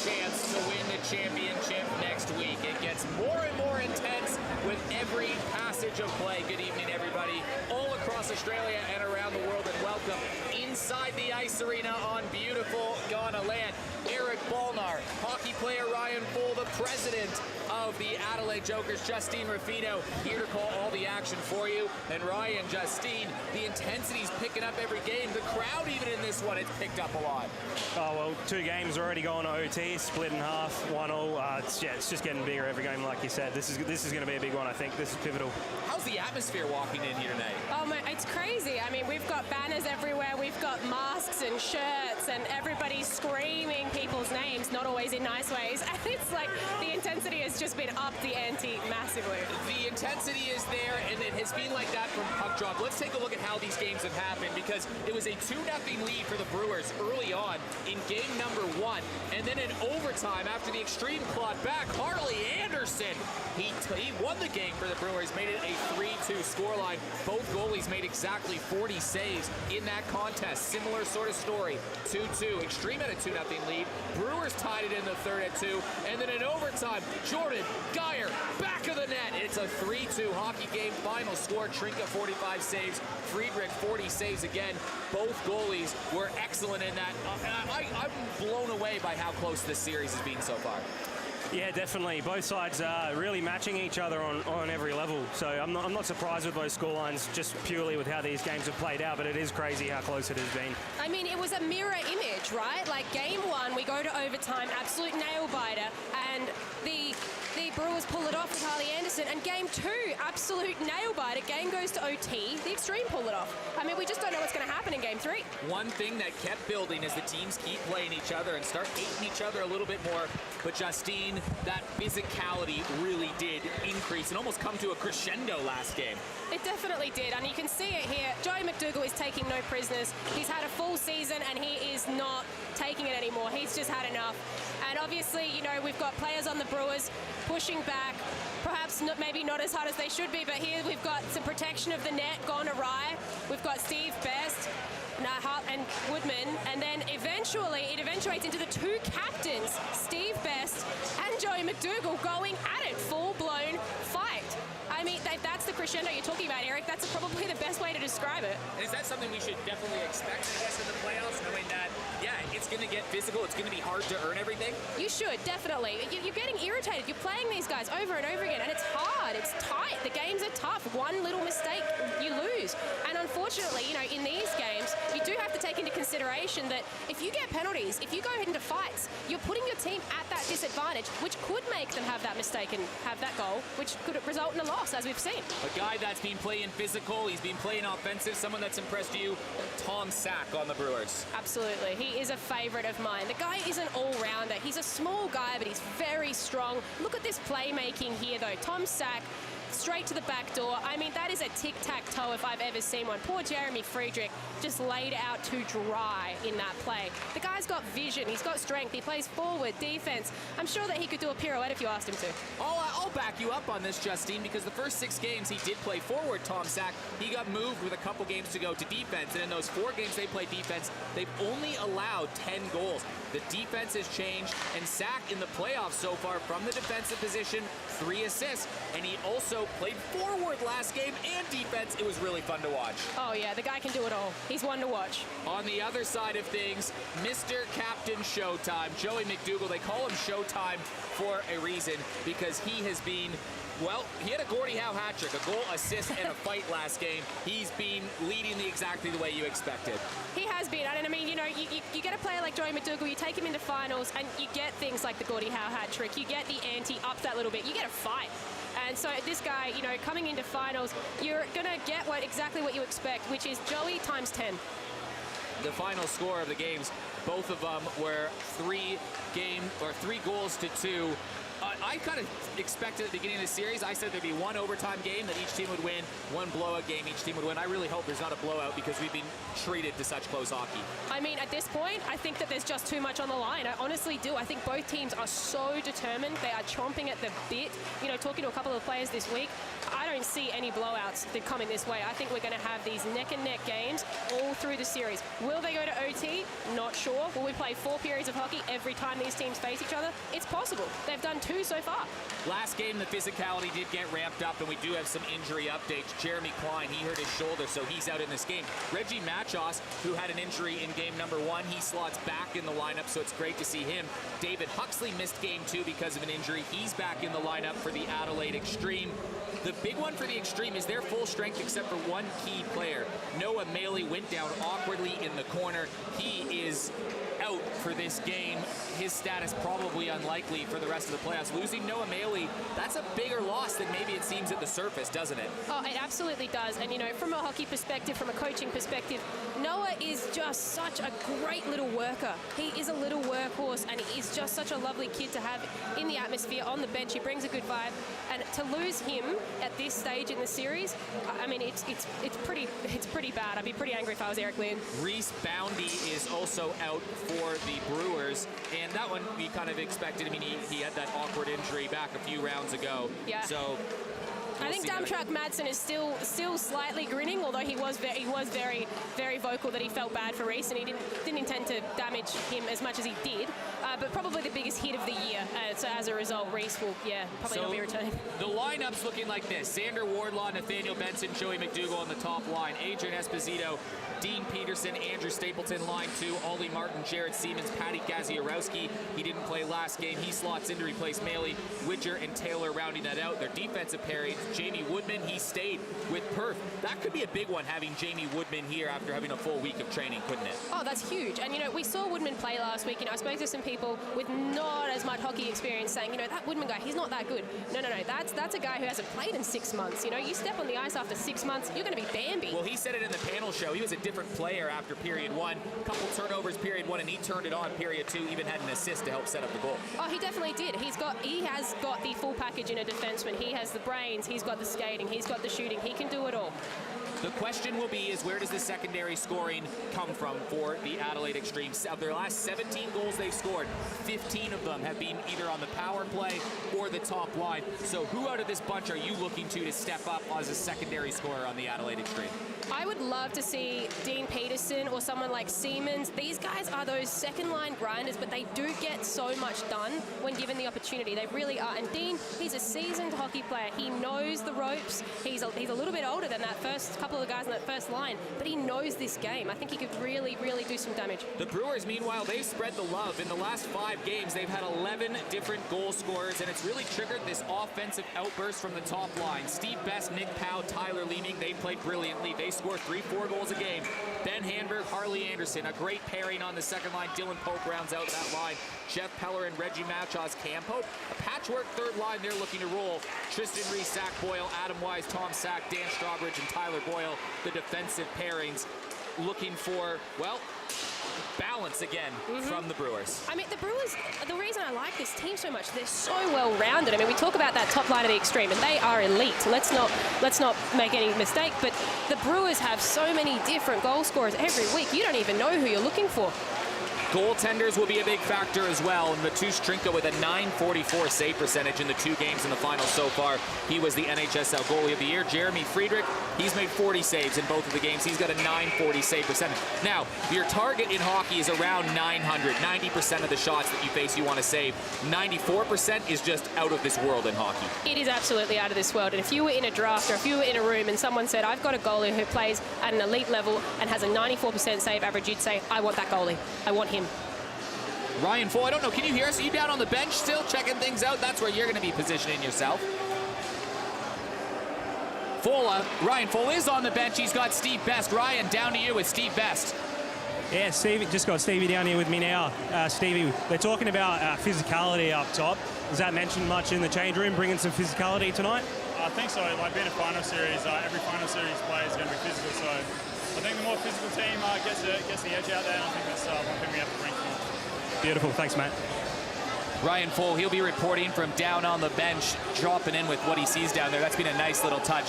chance to win the championship next week. It gets more and more intense with every passage of play. Good evening, everybody, all across Australia and around the world, and welcome inside the ice arena on beautiful Ghana land. Eric Balnar, hockey player Ryan Full, the president of the Adelaide Jokers, Justine Rufino, here to call all the action for you. And Ryan, Justine, the intensity's picking up every game. The crowd, even in this one, it's picked up a lot. Oh, well, 2 games already going to OT, split in half, 1-1. It's just getting bigger every game, like you said. This is going to be a big one, I think. This is pivotal. How's the atmosphere walking in here tonight? Oh, it's crazy. I mean, we've got banners everywhere. We've got masks and shirts, and everybody's screaming people's names, not always in nice ways. And it's like the intensity has just been up the ante massively. The intensity is there, and it has been like that from puck drop. Let's take a look at how these games have happened, because it was a 2-0 lead for the Brewers early on in game number 1, and then in overtime after the Xtreme clawed back, Harley Anderson, he won the game for the Brewers, made it a 3-2 scoreline. Both goalies made exactly 40 saves in that contest. Similar sort of story, 2-2. Xtreme had a 2-0 lead. Brewers tied it in the third at 2, and then in overtime, Jordan Geyer, back of the net. It's a 3-2 hockey game. Final score, Trinka 45 saves, Friedrich 40 saves again. Both goalies were excellent in that. I'm blown away by how close this series has been so far. Yeah, definitely. Both sides are really matching each other on every level. So I'm not surprised with those scorelines, just purely with how these games have played out, but it is crazy how close it has been. I mean, it was a mirror image, right? Like game 1, we go to overtime, absolute nail-biter, and the Brewers pull it off with Harley Anderson, and game 2, absolute nail-biter. Game goes to OT, the Xtreme pull it off. I mean, we just don't know what's going to happen in game 3. One thing that kept building is the teams keep playing each other and start hating each other a little bit more. But Justine, that physicality really did increase and almost come to a crescendo last game. It definitely did, and you can see it here. Joey Mcdougall is taking no prisoners. He's had a full season, and he is not taking it anymore. He's just had enough. And obviously, you know, we've got players on the Brewers pushing back, perhaps maybe not as hard as they should be, but here we've got some protection of the net gone awry. We've got Steve Best and Woodman, and then eventually it eventuates into the 2 captains, Steve Best and Joey Mcdougall, going at it, full-blown fight. I mean, that's the crescendo you're talking about, Eric. That's probably the best way to describe it. And is that something we should definitely expect, I guess, in the playoffs, knowing that, yeah, it's going to get physical, it's going to be hard to earn everything? You should, definitely. You're getting irritated. You're playing these guys over and over again, and it's hard. It's tight. The games are tough. One little mistake, you lose. And unfortunately, you know, in these games, you do have to take into consideration that if you get penalties, if you go into fights, you're putting your team at that disadvantage, which could make them have that mistake and have that goal, which could result in a loss, as we've seen. A guy that's been playing physical, he's been playing offensive, someone that's impressed you, Tom Sack on the Brewers. Absolutely. He is a favorite of mine. The guy is an all-rounder. He's a small guy, but he's very strong. Look at this playmaking here, though. Tom Sack, straight to the back door. I mean, that is a tic-tac-toe if I've ever seen one. Poor Jeremy Friedrich just laid out to dry in that play. The guy's got vision. He's got strength. He plays forward, defense. I'm sure that he could do a pirouette if you asked him to. I'll back you up on this, Justine, because the first 6 games he did play forward, Tom Sack. He got moved with a couple games to go to defense, and in those 4 games they played defense, they've only allowed 10 goals. The defense has changed, and Sack in the playoffs so far from the defensive position, 3 assists, and he also played forward last game and defense. It was really fun to watch. Oh, yeah, the guy can do it all. He's one to watch. On the other side of things, Mr. Captain Showtime, Joey Mcdougall. They call him Showtime for a reason, because he has been, well, he had a Gordie Howe hat trick, a goal, assist, and a fight last game. He's been leading exactly the way you expected. He has been, and I mean, you know, you get a player like Joey Mcdougall, you take him into finals, and you get things like the Gordie Howe hat trick. You get the ante up that little bit. You get a fight. And so this guy, you know, coming into finals, you're going to get exactly what you expect, which is Joey times 10. The final score of the games, both of them were 3 goals to 2. I kind of expected at the beginning of the series, I said there'd be 1 overtime game that each team would win, 1 blowout game each team would win. I really hope there's not a blowout, because we've been treated to such close hockey. I mean, at this point, I think that there's just too much on the line. I honestly do. I think both teams are so determined. They are chomping at the bit. You know, talking to a couple of players this week, I don't see any blowouts that coming this way. I think we're going to have these neck-and-neck games all through the series. Will they go to OT? Not sure. Will we play 4 periods of hockey every time these teams face each other? It's possible. They've done 2 so far. Last game, the physicality did get ramped up, and we do have some injury updates. Jeremy Klein, he hurt his shoulder, so he's out in this game. Reggie Machos, who had an injury in game number 1, he slots back in the lineup, so it's great to see him. David Huxley missed game 2 because of an injury. He's back in the lineup for the Adelaide Xtreme. The big one for the Xtreme is their full strength except for one key player. Noah Maley went down awkwardly in the corner. He is out for this game. His status probably unlikely for the rest of the playoffs. Losing Noah Maley, that's a bigger loss than maybe it seems at the surface, doesn't it? Oh, it absolutely does. And, you know, from a hockey perspective, from a coaching perspective, Noah is just such a great little worker. He is a little workhorse, and he is just such a lovely kid to have in the atmosphere, on the bench. He brings a good vibe. And to lose him at this stage in the series, I mean, it's pretty bad. I'd be pretty angry if I was Eric Lynn. Reese Boundy is also out for the Brewers, and that one we kind of expected. I mean, he had that awkward injury back a few rounds ago. Yeah. So I think Dumtruck Madsen is still slightly grinning, although he was very, very vocal that he felt bad for Reese, and he didn't intend to damage him as much as he did. But probably the biggest hit of the year. So as a result, Reese will, probably not be returning. The lineup's looking like this: Xander Wardlaw, Nathaniel Benson, Joey Mcdougall on the top line, Adrian Esposito, Dean Peterson, Andrew Stapleton, line 2, Ollie Martin, Jared Siemens, Patty Gaziorowski. He didn't play last game. He slots in to replace Maley, Widger, and Taylor rounding that out. Their defensive pairings, Jamie Woodman, he stayed with Perth. That could be a big one, having Jamie Woodman here after having a full week of training, couldn't it? Oh, that's huge. And, you know, we saw Woodman play last week, and I spoke to some people with not as much hockey experience saying, you know, that Woodman guy, he's not that good. No, that's a guy who hasn't played in 6 months. You know, you step on the ice after 6 months, you're going to be Bambi. Well, he said it in the panel show. He was a different player after period 1. A couple turnovers period 1, and he turned it on period 2, even had an assist to help set up the goal. Oh, he definitely did. He has got the full package in a defenseman. He has the brains, he's got the skating, he's got the shooting, he can do it all. The question will be is where does the secondary scoring come from for the Adelaide Xtreme? Of their last 17 goals they've scored, 15 of them have been either on the power play or the top line. So who out of this bunch are you looking to step up as a secondary scorer on the Adelaide Xtreme? I would love to see Dean Peterson or someone like Siemens. These guys are those second-line grinders, but they do get so much done when given the opportunity. They really are. And Dean, he's a seasoned hockey player. He knows the ropes. He's a little bit older than that first couple of guys in that first line, but he knows this game. I think he could really, really do some damage. The Brewers, meanwhile, they spread the love. In the last 5 games, they've had 11 different goal scorers, and it's really triggered this offensive outburst from the top line. Steve Best, Nick Powell, Tyler Leeming, they played brilliantly. They score 3-4 goals a game. Ben Hanberg, Harley Anderson, a great pairing on the second line. Dylan Pope rounds out that line. Jeff Peller and Reggie Machos, Cam Pope. A patchwork third line they're looking to roll. Tristan Reese, Zach Boyle, Adam Wise, Tom Sack, Dan Strawbridge, and Tyler Boyle, the defensive pairings, looking for, well, balance again from the Brewers. I mean, the Brewers, the reason I like this team so much, they're so well-rounded. I mean, we talk about that top line of the Xtreme, and they are elite. Let's not make any mistake, but the Brewers have so many different goal scorers every week. You don't even know who you're looking for. Goaltenders will be a big factor as well. And Matus Trinka with a .944 save percentage in the 2 games in the finals so far. He was the NHSL goalie of the year. Jeremy Friedrich, he's made 40 saves in both of the games. He's got a .940 save percentage. Now, your target in hockey is around 900. 90% of the shots that you face you want to save. 94% is just out of this world in hockey. It is absolutely out of this world. And if you were in a draft or if you were in a room and someone said, I've got a goalie who plays at an elite level and has a 94% save average, you'd say, I want that goalie. I want him. Ryan Full, I don't know, can you hear us? Are you down on the bench still checking things out? That's where you're going to be positioning yourself. Ryan Full is on the bench. He's got Steve Best. Ryan, down to you with Steve Best. Yeah, Stevie, just got Stevie down here with me now. Stevie, they're talking about physicality up top. Does that mention much in the change room, bringing some physicality tonight? I think so. Like being a final series, every final series play is going to be physical. So I think the more physical team gets the edge out there, and I think that's one thing we have to bring forward. Beautiful. Thanks, Matt. Ryan Full, he'll be reporting from down on the bench, dropping in with what he sees down there. That's been a nice little touch.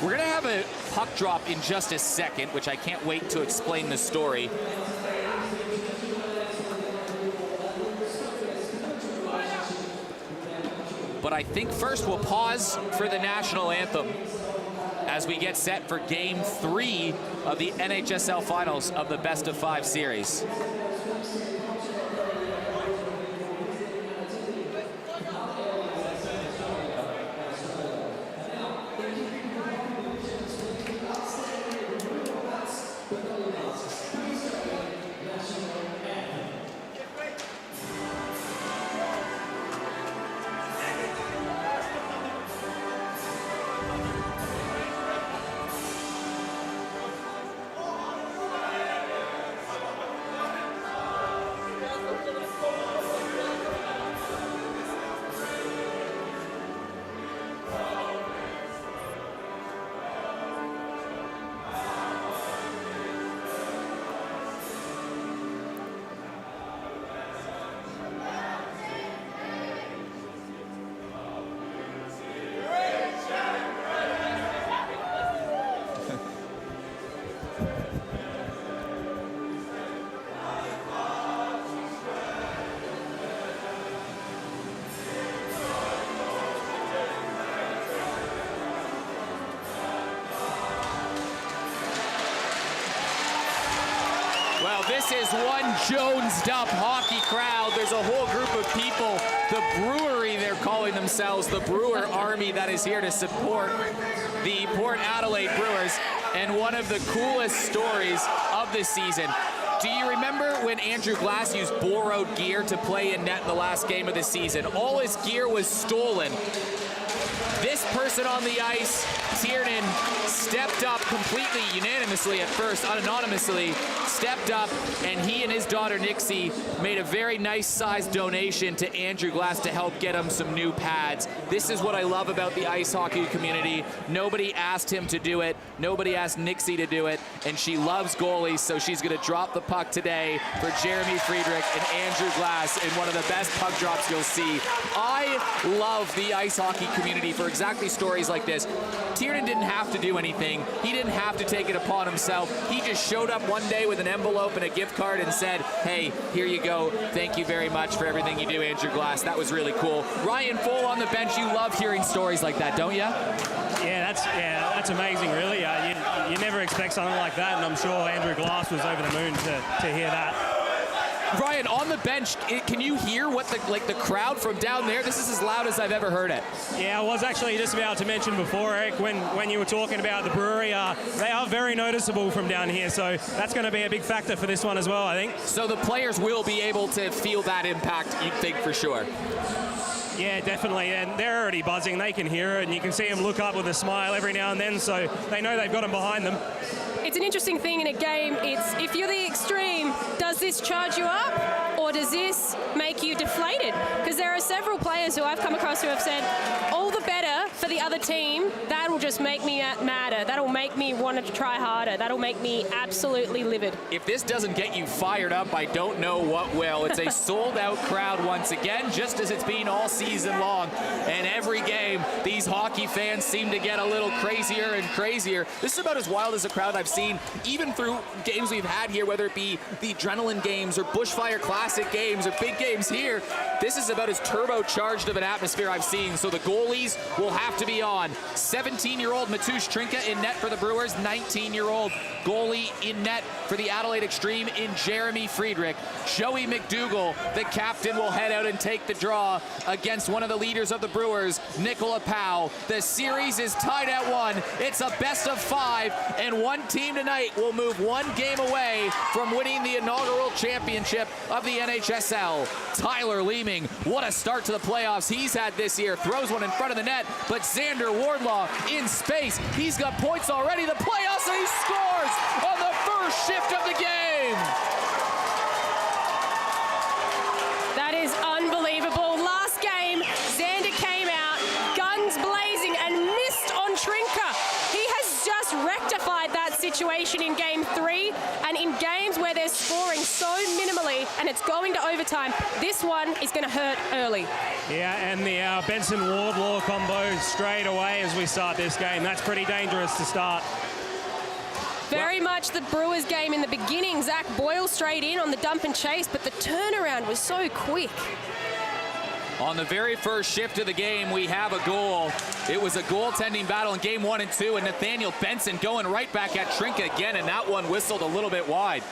We're going to have a puck drop in just a second, which I can't wait to explain the story. But But I think first we'll pause for the national anthem as we get set for Game 3 of the NHSL Finals of the Best of 5 series. Well, this is one jonesed-up hockey crowd. There's a whole group of people, the brewery, they're calling themselves, the Brewer Army, that is here to support the Port Adelaide Brewers. And one of the coolest stories of this season. Do you remember when Andrew Glass used borrowed gear to play in net in the last game of the season? All his gear was stolen. This person on the ice, Tiernan, stepped up completely unanimously at first, anonymously, stepped up, and he and his daughter Nixie made a very nice sized donation to Andrew Glass to help get him some new pads. This is what I love about the ice hockey community. Nobody asked him to do it. Nobody asked Nixie to do it, and she loves goalies, so she's going to drop the puck today for Jeremy Friedrich and Andrew Glass in one of the best puck drops you'll see. I love the ice hockey community for exactly stories like this. Tiernan didn't have to do anything. He didn't have to take it upon himself. He just showed up one day with an envelope and a gift card and said, hey, here you go. Thank you very much for everything you do, Andrew Glass. That was really cool. Ryan Full on the bench. You love hearing stories like that, don't you? Yeah, that's amazing, really. You never expect something like that, and I'm sure Andrew Glass was over the moon to hear that. Ryan, on the bench, can you hear what the crowd from down there? This is as loud as I've ever heard it. Yeah, I was actually just about to mention before, Eric, when you were talking about the brewery, they are very noticeable from down here, so that's going to be a big factor for this one as well, I think. So the players will be able to feel that impact, you think, for sure? Yeah, definitely, and they're already buzzing. They can hear it, and you can see them look up with a smile every now and then, so they know they've got them behind them. It's an interesting thing in a game. It's if you're the extreme, does this charge you up or does this make you deflated? Because there are several players who I've come across who have said, all the better for the other team, that'll just make me madder. That'll make me want to try harder. That'll make me absolutely livid. If this doesn't get you fired up, I don't know what will. It's a sold-out crowd once again, just as it's been all season long. And every game, these hockey fans seem to get a little crazier and crazier. This is about as wild as a crowd I've seen, even through games we've had here, whether it be the Adrenaline games or Bushfire Classic games or big games here. This is about as turbocharged of an atmosphere I've seen. So the goalies will have to be on. 17-year-old Matusz Trinka in net for the Brewers, 19-year-old goalie in net for the Adelaide Xtreme in Jeremy Friedrich. Joey Mcdougall, the captain, will head out and take the draw against one of the leaders of the Brewers, Nicola Powell. The series is tied at 1. It's a best of 5, and one team tonight will move one game away from winning the inaugural championship of the NHSL. Tyler Leeming, what a start to the playoffs he's had this year. Throws one in front of the net, but Xander Wardlaw in space. He's got points already. The playoffs, and he scores on the first shift of the game. That is unbelievable. Last game, Xander came out, guns blazing, and missed on Trinka. He has just rectified that situation in Game 3, and in games where they're scoring so minimally and it's going to overtime, this one is going to hurt early. Yeah, and the Benson-Wardlaw combo straight away as we start this game. That's pretty dangerous to start. Very much the Brewers game in the beginning. Zach Boyle straight in on the dump and chase, but the turnaround was so quick. On the very first shift of the game, we have a goal. It was a goaltending battle in game 1 and 2, and Nathaniel Benson going right back at Trinket again, and that one whistled a little bit wide.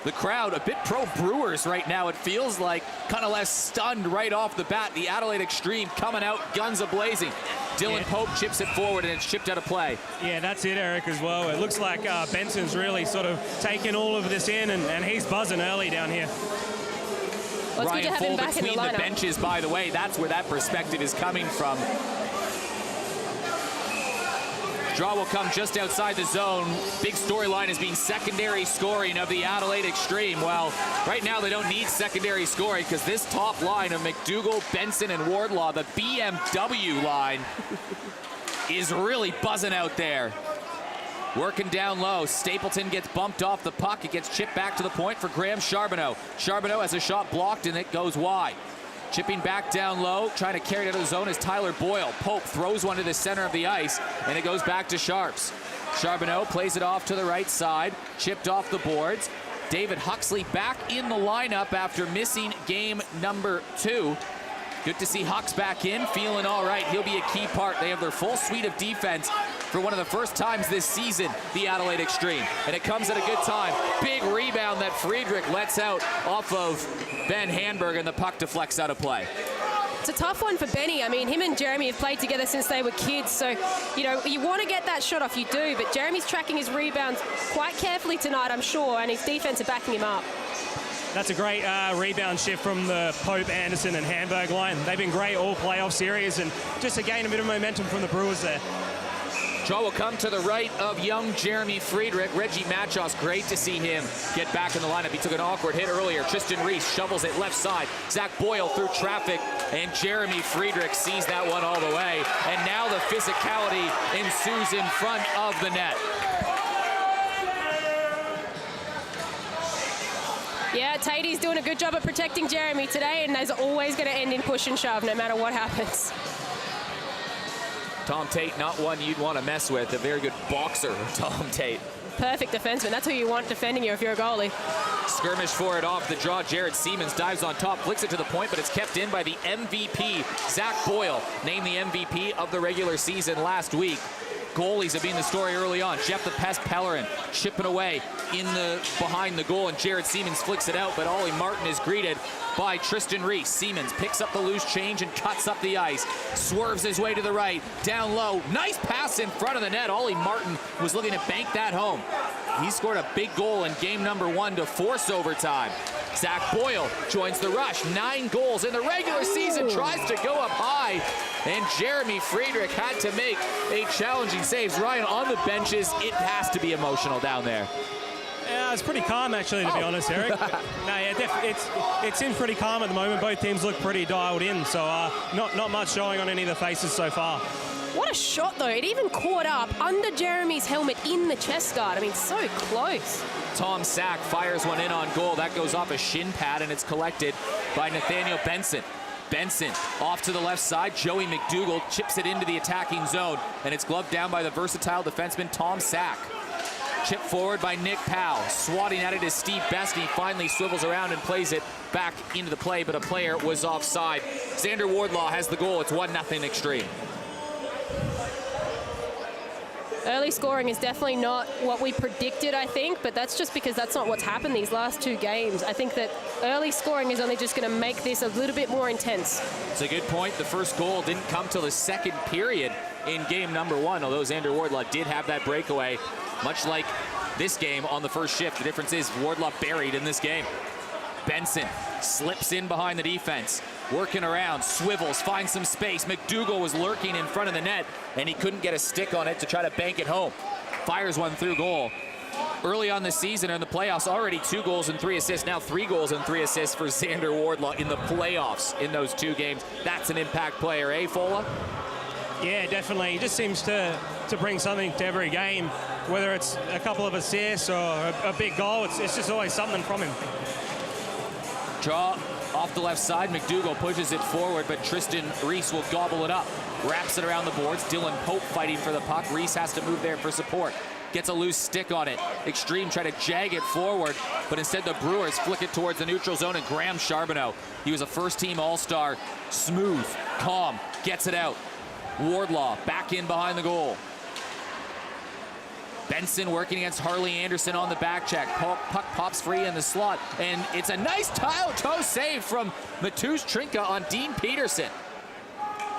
The crowd a bit pro-Brewers right now, it feels like, kind of less stunned right off the bat. The Adelaide Xtreme coming out, guns a-blazing. Dylan Pope chips it forward, and it's chipped out of play. Yeah, that's it, Eric, as well. It looks like Benson's really sort of taken all of this in, and he's buzzing early down here. Well, it's good to have him back in the between lineup. the benches, by the way. That's where that perspective is coming from. Draw will come just outside the zone. Big storyline has been secondary scoring of the Adelaide Xtreme. Well, right now they don't need secondary scoring because this top line of Mcdougall, Benson, and Wardlaw, the BMW line, is really buzzing out there. Working down low. Stapleton gets bumped off the puck. It gets chipped back to the point for Graham Charbonneau. Charbonneau has a shot blocked, and it goes wide. Chipping back down low, trying to carry it out of the zone is Tyler Boyle. Pope throws one to the center of the ice, and it goes back to Sharps. Charbonneau plays it off to the right side, chipped off the boards. David Huxley back in the lineup after missing game number 2. Good to see Hux back in, feeling all right. He'll be a key part. They have their full suite of defense for one of the first times this season, the Adelaide Xtreme. And it comes at a good time. Big rebound that Friedrich lets out off of Ben Hanberg, and the puck deflects out of play. It's a tough one for Benny. I mean, him and Jeremy have played together since they were kids, so, you know, you want to get that shot off, you do, but Jeremy's tracking his rebounds quite carefully tonight, I'm sure, and his defense are backing him up. That's a great rebound shift from the Pope, Anderson, and Hamburg line. They've been great all playoff series, and just to gain a bit of momentum from the Brewers there. Draw will come to the right of young Jeremy Friedrich. Reggie Machos, great to see him get back in the lineup. He took an awkward hit earlier. Tristan Reese shovels it left side. Zach Boyle through traffic, and Jeremy Friedrich sees that one all the way. And now the physicality ensues in front of the net. Yeah, Tatey's doing a good job of protecting Jeremy today, and there's always going to end in push and shove no matter what happens. Tom Tate, not one you'd want to mess with. A very good boxer, Tom Tate. Perfect defenseman. That's who you want defending you if you're a goalie. Skirmish for it off the draw. Jared Siemens dives on top, flicks it to the point, but it's kept in by the MVP, Zach Boyle, named the MVP of the regular season last week. Goalies have been the story early on. Jeff the Pest Pellerin chipping away behind the goal, and Jared Siemens flicks it out, but Ollie Martin is greeted by Tristan Reese. Siemens picks up the loose change and cuts up the ice. Swerves his way to the right, down low. Nice pass in front of the net. Ollie Martin was looking to bank that home. He scored a big goal in game number 1 to force overtime. Zach Boyle joins the rush. 9 goals in the regular season, tries to go up high, and Jeremy Friedrich had to make a challenging save. Ryan, on the benches, it has to be emotional down there. Yeah, it's pretty calm, actually, to be honest, Eric. No, yeah, it seems pretty calm at the moment. Both teams look pretty dialed in, so not much showing on any of the faces so far. What a shot, though. It even caught up under Jeremy's helmet in the chest guard. I mean, so close. Tom Sack fires one in on goal. That goes off a shin pad, and it's collected by Nathaniel Benson. Benson off to the left side. Joey Mcdougall chips it into the attacking zone, and it's gloved down by the versatile defenseman Tom Sack. Chip forward by Nick Powell. Swatting at it is Steve Besky. Finally swivels around and plays it back into the play, but a player was offside. Xander Wardlaw has the goal. It's 1-0 Xtreme. Early scoring is definitely not what we predicted, I think, but that's just because that's not what's happened these last 2 games. I think that early scoring is only just going to make this a little bit more intense. It's a good point. The first goal didn't come till the second period in game number 1, although Xander Wardlaw did have that breakaway, much like this game on the first shift. The difference is Wardlaw buried in this game. Benson slips in behind the defense, working around, swivels, finds some space. Mcdougall was lurking in front of the net, and he couldn't get a stick on it to try to bank it home. Fires one through goal. Early on this season in the playoffs, already 2 goals and 3 assists. Now 3 goals and 3 assists for Xander Wardlaw in the playoffs in those 2 games. That's an impact player, eh, Fola? Yeah, definitely. He just seems to bring something to every game, whether it's a couple of assists or a big goal. It's just always something from him. Draw off the left side. Mcdougall pushes it forward, but Tristan Reese will gobble it up. Wraps it around the boards. Dylan Pope fighting for the puck. Reese has to move there for support. gets a loose stick on it. Xtreme try to jag it forward, but instead the Brewers flick it towards the neutral zone, and Graham Charbonneau, he was a first-team All-Star, smooth, calm, gets it out. Wardlaw back in behind the goal. Benson working against Harley Anderson on the back check. Puck pops free in the slot, and it's a nice toe save from Mateusz Trinka on Dean Peterson.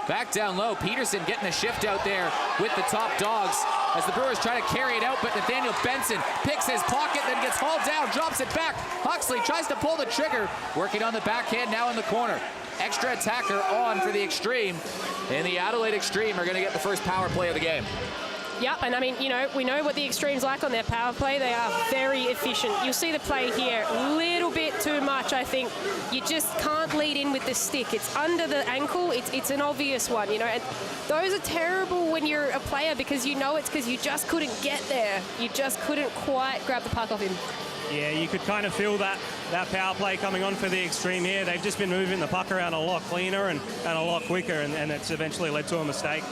Back down low, Peterson getting a shift out there with the top dogs as the Brewers try to carry it out, but Nathaniel Benson picks his pocket, then gets hauled down, drops it back. Huxley tries to pull the trigger, working on the backhand now in the corner. Extra attacker on for the Xtreme, and the Adelaide Xtreme are going to get the first power play of the game. Yep, and I mean, you know, we know what the Xtreme's like on their power play. They are very efficient. You'll see the play here, a little bit too much, I think. You just can't lead in with the stick. It's under the ankle. It's an obvious one, you know. And those are terrible when you're a player because you know it's because you just couldn't get there. You just couldn't quite grab the puck off him. Yeah, you could kind of feel that power play coming on for the Xtreme here. They've just been moving the puck around a lot cleaner and a lot quicker, and it's eventually led to a mistake.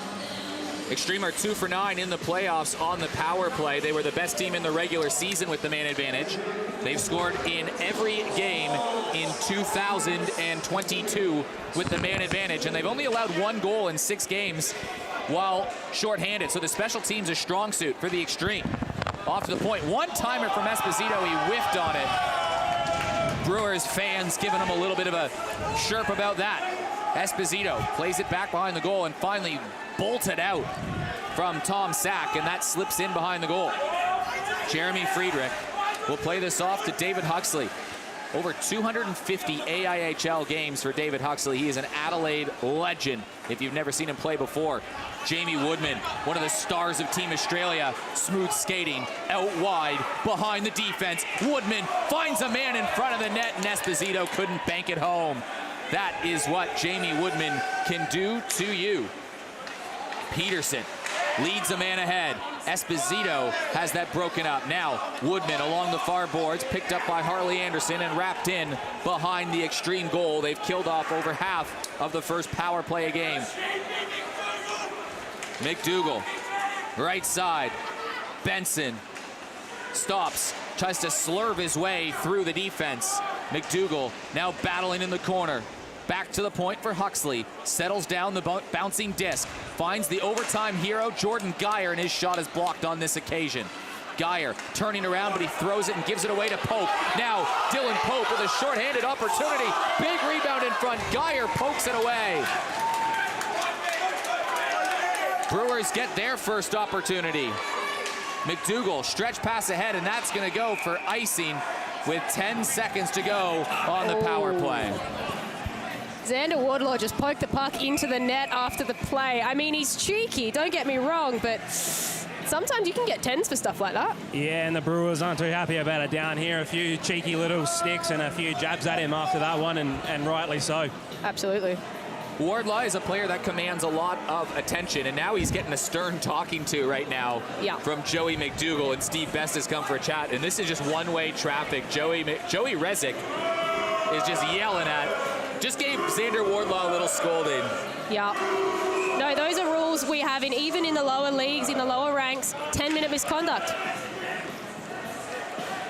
Xtreme are 2 for 9 in the playoffs on the power play. They were the best team in the regular season with the man advantage. They've scored in every game in 2022 with the man advantage, and they've only allowed 1 goal in 6 games while shorthanded. So the special teams are strong suit for the Xtreme. Off to the point, one-timer from Esposito, he whiffed on it. Brewers fans giving him a little bit of a chirp about that. Esposito plays it back behind the goal and finally bolted out from Tom Sack, and that slips in behind the goal. Jeremy Friedrich will play this off to David Huxley. Over 250 AIHL games for David Huxley. He is an Adelaide legend if you've never seen him play before. Jamie Woodman, one of the stars of Team Australia, smooth skating out wide behind the defense. Woodman finds a man in front of the net, and Esposito couldn't bank it home. That is what Jamie Woodman can do to you. Peterson leads a man ahead. Esposito has that broken up. Now Woodman along the far boards, picked up by Harley Anderson and wrapped in behind the Xtreme goal. They've killed off over half of the first power play a game. Mcdougall, right side. Benson stops, tries to slurve his way through the defense. Mcdougall now battling in the corner. Back to the point for Huxley. Settles down the bouncing disc. Finds the overtime hero, Jordan Geyer, and his shot is blocked on this occasion. Geyer turning around, but he throws it and gives it away to Pope. Now Dylan Pope with a shorthanded opportunity. Big rebound in front. Geyer pokes it away. Brewers get their first opportunity. Mcdougall stretch pass ahead, and that's going to go for icing with 10 seconds to go on the power play. Xander Wardlaw just poked the puck into the net after the play. I mean, he's cheeky, don't get me wrong, but sometimes you can get 10s for stuff like that. Yeah, and the Brewers aren't too happy about it down here. A few cheeky little sticks and a few jabs at him after that one, and rightly so. Absolutely. Wardlaw is a player that commands a lot of attention, and now he's getting a stern talking to right now from Joey Mcdougall, and Steve Best has come for a chat, and this is just one-way traffic. Joey Rezick is just yelling just gave Xander Wardlaw a little scolding. Yeah. No, those are rules we have even in the lower leagues, in the lower ranks, 10-minute misconduct.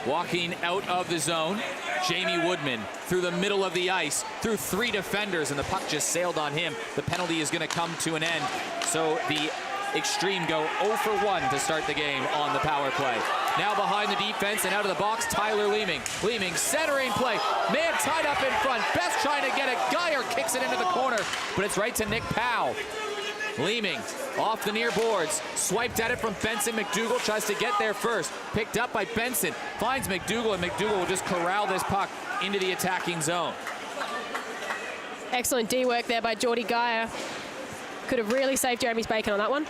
Walking out of the zone, Jamie Woodman through the middle of the ice, through 3 defenders, and the puck just sailed on him. The penalty is going to come to an end. So the Xtreme go 0 for 1 to start the game on the power play. Now behind the defense and out of the box, Tyler Leeming. Leeming centering play. Man tied up in front. Best trying to get it. Geyer kicks it into the corner, but it's right to Nick Powell. Leeming off the near boards. Swiped at it from Benson. Mcdougall tries to get there first. Picked up by Benson. Finds Mcdougall, and Mcdougall will just corral this puck into the attacking zone. Excellent D work there by Jordy Geyer. Could have really saved Jeremy's bacon on that one.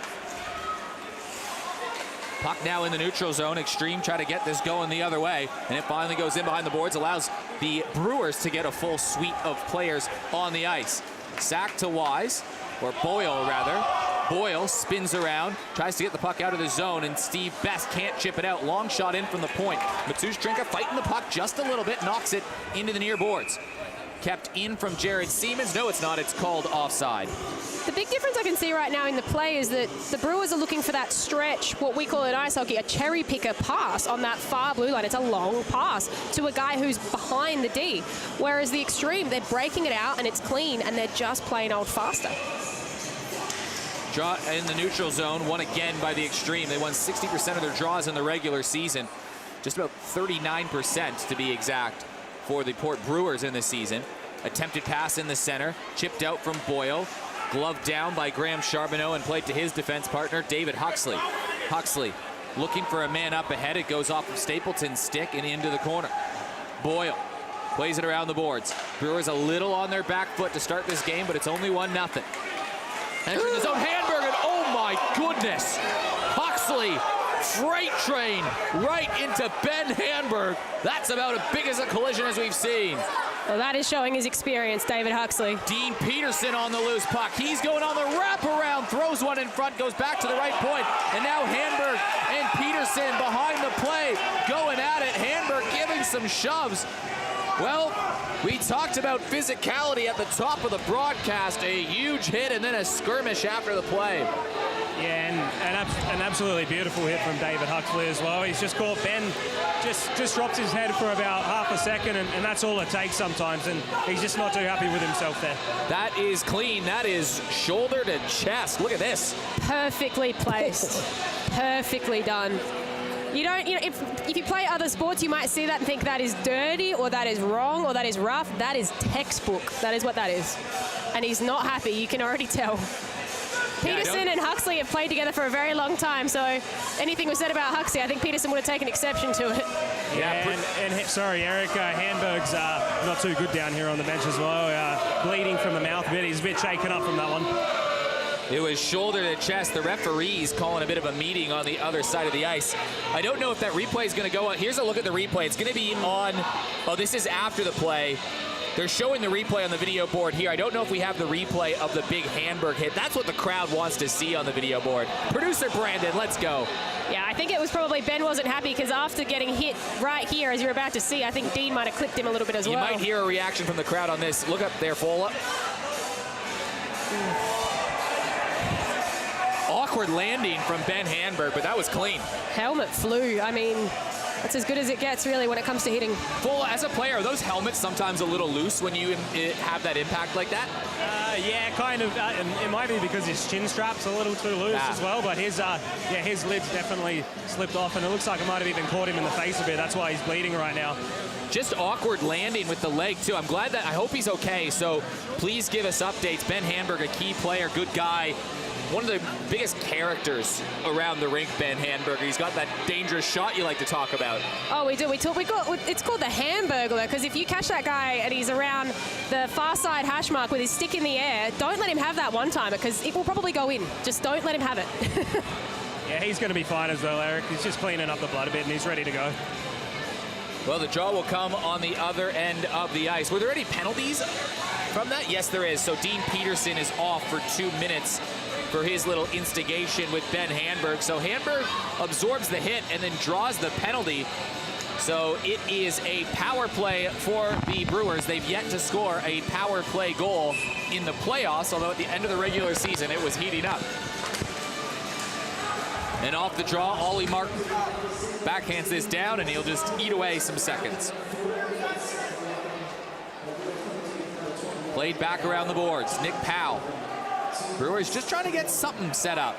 Puck now in the neutral zone. Xtreme try to get this going the other way, and it finally goes in behind the boards, allows the Brewers to get a full suite of players on the ice. Sack to Wise, or Boyle rather. Boyle spins around, tries to get the puck out of the zone, and Steve Best can't chip it out. Long shot in from the point. Mateusz Trinka fighting the puck just a little bit, knocks it into the near boards. kept in from Jared Siemens. No, it's not. It's called offside. The big difference I can see right now in the play is that the Brewers are looking for that stretch, what we call in ice hockey, a cherry picker pass on that far blue line. It's a long pass to a guy who's behind the D. Whereas the Extreme, they're breaking it out and it's clean and they're just plain old faster. Draw in the neutral zone, won again by the Extreme. They won 60% of their draws in the regular season. Just about 39% to be exact for the Port Brewers in this season. Attempted pass in the center, chipped out from Boyle. Gloved down by Graham Charbonneau and played to his defense partner, David Huxley. Huxley looking for a man up ahead. It goes off of Stapleton's stick and into the corner. Boyle plays it around the boards. Brewers a little on their back foot to start this game, but it's only 1-0. Entering the zone, Handberg, and oh my goodness! Huxley, freight train right into Ben Handberg. That's about as big as a collision as we've seen. Well, that is showing his experience, David Huxley. Dean Peterson on the loose puck. He's going on the wraparound, throws one in front, goes back to the right point, and now Handberg and Peterson behind the play, going at it. Handberg giving some shoves. Well, we talked about physicality at the top of the broadcast. A huge hit and then a skirmish after the play. Yeah, and an absolutely beautiful hit from David Huxley as well. He's just caught Ben, just drops his head for about half a second, and that's all it takes sometimes, and he's just not too happy with himself there. That is clean. That is shoulder to chest. Look at this. Perfectly placed. Perfectly done. You don't, if you play other sports, you might see that and think that is dirty or that is wrong or that is rough. That is textbook. That is what that is. And he's not happy. You can already tell. Peterson and Huxley have played together for a very long time, so anything was said about Huxley, I think Peterson would have taken exception to it. Yeah, and sorry, Eric, Handberg's not too good down here on the bench as well. Bleeding from the mouth a bit. He's a bit shaken up from that one. It was shoulder to chest. The referee's calling a bit of a meeting on the other side of the ice. I don't know if that replay is going to go on. Here's a look at the replay. It's going to be on, oh, this is after the play. They're showing the replay on the video board here. I don't know if we have the replay of the big Handberg hit. That's what the crowd wants to see on the video board. Producer Brandon, let's go. Yeah, I think it was probably Ben wasn't happy because after getting hit right here, as you're about to see, I think Dean might have clipped him a little bit as well. You might hear a reaction from the crowd on this. Look up there, Fola. Awkward landing from Ben Handberg, but that was clean. Helmet flew. I mean, that's as good as it gets, really, when it comes to hitting. Fola, as a player, are those helmets sometimes a little loose when you have that impact like that? Yeah, kind of. It might be because his chin strap's a little too loose as well, but his lid's definitely slipped off, and it looks like it might have even caught him in the face a bit. That's why he's bleeding right now. Just awkward landing with the leg, too. I'm glad that, I hope he's okay, so please give us updates. Ben Handberg, a key player, good guy. One of the biggest characters around the rink, Ben Handberg. He's got that dangerous shot you like to talk about. Oh, we do. It's called the Hamburglar, because if you catch that guy and he's around the far side hash mark with his stick in the air, don't let him have that one-timer, because it will probably go in. Just don't let him have it. Yeah, he's going to be fine as well, Eric. He's just cleaning up the blood a bit, and he's ready to go. Well, the draw will come on the other end of the ice. Were there any penalties from that? Yes, there is. So Dean Peterson is off for 2 minutes for his little instigation with Ben Handberg. So Handberg absorbs the hit and then draws the penalty. So it is a power play for the Brewers. They've yet to score a power play goal in the playoffs, although at the end of the regular season it was heating up. And off the draw, Ollie Martin backhands this down, and he'll just eat away some seconds. Played back around the boards. Nick Powell. Brewers just trying to get something set up.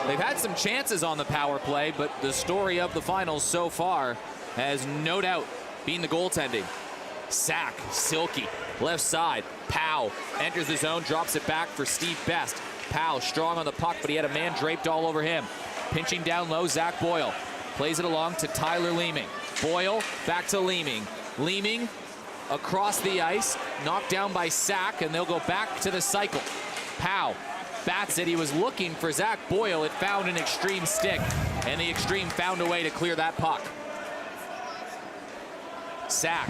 They've had some chances on the power play, but the story of the finals so far has no doubt been the goaltending. Sack, Silky, left side. Powell enters the zone, drops it back for Steve Best. Powell strong on the puck, but he had a man draped all over him. Pinching down low, Zach Boyle. Plays it along to Tyler Leeming. Boyle back to Leeming. Leeming across the ice, knocked down by Sack, and they'll go back to the cycle. Powell bats it. He was looking for Zach Boyle. It found an Extreme stick, and the Extreme found a way to clear that puck. Sack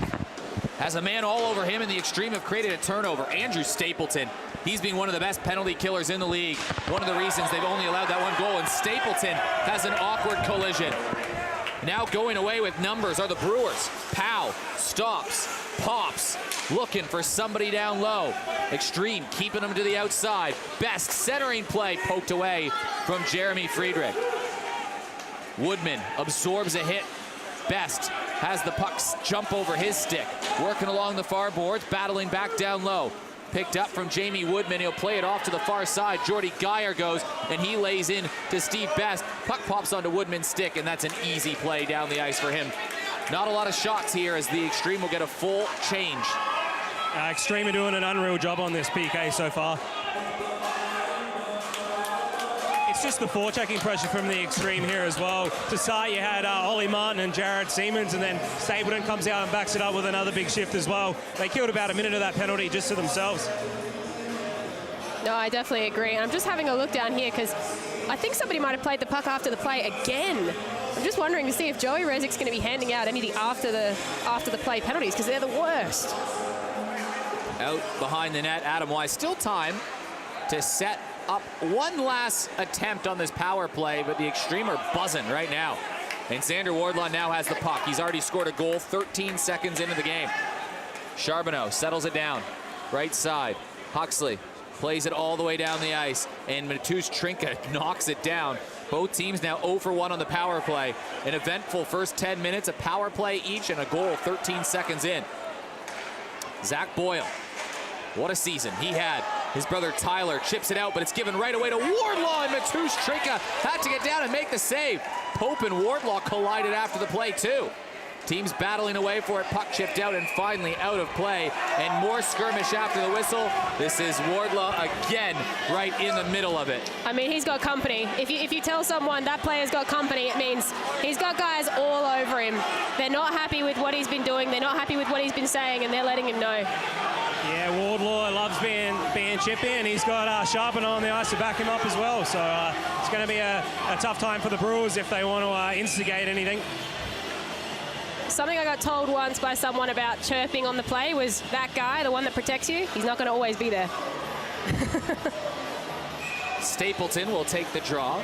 has a man all over him, and the Extreme have created a turnover. Andrew Stapleton, he's been one of the best penalty killers in the league. One of the reasons they've only allowed that one goal, and Stapleton has an awkward collision. Now going away with numbers are the Brewers. Powell stops, pops, looking for somebody down low. Xtreme keeping him to the outside. Best centering play poked away from Jeremy Friedrich. Woodman absorbs a hit. Best has the puck jump over his stick. Working along the far boards, battling back down low. Picked up from Jamie Woodman. He'll play it off to the far side. Jordy Geyer goes, and he lays in to Steve Best. Puck pops onto Woodman's stick, and that's an easy play down the ice for him. Not a lot of shots here as the Xtreme will get a full change. Xtreme are doing an unreal job on this PK so far. It's just the forechecking pressure from the Xtreme here as well. To start, you had Ollie Martin and Jared Siemens, and then Stapleton comes out and backs it up with another big shift as well. They killed about a minute of that penalty just to themselves. No, I definitely agree. And I'm just having a look down here because I think somebody might have played the puck after the play again. I'm just wondering to see if Joey Rezzik's going to be handing out any of the after the play penalties, because they're the worst. Out behind the net, Adam Wise. Still time to set up one last attempt on this power play, but the Xtreme are buzzing right now. And Xander Wardlaw now has the puck. He's already scored a goal 13 seconds into the game. Charbonneau settles it down. Right side. Huxley plays it all the way down the ice, and Matusz Trinka knocks it down. Both teams now 0 for 1 on the power play. An eventful first 10 minutes, a power play each, and a goal 13 seconds in. Zach Boyle, what a season he had. His brother Tyler chips it out, but it's given right away to Wardlaw, and Matusz Trinka had to get down and make the save. Pope and Wardlaw collided after the play too. Teams battling away for it, puck chipped out and finally out of play, and more skirmish after the whistle. This is Wardlaw again right in the middle of it. I mean, he's got company. If you tell someone that player's got company, it means he's got guys all over him. They're not happy with what he's been doing, they're not happy with what he's been saying, and they're letting him know. Yeah, Wardlaw loves being chippy, and he's got Charbonneau on the ice to back him up as well. So it's going to be a tough time for the Brewers if they want to instigate anything. Something I got told once by someone about chirping on the play was that guy, the one that protects you, he's not going to always be there. Stapleton will take the draw.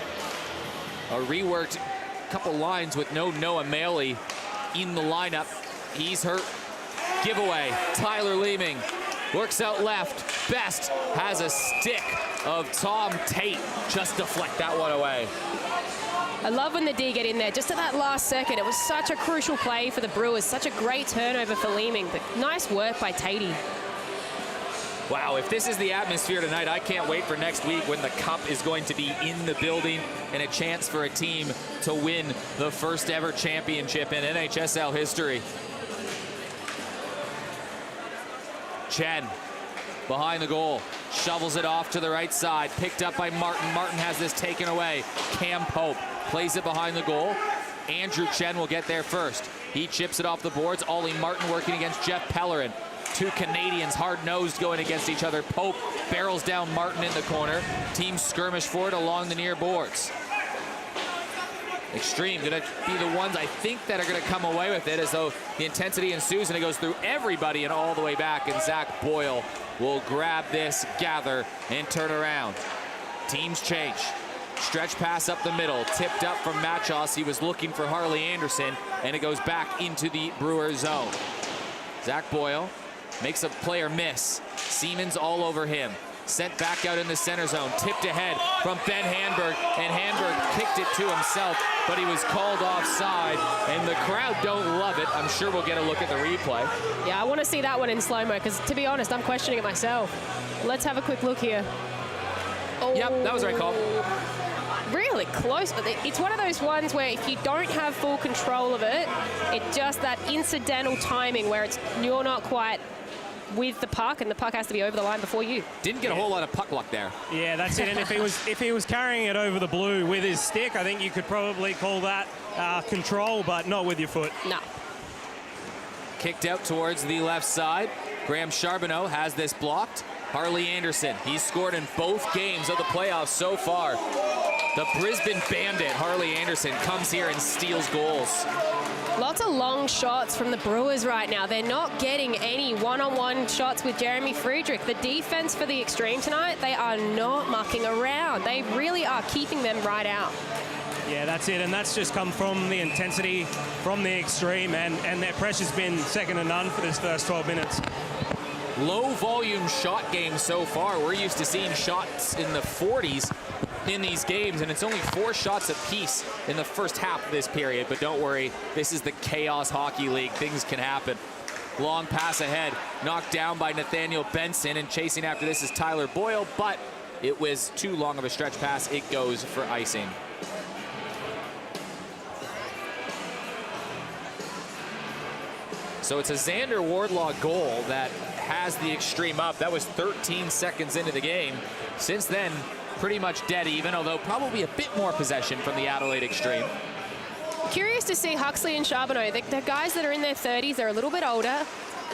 A reworked couple lines with no Noah Maley in the lineup. He's hurt. Giveaway. Tyler Leeming works out left. Best has a stick of Tom Tate. Just deflect that one away. I love when the D get in there, just at that last second. It was such a crucial play for the Brewers, such a great turnover for Leeming, but nice work by Tatey. Wow, if this is the atmosphere tonight, I can't wait for next week when the Cup is going to be in the building and a chance for a team to win the first ever championship in NHSL history. Chen behind the goal, shovels it off to the right side, picked up by Martin. Martin has this taken away. Cam Pope plays it behind the goal. Andrew Chen will get there first. He chips it off the boards. Ollie Martin working against Jeff Pellerin. Two Canadians hard-nosed going against each other. Pope barrels down Martin in the corner. Teams skirmish for it along the near boards. Xtreme going to be the ones, I think, that are going to come away with it, as though the intensity ensues and it goes through everybody and all the way back, and Zach Boyle will grab this, gather, and turn around. Teams change. Stretch pass up the middle, tipped up from Machos. He was looking for Harley Anderson, and it goes back into the Brewers zone. Zach Boyle makes a player miss. Siemens all over him. Sent back out in the center zone, tipped ahead from Ben Handberg, and Handberg kicked it to himself, but he was called offside, and the crowd don't love it. I'm sure we'll get a look at the replay. Yeah, I want to see that one in slow-mo, because to be honest, I'm questioning it myself. Let's have a quick look here. Oh. Yep, that was the right call. Really close, but it's one of those ones where if you don't have full control of it, it's just that incidental timing where you're not quite with the puck, and the puck has to be over the line before you. Didn't get a whole lot of puck luck there. Yeah, that's it. And if he was carrying it over the blue with his stick, I think you could probably call that control, but not with your foot. No. Kicked out towards the left side. Graham Charbonneau has this blocked. Harley Anderson, he's scored in both games of the playoffs so far. The Brisbane Bandit, Harley Anderson, comes here and steals goals. Lots of long shots from the Brewers right now. They're not getting any one-on-one shots with Jeremy Friedrich. The defense for the Xtreme tonight, they are not mucking around. They really are keeping them right out. Yeah, that's it, and that's just come from the intensity from the Extreme, and their pressure's been second to none for this first 12 minutes. Low volume shot game so far. We're used to seeing shots in the 40s in these games, and it's only 4 shots apiece in the first half of this period. But don't worry, this is the Chaos Hockey League. Things can happen. Long pass ahead, knocked down by Nathaniel Benson, and chasing after this is Tyler Boyle, but it was too long of a stretch pass. It goes for icing. So it's a Xander Wardlaw goal that has the Extreme up. That was 13 seconds into the game. Since then, pretty much dead even, although probably a bit more possession from the Adelaide Xtreme. Curious to see Huxley and Charbonneau. The guys that are in their 30s, they're a litlittle bit older.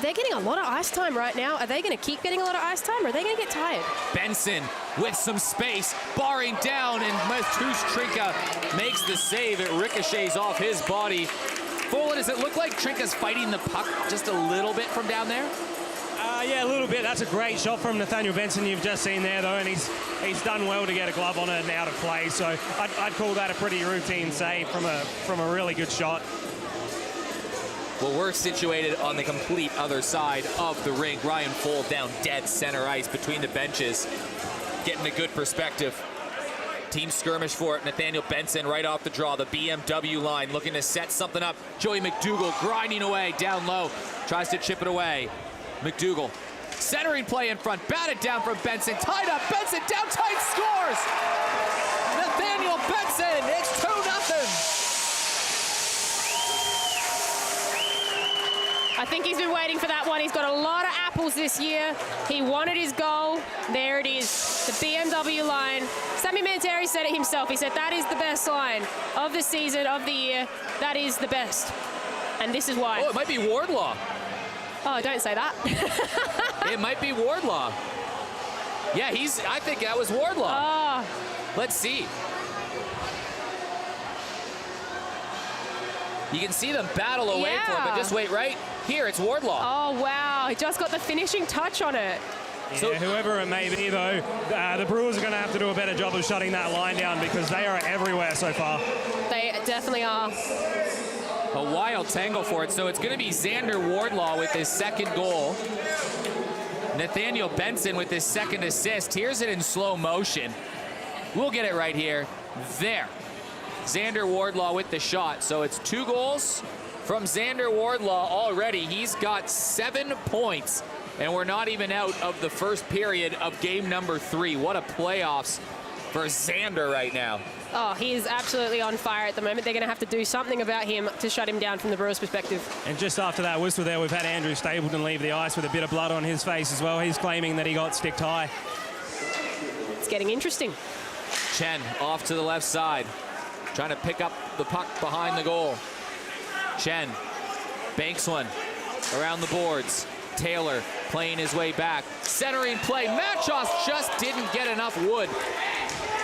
They're getting a lot of ice time right now. Are they going to keep getting a lot of ice time, or are they going to get tired? Benson with some space, barring down, and Mateusz Trinka makes the save. It ricochets off his body. Folan, does it look like Trinka's fighting the puck just a little bit from down there? Yeah, a little bit. That's a great shot from Nathaniel Benson you've just seen there, though, and he's done well to get a glove on it and out of play. So I'd call that a pretty routine save from a really good shot. Well, we're situated on the complete other side of the rink. Ryan Foal down dead center ice between the benches, getting a good perspective. Team skirmish for it. Nathaniel Benson right off the draw. The BMW line looking to set something up. Joey Mcdougall grinding away down low. Tries to chip it away. Mcdougall centering play in front. Batted down from Benson. Tied up. Benson down tight. Scores! Nathaniel Benson. It's 2-0. I think he's been waiting for that one. He's got a lot of apples this year. He wanted his goal. There it is, the BMW line. Sammy Manteri said it himself. He said that is the best line of the season, of the year. That is the best. And this is why. Oh, it might be Wardlaw. Oh, don't say that. It might be Wardlaw. Yeah, I think that was Wardlaw. Oh. Let's see. You can see them battle away for it, but just wait right here. It's Wardlaw. Oh, wow. He just got the finishing touch on it. Yeah, so whoever it may be, though, the Brewers are going to have to do a better job of shutting that line down because they are everywhere so far. They definitely are. A wild tangle for it. So it's going to be Xander Wardlaw with his second goal. Nathaniel Benson with his second assist. Here's it in slow motion. We'll get it right here. There. Xander Wardlaw with the shot. So it's 2 goals from Xander Wardlaw already. He's got 7 points, and we're not even out of the first period of game number 3. What a playoffs for Xander right now. Oh, he is absolutely on fire at the moment. They're going to have to do something about him to shut him down from the Brewers' perspective. And just after that whistle there, we've had Andrew Stapleton leave the ice with a bit of blood on his face as well. He's claiming that he got sticked high. It's getting interesting. Chen off to the left side, trying to pick up the puck behind the goal. Chen banks one around the boards. Taylor playing his way back. Centering play. Machos just didn't get enough wood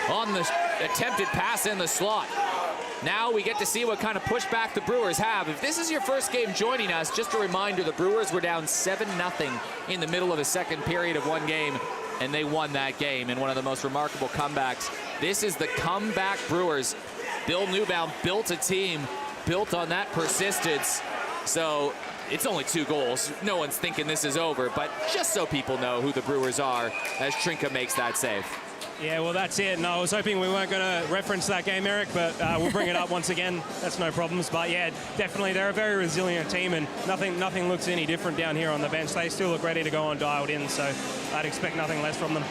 on the attempted pass in the slot. Now we get to see what kind of pushback the Brewers have. If this is your first game joining us, just a reminder, the Brewers were down 7-0 in the middle of a second period of one game, and they won that game in one of the most remarkable comebacks. This is the comeback Brewers. Bill Newbound built a team built on that persistence. So it's only 2 goals. No one's thinking this is over, but just so people know who the Brewers are as Trinka makes that save. Yeah, well, that's it. And I was hoping we weren't going to reference that game, Eric, but we'll bring it up once again. That's no problems. But, yeah, definitely they're a very resilient team, and nothing looks any different down here on the bench. They still look ready to go and dialed in, so I'd expect nothing less from them.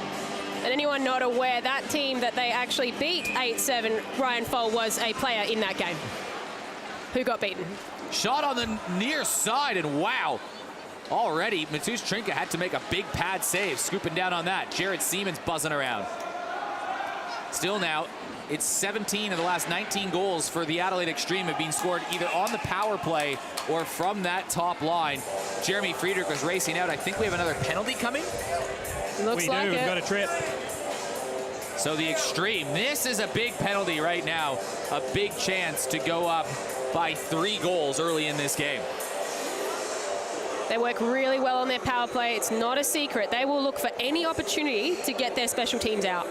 And anyone not aware, that team that they actually beat 8-7, Ryan Foal was a player in that game. Who got beaten? Shot on the near side, and wow. Already, Mateusz Trinka had to make a big pad save, scooping down on that. Jared Siemens buzzing around. Still now, it's 17 of the last 19 goals for the Adelaide Xtreme have been scored either on the power play or from that top line. Jeremy Friedrich was racing out. I think we have another penalty coming. Looks like we've got a trip. So the Xtreme, this is a big penalty right now. A big chance to go up by 3 goals early in this game. They work really well on their power play. It's not a secret. They will look for any opportunity to get their special teams out.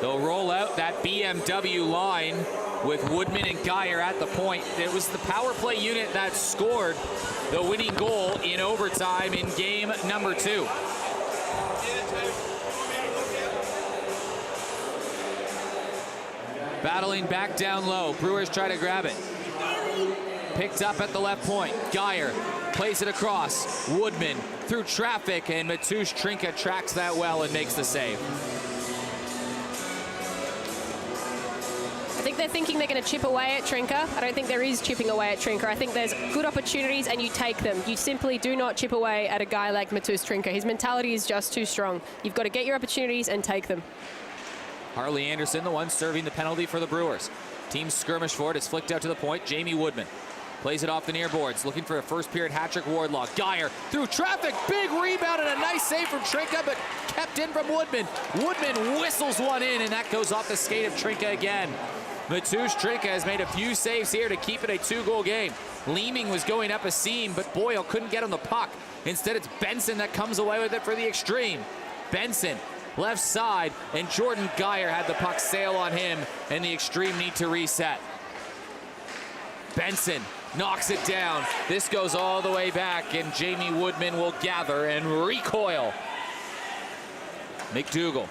They'll roll out that BMW line with Woodman and Geyer at the point. It was the power play unit that scored the winning goal in overtime in game number 2. Battling back down low. Brewers try to grab it. Picked up at the left point. Geyer plays it across. Woodman through traffic, and Matusz Trinka tracks that well and makes the save. I think they're thinking they're going to chip away at Trinka. I don't think there is chipping away at Trinka. I think there's good opportunities and you take them. You simply do not chip away at a guy like Matusz Trinka. His mentality is just too strong. You've got to get your opportunities and take them. Harley Anderson, the one serving the penalty for the Brewers. Team skirmish for it. It's flicked out to the point. Jamie Woodman plays it off the near boards, looking for a first period hat trick. Wardlaw. Geyer through traffic. Big rebound and a nice save from Trinka, but kept in from Woodman. Woodman whistles one in, and that goes off the skate of Trinka again. Matusz Trinka has made a few saves here to keep it a 2-goal game. Leeming was going up a seam, but Boyle couldn't get on the puck. Instead, it's Benson that comes away with it for the Xtreme. Benson, left side, and Jordan Geyer had the puck sail on him, and the Xtreme need to reset. Benson knocks it down. This goes all the way back, and Jamie Woodman will gather and recoil. Mcdougall.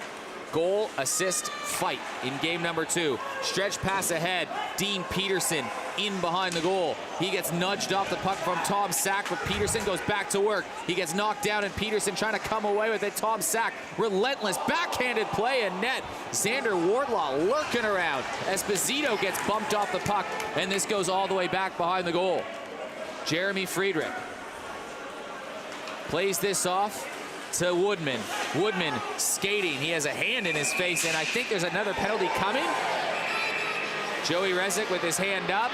Goal, assist, fight in game number 2. Stretch pass ahead. Dean Peterson in behind the goal. He gets nudged off the puck from Tom Sack, but Peterson goes back to work. He gets knocked down, and Peterson trying to come away with it. Tom Sack, relentless backhanded play and net. Xander Wardlaw lurking around. Esposito gets bumped off the puck, and this goes all the way back behind the goal. Jeremy Friedrich plays this off to Woodman. Woodman skating. He has a hand in his face, and I think there's another penalty coming. Joey Rezick with his hand up.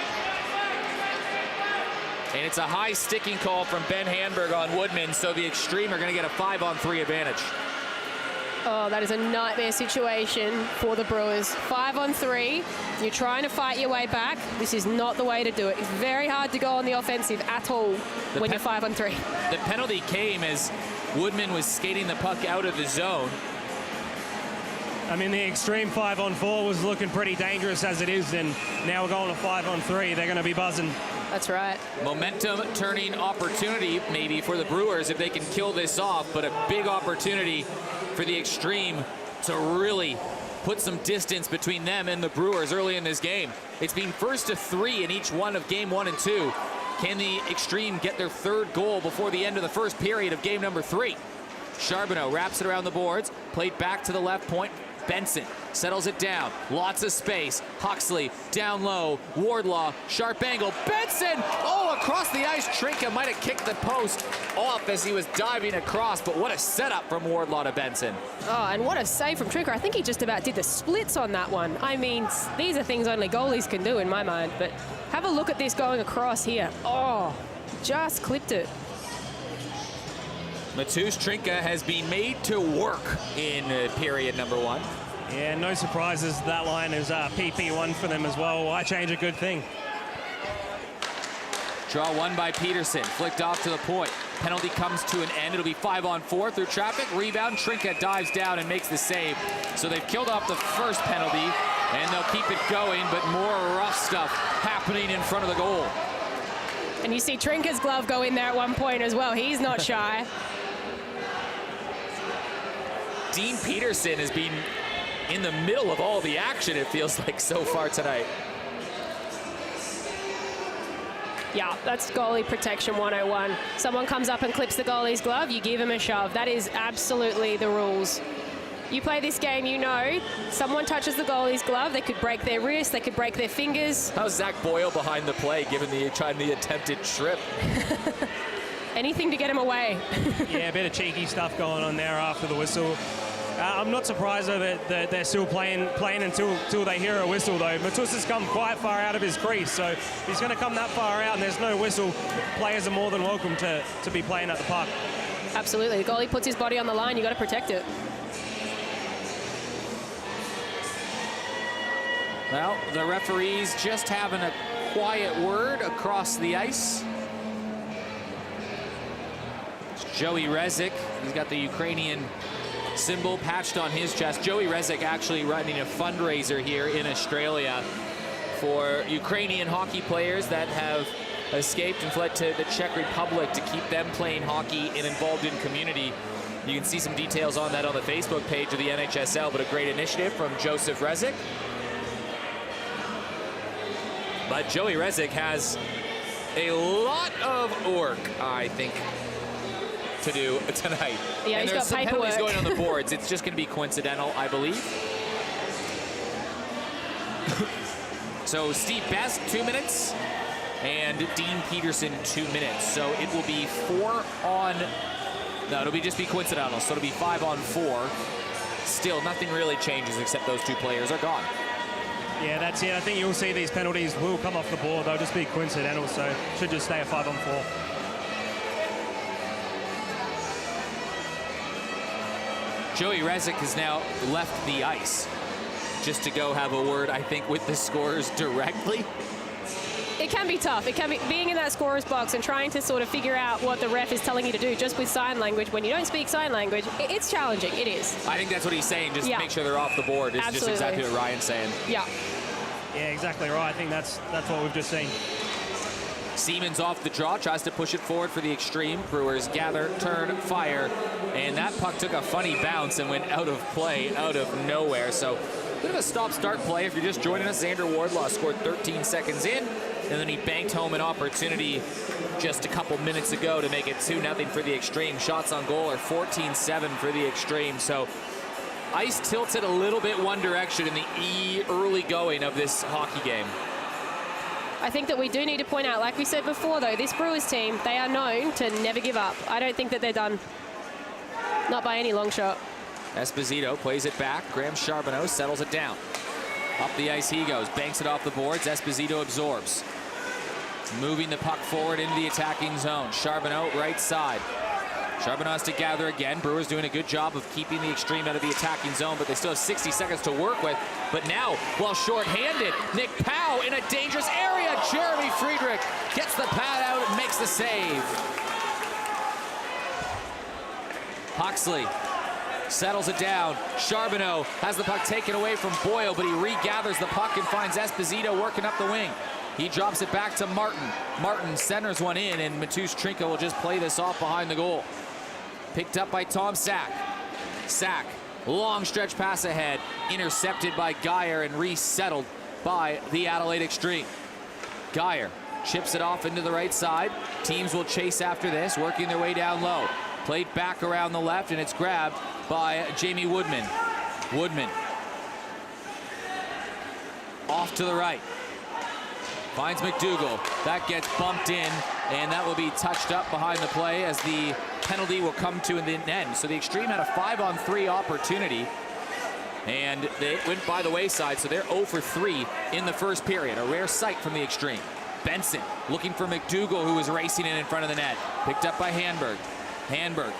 And it's a high sticking call from Ben Handberg on Woodman, so the Xtreme are going to get a 5-on-3 advantage. Oh, that is a nightmare situation for the Brewers. 5-on-3. You're trying to fight your way back. This is not the way to do it. It's very hard to go on the offensive at all when you're 5-on-3. The penalty came as Woodman was skating the puck out of the zone. I mean, the Xtreme 5-on-4 was looking pretty dangerous as it is, and now we're going to 5-on-3. They're going to be buzzing. That's right. Momentum turning opportunity maybe for the Brewers if they can kill this off, but a big opportunity for the Xtreme to really put some distance between them and the Brewers early in this game. It's been 1-3 in each one of game 1 and 2. Can the Xtreme get their 3rd goal before the end of the first period of game number 3? Charbonneau wraps it around the boards, played back to the left point. Benson settles it down. Lots of space. Huxley down low. Wardlaw, sharp angle. Benson! Oh, across the ice. Trinka might have kicked the post off as he was diving across, but what a setup from Wardlaw to Benson. Oh, and what a save from Trinka. I think he just about did the splits on that one. I mean, these are things only goalies can do in my mind, but have a look at this going across here. Oh, just clipped it. Matusz Trinka has been made to work in period number 1. Yeah, no surprises. That line is PP1 for them as well. Why change a good thing? Draw one by Peterson, flicked off to the point. Penalty comes to an end. It'll be 5-on-4 through traffic. Rebound, Trinka dives down and makes the save. So they've killed off the first penalty, and they'll keep it going, but more rough stuff happening in front of the goal. And you see Trinka's glove go in there at one point as well. He's not shy. Dean Peterson has been in the middle of all the action, it feels like, so far tonight. Yeah, that's goalie protection 101. Someone comes up and clips the goalie's glove, you give him a shove. That is absolutely the rules. You play this game, you know, someone touches the goalie's glove, they could break their wrist, they could break their fingers. How's Zach Boyle behind the play, given the attempted trip? Anything to get him away. Yeah, a bit of cheeky stuff going on there after the whistle. I'm not surprised though that they're still playing until they hear a whistle though. Matusz has come quite far out of his crease, so if he's going to come that far out and there's no whistle, players are more than welcome to be playing at the puck. Absolutely. The goalie puts his body on the line, you got to protect it. Well, the referees just having a quiet word across the ice. It's Joey Rezick. He's got the Ukrainian symbol patched on his chest. Joey Rezik actually running a fundraiser here in Australia for Ukrainian hockey players that have escaped and fled to the Czech Republic to keep them playing hockey and involved in community. You can see some details on that on the Facebook page of the NHSL, but a great initiative from Joseph Rezik. But Joey Rezik has a lot of work, I think, to do tonight. Yeah, and he's there's got some paperwork. penalties going on the boards. It's just going to be coincidental, I believe. So Steve Best, 2 minutes, and Dean Peterson, 2 minutes. So it will be 4 on... No, it'll just be coincidental, so it'll be 5 on 4. Still, nothing really changes except those 2 players are gone. Yeah, that's it. I think you'll see these penalties will come off the board. They'll just be coincidental, so should just stay at 5 on 4. Joey Rezik has now left the ice just to go have a word, I think, with the scorers directly. It can be tough. It can be being in that scorer's box and trying to sort of figure out what the ref is telling you to do just with sign language when you don't speak sign language. It's challenging. It is. I think that's what he's saying. Just Yeah. make sure they're off the board. It's just exactly what Ryan's saying. Yeah. Yeah, exactly right. I think that's what we've just seen. Siemens off the draw, tries to push it forward for the Extreme. Brewers gather, turn, fire, and that puck took a funny bounce and went out of play, out of nowhere. So bit of a stop-start play. If you're just joining us, Xander Wardlaw scored 13 seconds in, and then he banked home an opportunity just a couple minutes ago to make it 2-0 for the Extreme. Shots on goal are 14-7 for the Extreme. So ice tilted a little bit one direction in the early going of this hockey game. I think that we do need to point out, like we said before, though, this Brewers team, they are known to never give up. I don't think that they're done. Not by any long shot. Esposito plays it back. Graham Charbonneau settles it down. Up the ice he goes. Banks it off the boards. Esposito absorbs. Moving the puck forward into the attacking zone. Charbonneau right side. Charbonneau has to gather again. Brewers doing a good job of keeping the Extreme out of the attacking zone, but they still have 60 seconds to work with. But now, while short-handed, Nick Powell in a dangerous area. Jeremy Friedrich gets the pad out and makes the save. Huxley settles it down. Charbonneau has the puck taken away from Boyle, but he regathers the puck and finds Esposito working up the wing. He drops it back to Martin. Martin centers one in, and Mateusz Trinka will just play this off behind the goal. Picked up by Tom Sack. Sack, long stretch pass ahead, intercepted by Geyer and resettled by the Adelaide Xtreme. Geyer chips it off into the right side. Teams will chase after this, working their way down low. Played back around the left, and it's grabbed by Jamie Woodman. Woodman off to the right. Finds Mcdougall. That gets bumped in, and that will be touched up behind the play as the penalty will come to an end. So the Extreme had a 5-on-3 opportunity, and they went by the wayside, so they're 0 for 3 in the first period. A rare sight from the Extreme. Benson looking for Mcdougall, who was racing in front of the net. Picked up by Handberg. Handberg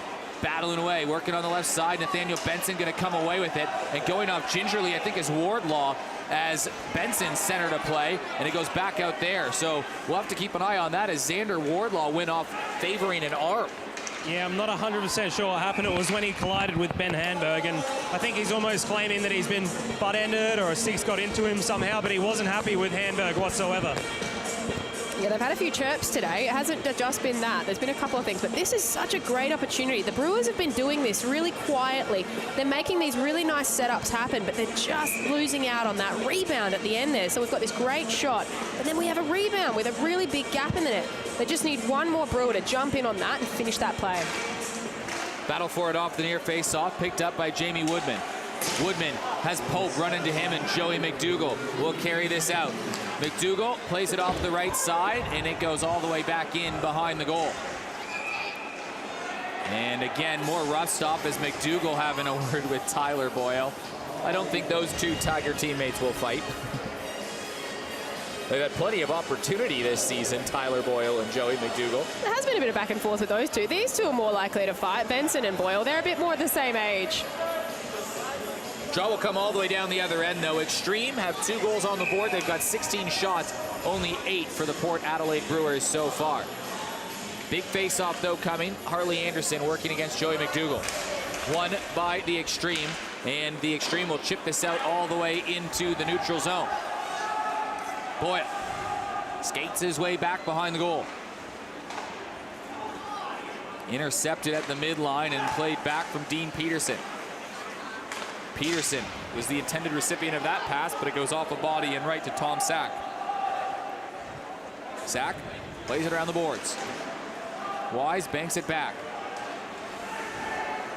battling away, working on the left side. Nathaniel Benson going to come away with it, and going off gingerly, I think, is Wardlaw, as Benson centered a play, and it goes back out there. So we'll have to keep an eye on that as Xander Wardlaw went off favoring an arm. Yeah, I'm not 100% sure what happened. It was when he collided with Ben Handberg, and I think he's almost claiming that he's been butt-ended or a six got into him somehow, but he wasn't happy with Handberg whatsoever. Yeah, they've had a few chirps today. It hasn't just been that. There's been a couple of things, but this is such a great opportunity. The Brewers have been doing this really quietly. They're making these really nice setups happen, but they're just losing out on that rebound at the end there. So we've got this great shot, and then we have a rebound with a really big gap in the net. They just need one more Brewer to jump in on that and finish that play. Battle for it off the near face-off, picked up by Jamie Woodman. Woodman has Pope run into him, and Joey Mcdougall will carry this out. Mcdougall plays it off the right side, and it goes all the way back in behind the goal. And again, more rough stop as Mcdougall having a word with Tyler Boyle. I don't think those two Tiger teammates will fight. They've had plenty of opportunity this season, Tyler Boyle and Joey Mcdougall. There has been a bit of back and forth with those two. These two are more likely to fight, Benson and Boyle. They're a bit more the same age. Draw will come all the way down the other end, though. Extreme have 2 goals on the board. They've got 16 shots, only 8 for the Port Adelaide Brewers so far. Big face-off, though, coming. Harley Anderson working against Joey Mcdougall. Won by the Xtreme, and the Xtreme will chip this out all the way into the neutral zone. Boyle skates his way back behind the goal. Intercepted at the midline and played back from Dean Peterson. Peterson was the intended recipient of that pass, but it goes off a body and right to Tom Sack. Sack plays it around the boards. Wise banks it back.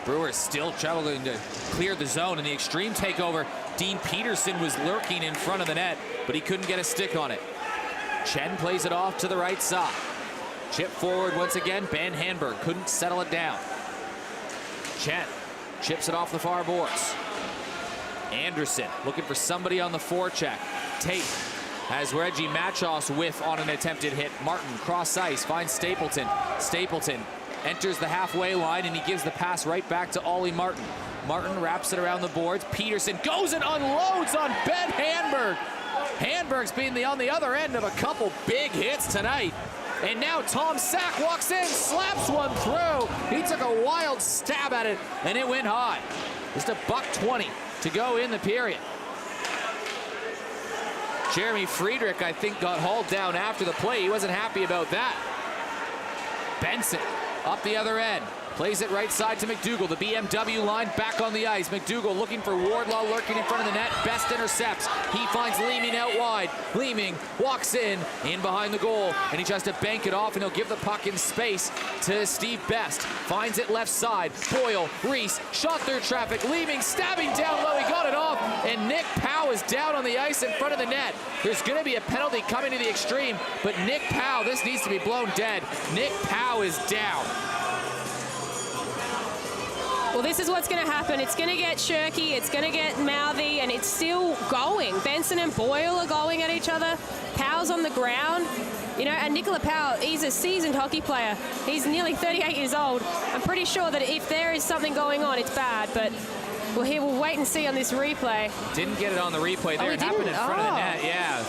Brewers still struggling to clear the zone, and the Xtreme takeover. Dean Peterson was lurking in front of the net, but he couldn't get a stick on it. Chen plays it off to the right side. Chip forward once again. Ben Hanberg couldn't settle it down. Chen chips it off the far boards. Anderson looking for somebody on the forecheck. Tate has Reggie Machos whiff on an attempted hit. Martin cross ice finds Stapleton. Stapleton enters the halfway line, and he gives the pass right back to Ollie Martin. Martin wraps it around the boards. Peterson goes and unloads on Ben Hanberg. Hanberg's been on the other end of a couple big hits tonight. And now Tom Sack walks in, slaps one through. He took a wild stab at it, and it went high. Just a $1:20 to go in the period. Jeremy Friedrich, I think, got hauled down after the play. He wasn't happy about that. Benson up the other end. Plays it right side to Mcdougall. The BMW line back on the ice. Mcdougall looking for Wardlaw lurking in front of the net. Best intercepts. He finds Leeming out wide. Leeming walks in behind the goal, and he tries to bank it off, and he'll give the puck in space to Steve Best. Finds it left side. Boyle, Reese, shot through traffic. Leeming stabbing down low. He got it off, and Nick Powell is down on the ice in front of the net. There's going to be a penalty coming to the Xtreme, but Nick Powell, this needs to be blown dead. Nick Powell is down. Well, this is what's going to happen. It's going to get shirky, it's going to get mouthy, and it's still going. Benson and Boyle are going at each other. Powell's on the ground. You know, and Nicola Powell, he's a seasoned hockey player. He's nearly 38 years old. I'm pretty sure that if there is something going on, it's bad, but we'll wait and see on this replay. Didn't get it on the replay there. It happened in front of the net, yeah.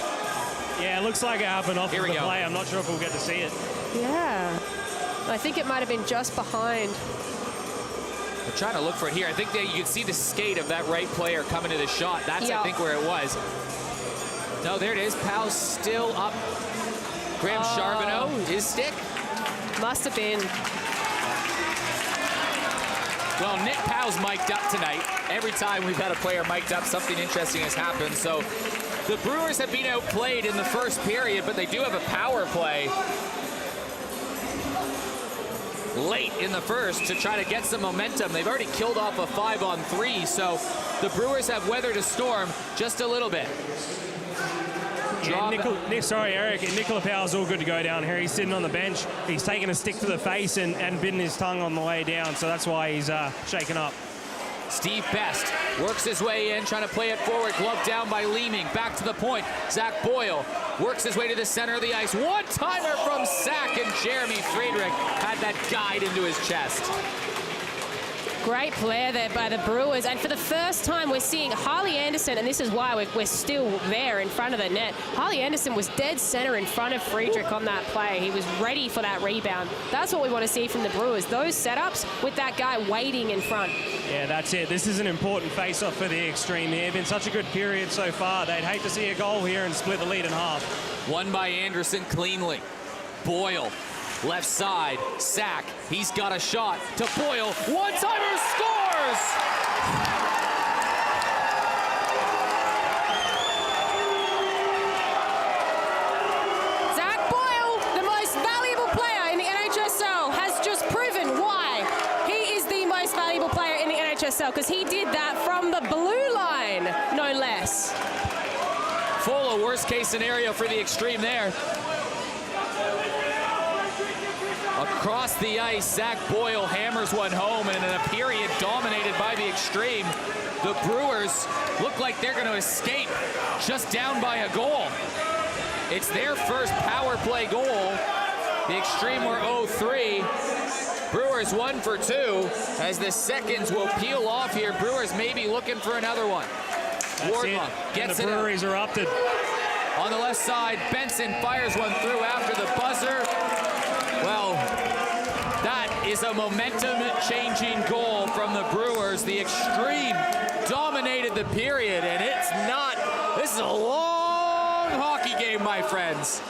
Yeah, it looks like it happened off of the play. I'm not sure if we'll get to see it. Yeah. I think it might have been just behind. We're trying to look for it here. I think that you can see the skate of that right player coming to the shot. That's, I think, where it was. No, there it is. Powell's still up. Graham Charbonneau, his stick. Must have been. Well, Nick Powell's mic'd up tonight. Every time we've had a player mic'd up, something interesting has happened. So the Brewers have been outplayed in the first period, but they do have a power play late in the first to try to get some momentum. They've already killed off a 5-on-3, so the Brewers have weathered a storm just a little bit. Yeah, sorry, Eric. Nicola Powell's all good to go down here. He's sitting on the bench. He's taken a stick to the face and bitten his tongue on the way down, so that's why he's shaken up. Steve Best works his way in, trying to play it forward. Glove down by Leeming. Back to the point. Zach Boyle works his way to the center of the ice. One-timer from Sack, and Jeremy Friedrich had that guide into his chest. Great player there by the Brewers, and for the first time we're seeing Harley Anderson, and this is why we're still there in front of the net. Harley Anderson was dead center in front of Friedrich on that play. He was ready for that rebound. That's what we want to see from the Brewers, those setups with that guy waiting in front. Yeah, that's it. This is an important face-off for the Xtreme here. Been such a good period so far. They'd hate to see a goal here and split the lead in half. Won by Anderson cleanly. Boyle. Left side, Sack, he's got a shot to Boyle. One-timer, scores! Zach Boyle, the most valuable player in the NHSL, has just proven why he is the most valuable player in the NHSL, because he did that from the blue line, no less. Full of worst-case scenario for the Xtreme there. Across the ice, Zach Boyle hammers one home, and in a period dominated by the Xtreme, the Brewers look like they're going to escape just down by a goal. It's their first power play goal. The Xtreme were 0-3. Brewers 1 for 2. As the seconds will peel off here, Brewers may be looking for another one. Wardlaw gets it. The Breweries are erupted. On the left side, Benson fires one through after the buzzer. Well, that is a momentum-changing goal from the Brewers. The Extreme dominated the period, and it's not. This is a long hockey game, my friends.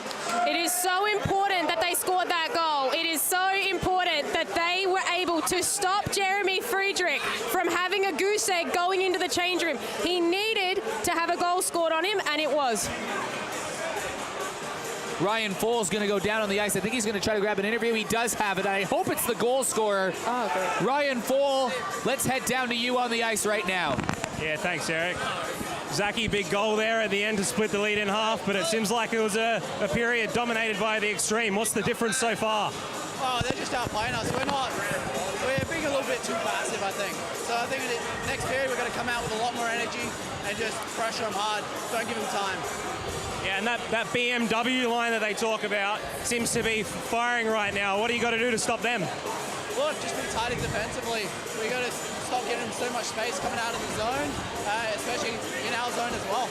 It is so important that they scored that goal. It is so important that they were able to stop Jeremy Friedrich from having a goose egg going into the change room. He needed to have a goal scored on him, and it was. Ryan Fole's going to go down on the ice. I think he's going to try to grab an interview. He does have it. I hope it's the goal scorer. Oh, great. Ryan Fole, let's head down to you on the ice right now. Yeah, thanks, Eric. Zaki, big goal there at the end to split the lead in half, but it seems like it was a period dominated by the Extreme. What's the difference so far? Oh, they're just outplaying us. We're being a little bit too passive, I think. So I think in the next period we're going to come out with a lot more energy and just pressure them hard. Don't give them time. Yeah, and that BMW line that they talk about seems to be firing right now. What do you got to do to stop them? Look, just be tight defensively. We got to stop getting them so much space coming out of the zone, especially in our zone as well.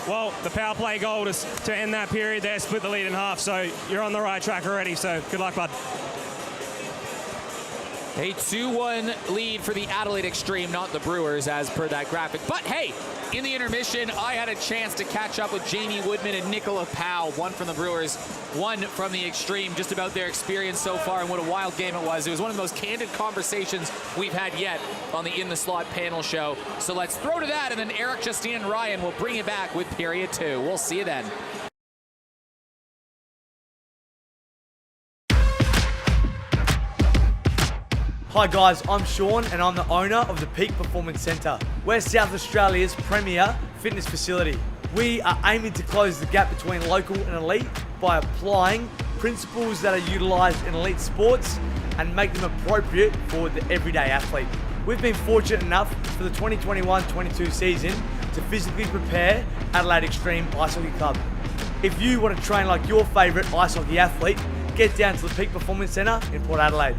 Well, the power play goal to end that period there, split the lead in half, so you're on the right track already, so good luck, bud. A 2-1 lead for the Adelaide Xtreme, not the Brewers, as per that graphic. But hey, in the intermission, I had a chance to catch up with Jamie Woodman and Nicola Powell, one from the Brewers, one from the Xtreme, just about their experience so far and what a wild game it was. It was one of the most candid conversations we've had yet on the In the Slot panel show. So let's throw to that, and then Eric, Justine, and Ryan will bring you back with period 2. We'll see you then. Hi guys, I'm Sean and I'm the owner of the Peak Performance Centre. We're South Australia's premier fitness facility. We are aiming to close the gap between local and elite by applying principles that are utilised in elite sports and make them appropriate for the everyday athlete. We've been fortunate enough for the 2021-22 season to physically prepare Adelaide Xtreme Ice Hockey Club. If you want to train like your favourite ice hockey athlete, get down to the Peak Performance Centre in Port Adelaide.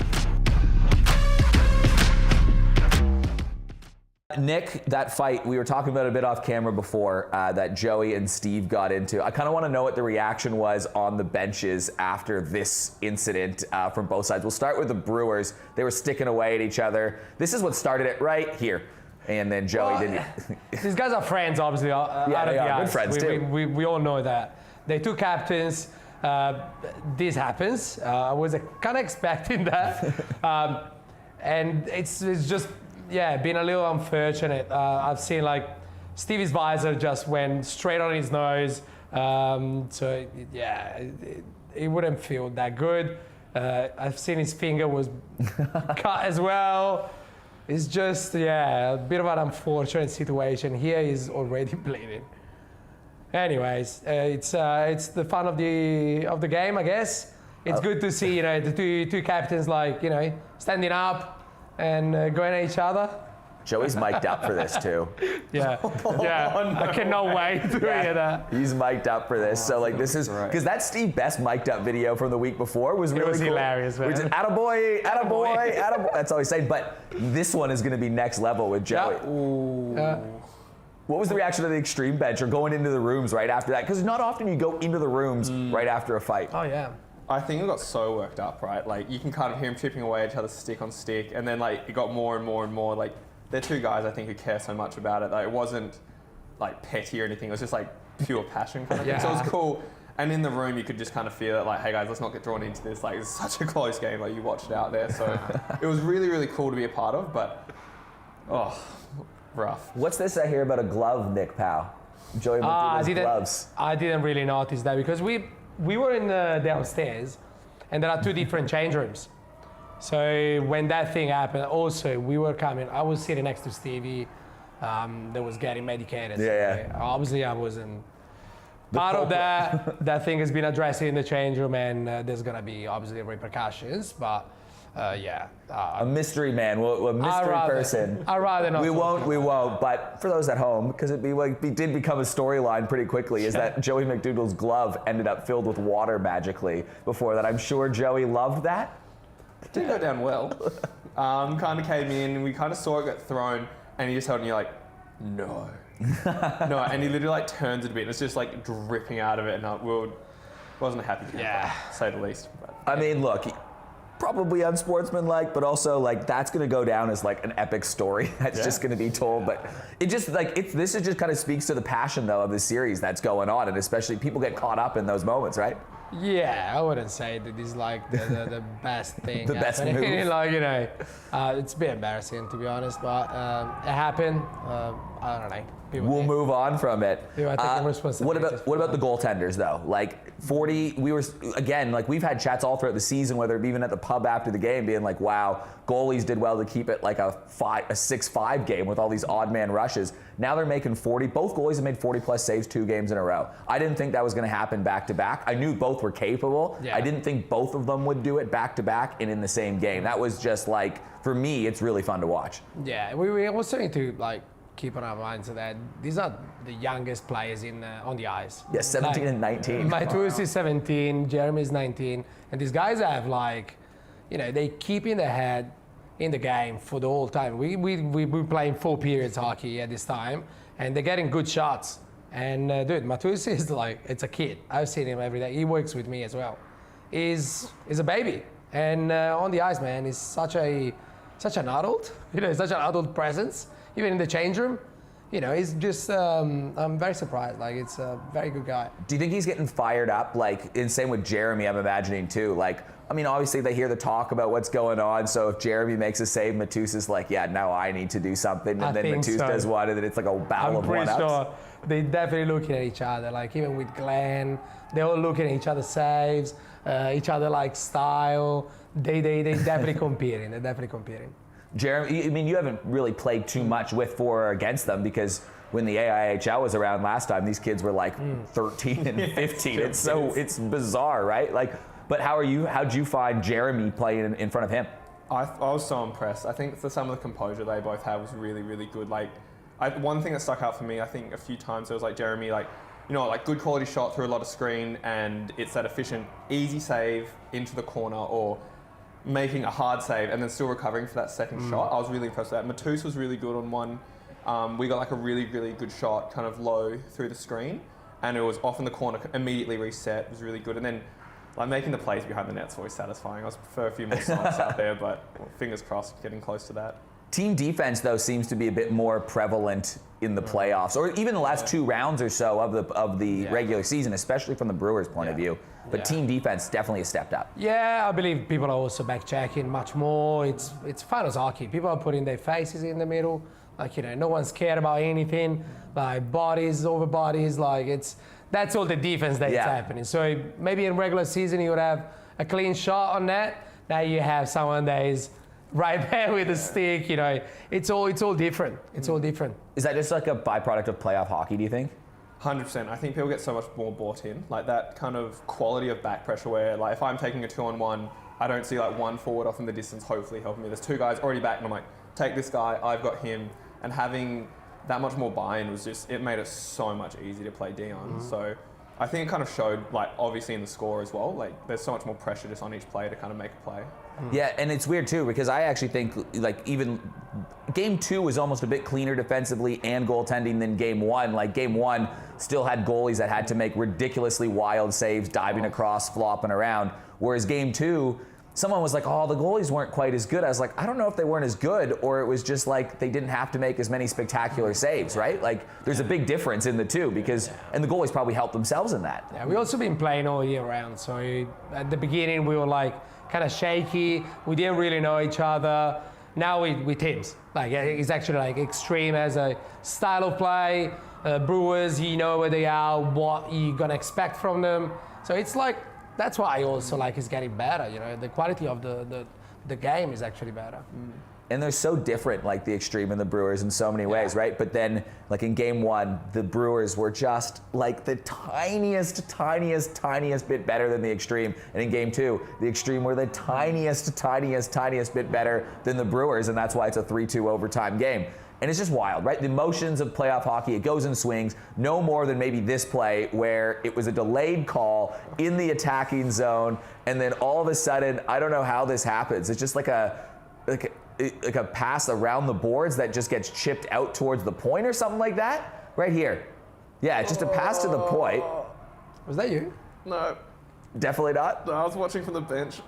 Nick, that fight, we were talking about a bit off camera before that Joey and Steve got into. I kind of want to know what the reaction was on the benches after this incident from both sides. We'll start with the Brewers. They were sticking away at each other. This is what started it right here. And then Joey didn't. These guys are friends, obviously. Yeah, they are good friends too. We all know that. They're two captains. This happens. I was kind of expecting that. And it's just, yeah, been a little unfortunate. I've seen like Stevie's visor just went straight on his nose. So yeah, it wouldn't feel that good. I've seen his finger was cut as well. It's just, yeah, a bit of an unfortunate situation. Here he's already bleeding. Anyways, it's the fun of the game, I guess. It's good to see, the two captains standing up and going at each other. Joey's mic'd up for this too. Yeah, I cannot wait to hear that. He's mic'd up for this. So this is, because that Steve Best mic'd up video from the week before was really cool. Hilarious, man. We're just, attaboy, attaboy, attaboy. That's all he's saying. But this one is going to be next level with Joey. What was the reaction of the Xtreme bench or going into the rooms right after that? Because not often you go into the rooms right after a fight. Oh, yeah. I think it got so worked up, right? You can kind of hear him chipping away at each other stick on stick, and then it got more and more and more. They're two guys I think who care so much about it. It wasn't petty or anything. It was just pure passion kind of thing. So it was cool. And in the room, you could just kind of feel it. Hey guys, let's not get drawn into this. It's such a close game. You watched it out there. So it was really, really cool to be a part of. But rough. What's this I hear about a glove, Nick Powell? Joey McDougall's gloves. I didn't really notice that because we were in the downstairs, and there are two different change rooms. So when that thing happened, also we were coming. I was sitting next to Stevie, that was getting medicated. Yeah. So obviously, I wasn't part of that. That thing has been addressed in the change room, and there's gonna be obviously repercussions. But a mystery man, a mystery person. I'd rather not. We won't. But for those at home, because it did become a storyline pretty quickly, is that Joey McDougall's glove ended up filled with water magically before that. I'm sure Joey loved that. It didn't go down well. Kind of came in, we kind of saw it get thrown, and he just held it and you're no. No, and he literally turns it a bit, and it's just wasn't a happy camp, to say the least. But, I mean, look, probably unsportsmanlike, but also like that's going to go down as like an epic story that's just going to be told. But it just like this is just kind of speaks to the passion though of the series that's going on, and especially people get caught up in those moments, right? Yeah, I wouldn't say that this is like the best thing. The best move. Like, you know, it's a bit embarrassing to be honest, but it happened. I don't know. We'll move on from it. What about the goaltenders though? Like 40, we were again like we've had chats all throughout the season, whether even at the pub after the game, being like, wow, goalies did well to keep it like a 6-5 game with all these odd man rushes. Now they're making 40. Both goalies have made 40 plus saves 2 games in a row. I didn't think that was going to happen back to back. I knew both were capable. Yeah. I didn't think both of them would do it back to back and in the same game. That was just like, for me, it's really fun to watch. Yeah, we also need to like keep on our minds that these are the youngest players on the ice. Yeah, 17 and 19. Matus is 17, Jeremy is 19, and these guys have like, you know, they keep in their head in the game for the whole time. We're playing 4 periods hockey at this time, and they're getting good shots. And dude, Matus is like, it's a kid. I've seen him every day. He works with me as well. He's a baby, and on the ice, man, he's such an adult. You know, such an adult presence. Even in the change room, you know, he's just, I'm very surprised. Like, it's a very good guy. Do you think he's getting fired up? Like, in same with Jeremy, I'm imagining too. Like, I mean, obviously they hear the talk about what's going on. So if Jeremy makes a save, Matus is like, yeah, now I need to do something. And then Matus does one, and then it's like a battle of one-ups. I'm pretty sure they're definitely looking at each other. Like, even with Glenn, they're all looking at each other's saves, each other like style. They definitely competing. They're definitely competing. Jeremy, I mean, you haven't really played too much with for or against them because when the AIHL was around last time, these kids were like 13 and 15. It's bizarre, right? Like, but how'd you find Jeremy playing in front of him? I was so impressed. I think some of the composure they both had was really, really good. Like, one thing that stuck out for me, I think a few times it was like Jeremy, like, you know, like good quality shot through a lot of screen, and it's that efficient, easy save into the corner or making a hard save and then still recovering for that second shot. I was really impressed with that. Matus was really good on one. We got like a really, really good shot kind of low through the screen, and it was off in the corner, immediately reset. It was really good. And then like making the plays behind the net's always satisfying. I prefer a few more sites out there, but fingers crossed getting close to that. Team defense, though, seems to be a bit more prevalent in the playoffs, or even the last 2 rounds or so of the regular season, especially from the Brewers' point of view. But team defense definitely has stepped up. Yeah, I believe people are also back checking much more. It's finals hockey. People are putting their faces in the middle. Like, you know, no one's cared about anything. Like bodies over bodies. Like that's all the defense that's happening. So maybe in regular season you would have a clean shot on net. Now you have someone that is right there with a stick. You know, it's all different. It's all different. Is that just like a byproduct of playoff hockey, do you think? 100%. I think people get so much more bought in. Like that kind of quality of back pressure where like if I'm taking a 2-on-1, I don't see like one forward off in the distance hopefully helping me. There's 2 guys already back and I'm like, take this guy, I've got him. And having that much more buy-in was just, it made it so much easier to play D on. So I think it kind of showed like obviously in the score as well. Like there's so much more pressure just on each player to kind of make a play. Yeah, and it's weird too because I actually think like even game 2 was almost a bit cleaner defensively and goaltending than game 1. Like game 1 still had goalies that had to make ridiculously wild saves, diving across, flopping around. Whereas game 2, someone was like, oh, the goalies weren't quite as good. I was like, I don't know if they weren't as good or it was just like they didn't have to make as many spectacular saves, right? Like there's a big difference in the two because, and the goalies probably helped themselves in that. Yeah, we also been playing all year round. So at the beginning we were like kind of shaky. We didn't really know each other. Now we teams. Like it's actually like Xtreme as a style of play. Brewers, you know where they are, what you're gonna expect from them. So it's like, that's why I also like it's getting better. You know, the quality of the game is actually better. And they're so different, like the Xtreme and the Brewers in so many ways, right? But then, like in game 1, the Brewers were just like the tiniest bit better than the Xtreme. And in game 2, the Xtreme were the tiniest bit better than the Brewers. And that's why it's a 3-2 overtime game. And it's just wild, right? The emotions of playoff hockey, it goes in swings, no more than maybe this play where it was a delayed call in the attacking zone. And then all of a sudden, I don't know how this happens. It's just like a pass around the boards that just gets chipped out towards the point or something like that. Right here. Yeah, it's just a pass to the point. Was that you? No. Definitely not. I was watching from the bench.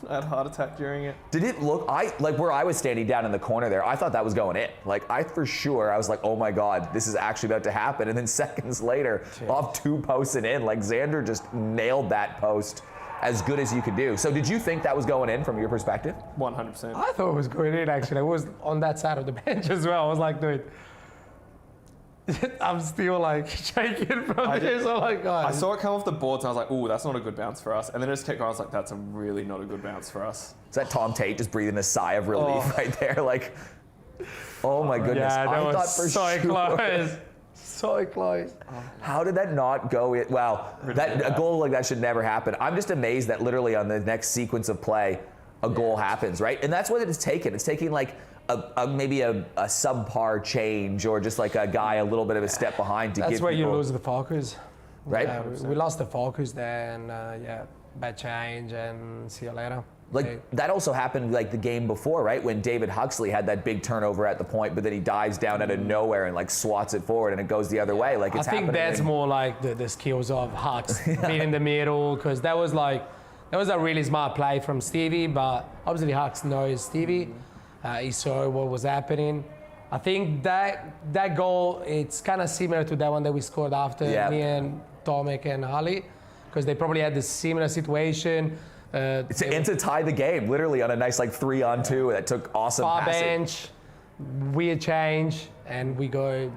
I had a heart attack during it. Did it look, like where I was standing down in the corner there, I thought that was going in. Like I was like, oh my God, this is actually about to happen. And then seconds later, off 2 posts and in, like Xander just nailed that post as good as you could do. So did you think that was going in from your perspective? 100%. I thought it was going in, actually. I was on that side of the bench as well. I was like, dude, I'm still like shaking from this. Oh my God. I saw it come off the boards and I was like, ooh, that's not a good bounce for us. And then it just kept going. I was like, that's a really not a good bounce for us. Is that Tom Tate just breathing a sigh of relief right there? Like, oh my goodness. Yeah, that I was thought for so sure. close. So close. How did that not go in? Wow, a goal like that should never happen. I'm just amazed that literally on the next sequence of play, a goal happens, right? And that's what it's taken. It's taking like maybe a subpar change or just like a guy a little bit of a step behind to That's give where people, you lose the focus. right? Yeah, we lost the focus there, and bad change, and see you later. Like that also happened like the game before, right? When David Huxley had that big turnover at the point, but then he dives down out of nowhere and like swats it forward and it goes the other way. Like it's I think happening. that's more like the skills of Hux being in the middle, because that was a really smart play from Stevie, but obviously Hux knows Stevie. He saw what was happening. I think that goal, it's kind of similar to that one that we scored after me and Tomek and Harley, because they probably had the similar situation. And to tie the game, literally on a nice like 3-on-2 that took awesome far passing. bench, weird change, and we go,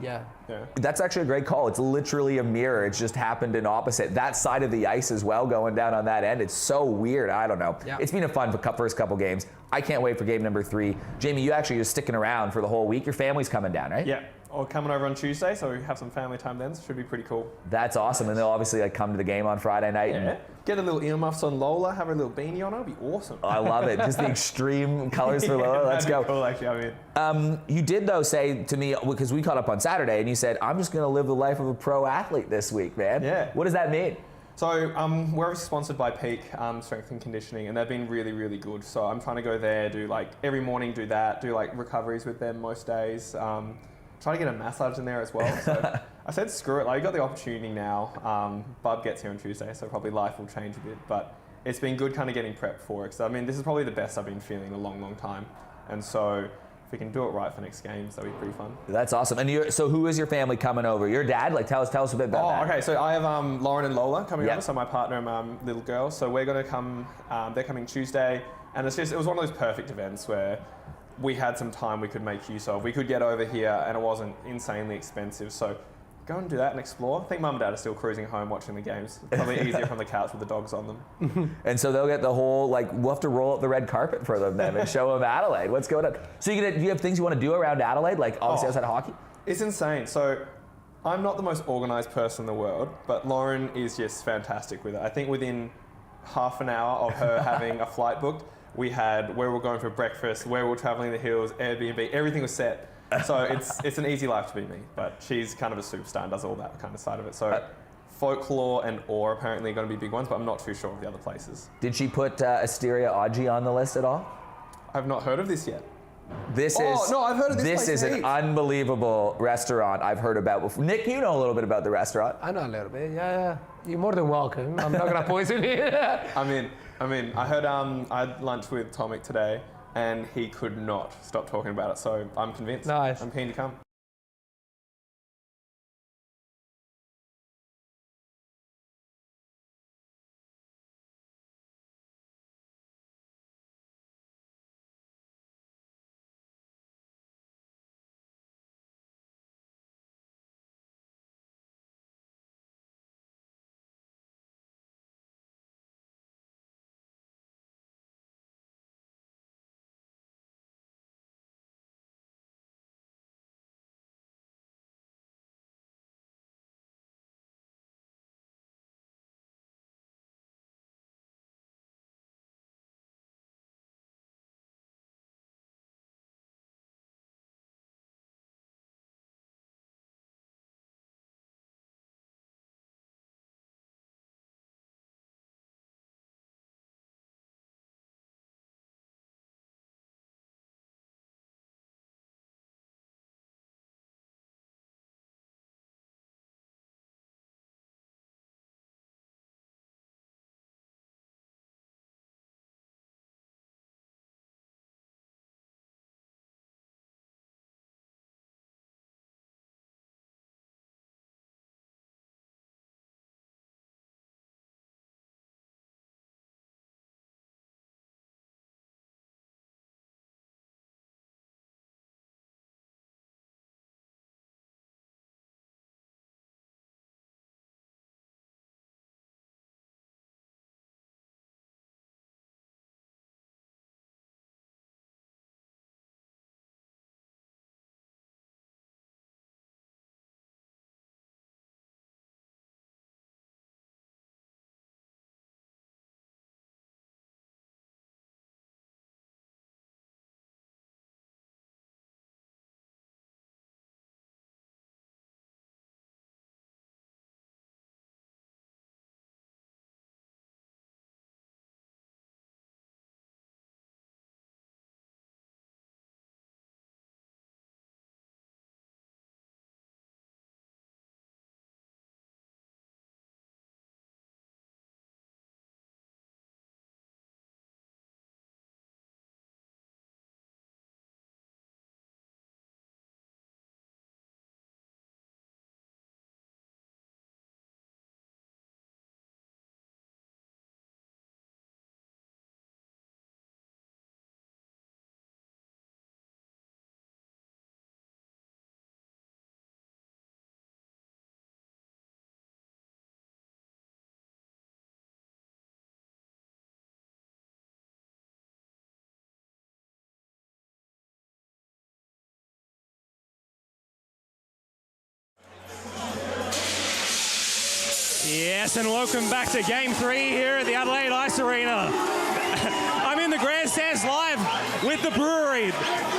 That's actually a great call. It's literally a mirror. It's just happened in opposite. That side of the ice as well, going down on that end. It's so weird. I don't know. Yeah. It's been a fun first couple games. I can't wait for game number 3. Jamie, you actually are sticking around for the whole week. Your family's coming down, right? Yeah. Or coming over on Tuesday, so we have some family time then, so it should be pretty cool. That's awesome. And they'll obviously like come to the game on Friday night. Yeah. And Get a little earmuffs on Lola, have a little beanie on her, it'll be awesome. I love it. Just the extreme colors for Lola. Let's go. Cool, actually, I mean. You did though say to me, because we caught up on Saturday, and you said, I'm just going to live the life of a pro athlete this week, man. Yeah. What does that mean? So we're obviously sponsored by Peak Strength and Conditioning, and they've been really, really good. So I'm trying to go there, do like every morning, do that, do like recoveries with them most days. Try to get a massage in there as well. So I said, screw it. Like, you got the opportunity now. Bub gets here on Tuesday, so probably life will change a bit. But it's been good kind of getting prepped for it. Because I mean, this is probably the best I've been feeling in a long, long time. And so if we can do it right for next games, that'll be pretty fun. That's awesome. And so who is your family coming over? Your dad? Like, tell us a bit about that. Okay. So I have Lauren and Lola coming over. So my partner and little girl. So we're going to come. They're coming Tuesday, and it was one of those perfect events where we had some time we could make use of. We could get over here and it wasn't insanely expensive. So go and do that and explore. I think Mum and Dad are still cruising home watching the games. Probably easier from the couch with the dogs on them. And so they'll get the whole, like, we'll have to roll up the red carpet for them then and show them Adelaide. What's going on? So do you have things you want to do around Adelaide, like obviously outside of hockey? It's insane. So I'm not the most organised person in the world, but Lauren is just fantastic with it. I think within half an hour of her having a flight booked, we had where we're going for breakfast, where we're travelling the hills, Airbnb, everything was set. So it's an easy life to be me, but she's kind of a superstar and does all that kind of side of it. So folklore and ore apparently are going to be big ones, but I'm not too sure of the other places. Did she put Asteria Aji on the list at all? I've not heard of this yet. I've heard of this place, is an unbelievable restaurant I've heard about before. Nick, you know a little bit about the restaurant. I know a little bit, yeah. You're more than welcome. I'm not going to poison you. I mean, I heard I had lunch with Tomek today, and he could not stop talking about it, so I'm convinced. Nice. I'm keen to come. Yes, and welcome back to Game 3 here at the Adelaide Ice Arena. I'm in the grandstands live with the brewery,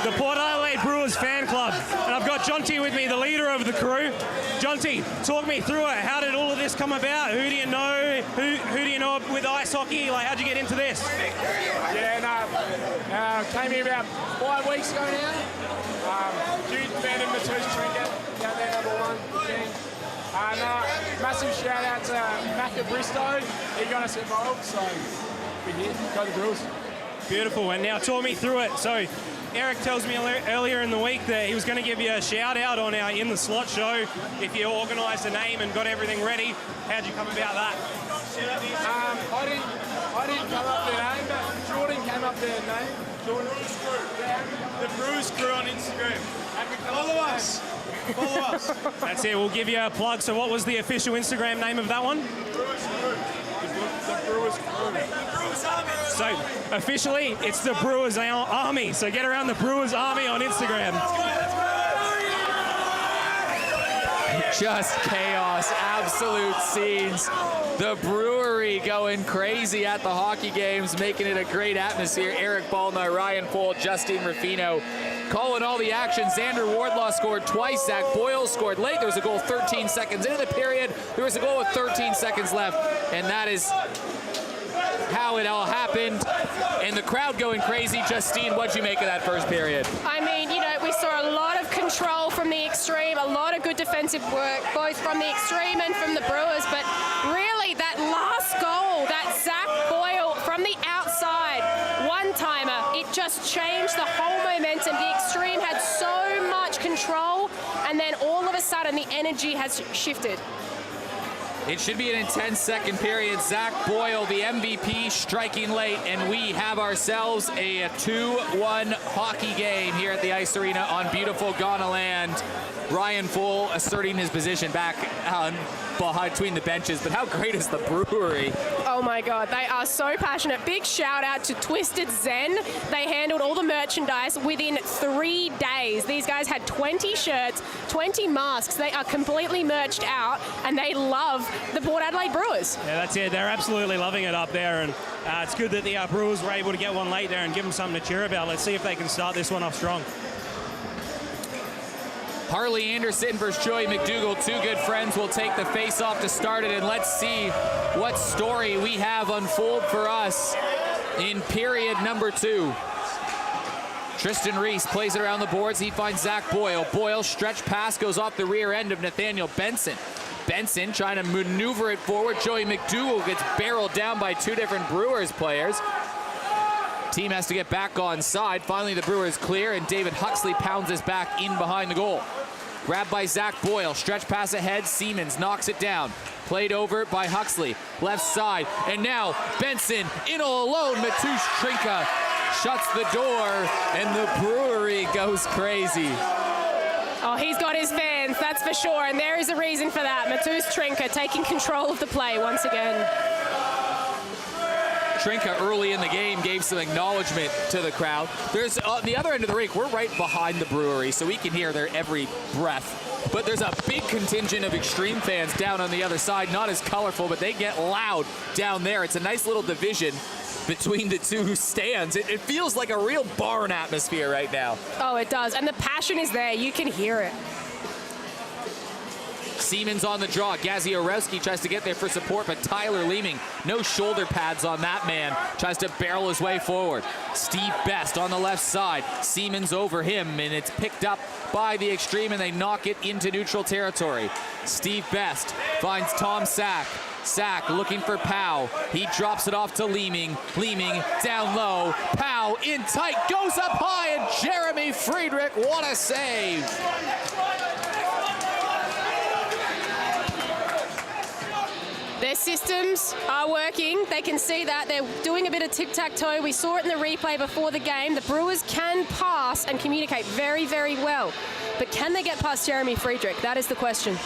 the Port Adelaide Brewers fan club. And I've got Jonty with me, the leader of the crew. Jonty, talk me through it. How did all of this come about? Who do you know? Who do you know with ice hockey? Like, how'd you get into this? Came here about 5 weeks ago now. Huge fan of Mcdougall Trinket, down there, #1 king. Massive shout out to Macca Bristow. He got us involved, so we're here. Go the Brewers. Beautiful. And now talk me through it. So Eric tells me earlier in the week that he was going to give you a shout out on our In the Slot show if you organised a name and got everything ready. How'd you come about that? I didn't come up with a name, but Jordan came up with a name. Jordan. The Brewers crew on Instagram. Follow us. Follow us. That's it. We'll give you a plug. So what was the official Instagram name of that one? Brewers crew. The Brewers crew. The Brewers Army. So officially, it's the Brewers Army. So get around the Brewers Army on Instagram. Just chaos, absolute scenes. The brewery going crazy at the hockey games, making it a great atmosphere. Eric Ballna, Ryan Folt, Justine Ruffino calling all the action. Xander Wardlaw scored twice. Zach Boyle scored late. There was a goal 13 seconds into the period. There was a goal with 13 seconds left, and that is how it all happened. And the crowd going crazy. Justine, what'd you make of that first period? I mean, you know, we saw a lot of control from the Xtreme, a lot of good defensive work, both from the Xtreme and from the Brewers, but really that last goal, that Zach Boyle from the outside, one-timer, it just changed the whole momentum. The Xtreme had so much control, and then all of a sudden the energy has shifted. It should be an intense second period. Zach Boyle, the MVP, striking late, and we have ourselves a 2-1 hockey game here at the Ice Arena on beautiful Ghana land. Ryan Folt asserting his position back between the benches, but how great is the brewery? Oh my God, they are so passionate. Big shout out to Twisted Zen. They handled all the merchandise within 3 days. These guys had 20 shirts, 20 masks. They are completely merched out, and they love the Port Adelaide Brewers. Yeah, that's it. They're absolutely loving it up there, and it's good that the Brewers were able to get one late there and give them something to cheer about. Let's see if they can start this one off strong. Harley Anderson versus Joey Mcdougall, two good friends, will take the face-off to start it, and let's see what story we have unfold for us in period number 2. Tristan Reese plays it around the boards. He finds Zach Boyle. Boyle stretch pass goes off the rear end of Nathaniel Benson. Benson trying to maneuver it forward. Joey Mcdougall gets barreled down by 2 different Brewers players. Team has to get back on side. Finally, the Brewers clear, and David Huxley pounds us back in behind the goal. Grabbed by Zach Boyle. Stretch pass ahead. Siemens knocks it down. Played over by Huxley. Left side. And now Benson in all alone. Mcdougall Trinket shuts the door, and the brewery goes crazy. Oh, he's got his fans, that's for sure, and there is a reason for that. Mcdougall Trinket taking control of the play once again. Trinket early in the game gave some acknowledgement to the crowd. There's on the other end of the rink, we're right behind the brewery, so we can hear their every breath. But there's a big contingent of Xtreme fans down on the other side, not as colorful, but they get loud down there. It's a nice little division between the two stands. It feels like a real barn atmosphere right now. Oh, it does, and the passion is there. You can hear it. Siemens on the draw. Gaziorowski tries to get there for support, but Tyler Leeming, no shoulder pads on that man, tries to barrel his way forward. Steve Best on the left side. Siemens over him, and it's picked up by the Xtreme, and they knock it into neutral territory. Steve Best finds Tom Sack. Sack looking for Powell. He drops it off to Leeming. Leeming down low. Powell in tight, goes up high, and Jeremy Friedrich, what a save! Their systems are working. They can see that. They're doing a bit of tic-tac-toe. We saw it in the replay before the game. The Brewers can pass and communicate very, very well. But can they get past Jeremy Friedrich? That is the question.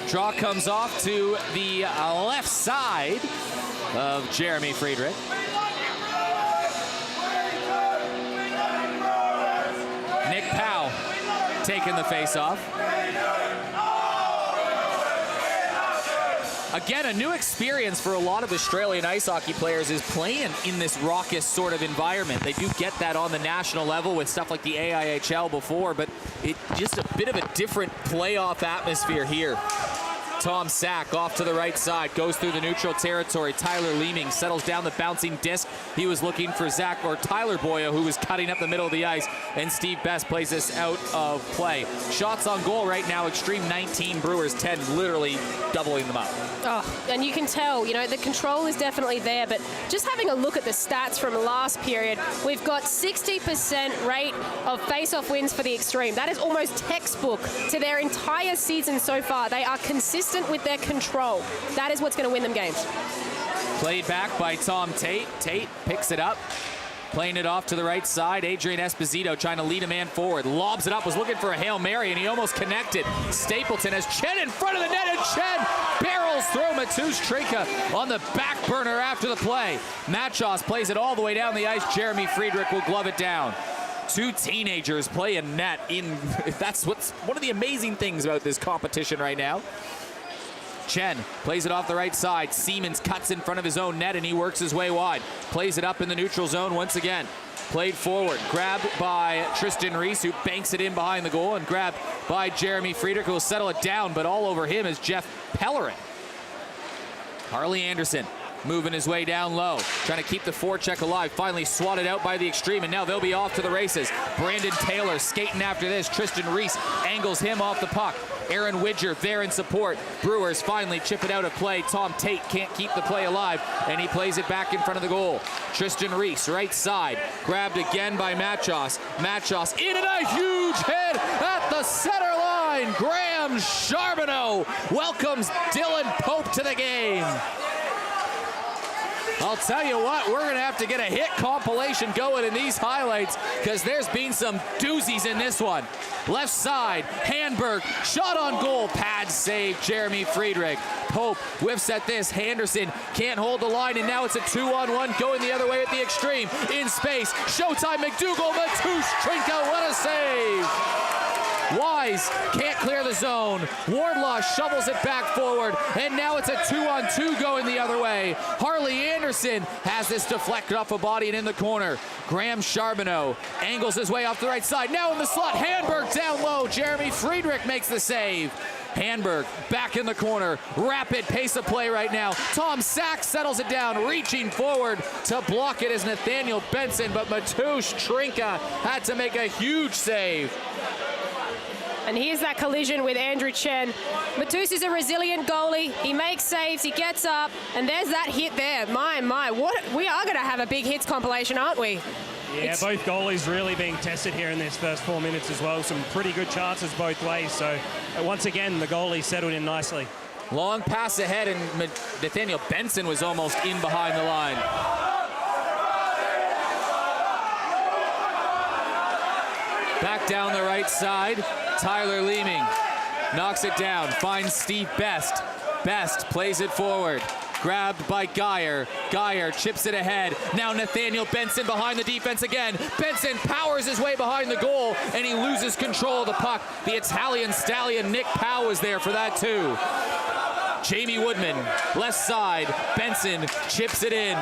Draw comes off to the left side of Jeremy Friedrich. Nick Powell taking the face-off. Again, a new experience for a lot of Australian ice hockey players is playing in this raucous sort of environment. They do get that on the national level with stuff like the AIHL before, but it just a bit of a different playoff atmosphere here. Tom Sack off to the right side, goes through the neutral territory. Tyler Leeming settles down the bouncing disc. He was looking for Tyler Boya, who was cutting up the middle of the ice, and Steve Best plays this out of play. Shots on goal right now, Xtreme 19, Brewers 10, literally doubling them up. Oh, and you can tell, you know, the control is definitely there, but just having a look at the stats from last period, we've got 60% rate of face-off wins for the Xtreme. That is almost textbook to their entire season so far. They are consistent with their control. That is what's going to win them games. Played back by Tom Tate. Tate picks it up, playing it off to the right side. Adrian Esposito trying to lead a man forward. Lobs it up, was looking for a Hail Mary, and he almost connected. Stapleton has Chen in front of the net, and Chen barrels through Matusz Trinka on the back burner after the play. Machos plays it all the way down the ice. Jeremy Friedrich will glove it down. Two teenagers playing net in. That's what's one of the amazing things about this competition right now. Chen plays it off the right side. Siemens cuts in front of his own net, and he works his way wide. Plays it up in the neutral zone once again. Played forward, grabbed by Tristan Reese, who banks it in behind the goal, and grabbed by Jeremy Friedrich, who will settle it down, but all over him is Jeff Pellerin. Harley Anderson moving his way down low, trying to keep the forecheck alive. Finally swatted out by the Xtreme, and now they'll be off to the races. Brandon Taylor skating after this. Tristan Reese angles him off the puck. Aaron Widger there in support. Brewers finally chip it out of play. Tom Tate can't keep the play alive, and he plays it back in front of the goal. Tristan Reese, right side, grabbed again by Machos. Machos in, and a huge hit at the center line. Graham Charbonneau welcomes Dylan Pope to the game. I'll tell you what, we're going to have to get a hit compilation going in these highlights, because there's been some doozies in this one. Left side, Handberg, shot on goal, pad save, Jeremy Friedrich. Pope whiffs at this, Henderson can't hold the line, and now it's a 2-on-1 going the other way at the Xtreme. In space, Showtime McDougall, Matusz Trinka, what a save! Wise can't clear the zone. Wardlaw shovels it back forward, and now it's a 2-on-2 going the other way. Harley Anderson has this deflected off a body and in the corner. Graham Charbonneau angles his way off the right side. Now in the slot, Handberg down low. Jeremy Friedrich makes the save. Handberg back in the corner. Rapid pace of play right now. Tom Sack settles it down, reaching forward to block it as Nathaniel Benson, but Matusz Trinka had to make a huge save. And here's that collision with Andrew Chen. Matusz is a resilient goalie. He makes saves, he gets up, and there's that hit there. My, what? We are going to have a big hits compilation, aren't we? Yeah, both goalies really being tested here in this first 4 minutes as well. Some pretty good chances both ways. So once again, the goalie settled in nicely. Long pass ahead, and Nathaniel Benson was almost in behind the line. Back down the right side, Tyler Leeming knocks it down, finds Steve Best. Best plays it forward, grabbed by Geyer. Geyer chips it ahead. Now Nathaniel Benson behind the defense again. Benson powers his way behind the goal, and he loses control of the puck. The Italian stallion Nick Powell is there for that too. Jamie Woodman, left side. Benson chips it in.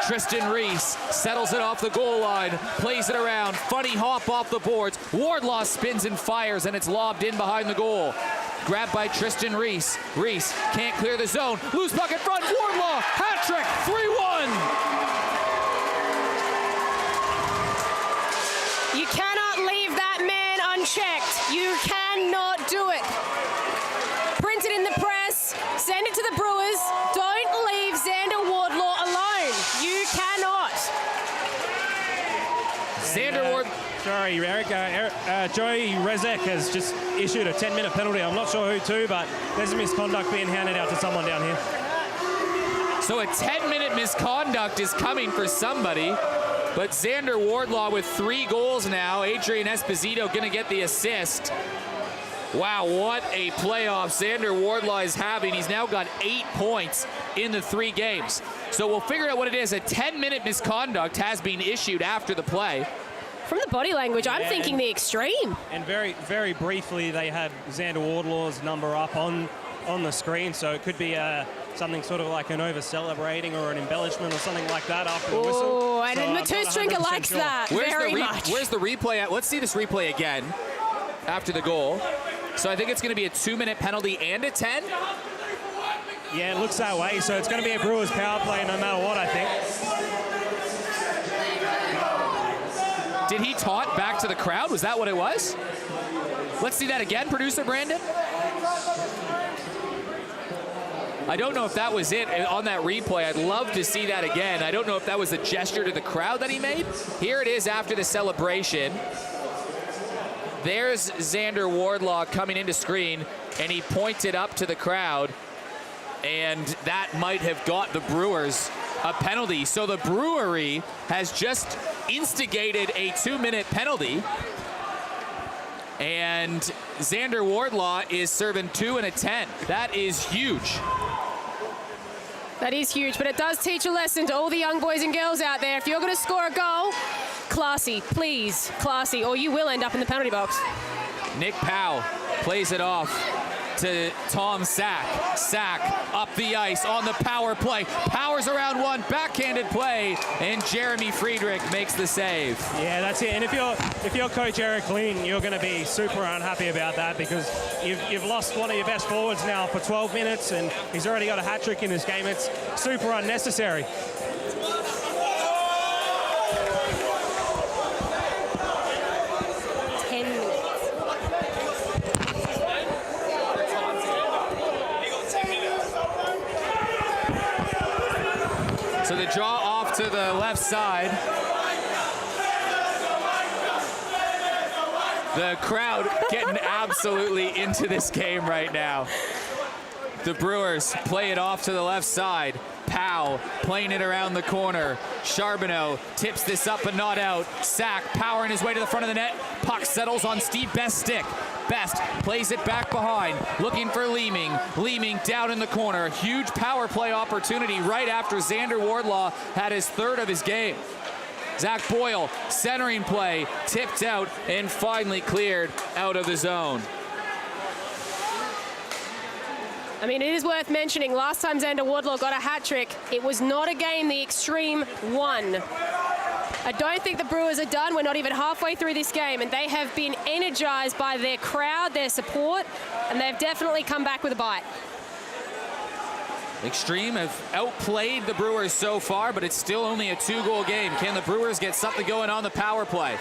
Tristan Reese settles it off the goal line, plays it around, funny hop off the boards. Wardlaw spins and fires, and it's lobbed in behind the goal. Grabbed by Tristan Reese. Reese can't clear the zone. Loose puck in front. Wardlaw, hat trick, 3-1. You cannot leave that man unchecked. You cannot do it. Print it in the press, send it to the Brewers. Don't leave Xander Wardlaw alone. You cannot. Xander Ward. Sorry, Eric. Joey Rezek has just issued a 10-minute penalty. I'm not sure who to, but there's a misconduct being handed out to someone down here. So a 10-minute misconduct is coming for somebody, but Xander Wardlaw with 3 goals now. Adrian Esposito going to get the assist. Wow, what a playoff Xander Wardlaw is having. He's now got 8 points in the 3 games. So we'll figure out what it is. A 10-minute misconduct has been issued after the play. From the body language, I'm thinking the Xtreme. And very, very briefly, they had Xander Wardlaw's number up on on the screen, so it could be something sort of like an over-celebrating or an embellishment or something like that after the whistle. Oh, and So I'm not Matthews Drinker 100% likes sure. that very much. Where's the replay at? Let's see this replay again after the goal. So I think it's going to be a 2-minute penalty and a 10. Yeah, it looks that way. So it's going to be a Brewers power play no matter what, I think. Did he taunt back to the crowd? Was that what it was? Let's see that again, producer Brandon. I don't know if that was it on that replay. I'd love to see that again. I don't know if that was a gesture to the crowd that he made. Here it is after the celebration. There's Xander Wardlaw coming into screen, and he pointed up to the crowd, and that might have got the Brewers a penalty. So the Brewery has just instigated a 2-minute penalty, and Xander Wardlaw is serving 2 and a 10. That is huge. That is huge, but it does teach a lesson to all the young boys and girls out there. If you're going to score a goal, classy, please, classy, or you will end up in the penalty box. Nick Powell plays it off to Tom Sack. Sack up the ice on the power play. Powers around one, backhanded play, and Jeremy Friedrich makes the save. Yeah, that's it. And if you're Coach Eric Lean, you're going to be super unhappy about that because you've lost one of your best forwards now for 12 minutes, and he's already got a hat trick in this game. It's super unnecessary. So the draw off to the left side. The crowd getting absolutely into this game right now. The Brewers play it off to the left side. Powell playing it around the corner. Charbonneau tips this up but not out. Sack powering his way to the front of the net. Puck settles on Steve Best's stick. Best plays it back behind, looking for Leeming. Leeming down in the corner. Huge power play opportunity right after Xander Wardlaw had his third of his game. Zach Boyle, centering play, tipped out and finally cleared out of the zone. I mean, it is worth mentioning, last time Xander Wardlaw got a hat trick, it was not a game the Xtreme won. I don't think the Brewers are done. We're not even halfway through this game, and they have been energized by their crowd, their support, and they've definitely come back with a bite. Xtreme have outplayed the Brewers so far, but it's still only a 2-goal game. Can the Brewers get something going on the power play?